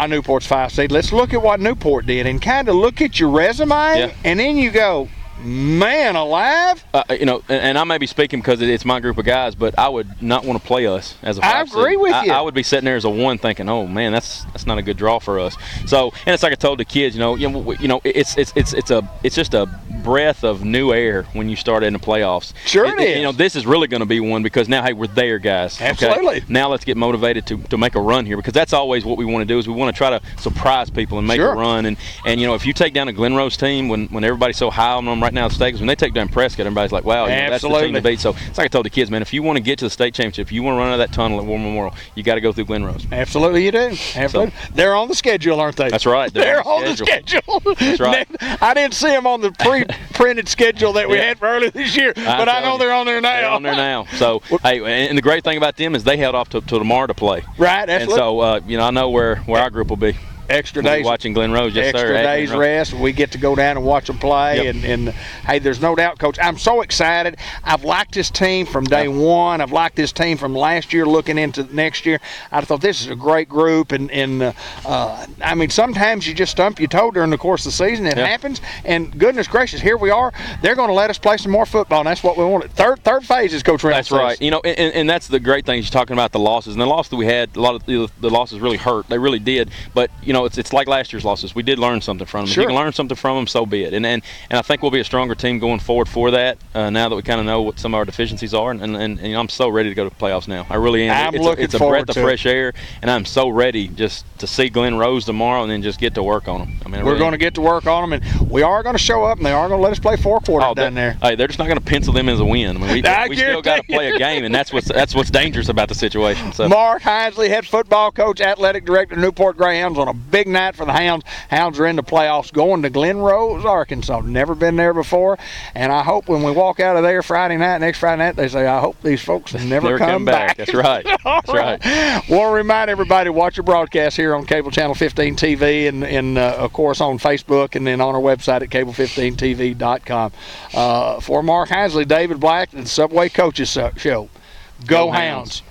Newport's 5 seed. Let's look at what Newport did and kind of look at your resume, and then you go, man alive. And I may be speaking because it's my group of guys, but I would not want to play us as a 5 I agree with you. I would be sitting there as a 1 thinking, oh man, that's not a good draw for us. So, and it's like I told the kids, it's just a breath of new air when you start in the playoffs. Sure it is. This is really going to be one because now, hey, we're there, guys. Absolutely. Okay? Now let's get motivated to make a run here, because that's always what we want to do, is we want to try to surprise people and make a run. And if you take down a Glen Rose team when everybody's so high on them right now at the state, because when they take down Prescott, everybody's like, wow, that's the team to beat. So it's like I told the kids, man, if you want to get to the state championship, if you want to run out of that tunnel at War Memorial, you got to go through Glen Rose. Absolutely you do. Absolutely. So, they're on the schedule, aren't they? That's right. They're on the schedule. That's right. I didn't see them on the pre-printed schedule that we had for earlier this year, but I know they're on there now. They're on there now. So, hey, and the great thing about them is they held off till tomorrow to play. Right, absolutely. And so, I know where our group will be. Extra we'll be days watching Glen Rose. Yes, extra sir. days rest. We get to go down and watch them play. Yep. And hey, there's no doubt, Coach, I'm so excited. I've liked this team from day one. I've liked this team from last year looking into next year. I thought this is a great group. And I mean, sometimes you just stump your toe during the course of the season. It happens. And goodness gracious, here we are. They're going to let us play some more football, and that's what we wanted. Third phase is Coach Reynolds. That's right. You know, and that's the great thing. You're talking about the losses, and the loss that we had, a lot of the losses really hurt. They really did. But you know, it's like last year's losses. We did learn something from them. Sure. If you can learn something from them, so be it. And I think we'll be a stronger team going forward for that. Now that we kind of know what some of our deficiencies are, and you know, I'm so ready to go to the playoffs now. I really am. It's a breath of fresh air, and I'm so ready just to see Glen Rose tomorrow, and then just get to work on them. I mean, we're going to get to work on them, and we are going to show up, and they are going to let us play 4 quarters down there. Hey, they're just not going to pencil them as a win. I mean, we still got to play a game, and that's what's dangerous about the situation. So. Mark Hinesley, head football coach, athletic director, Newport Greyhounds, on a big night for the Hounds. Hounds are in the playoffs, going to Glen Rose, Arkansas. Never been there before, and I hope when we walk out of there next Friday night, they say, I hope these folks never come back. That's right. That's right. We'll remind everybody to watch your broadcast here on Cable Channel 15 TV and of course, on Facebook, and then on our website at cable15tv.com. For Mark Hinesley, David Black, and the Subway Coaches Show, Go Hounds.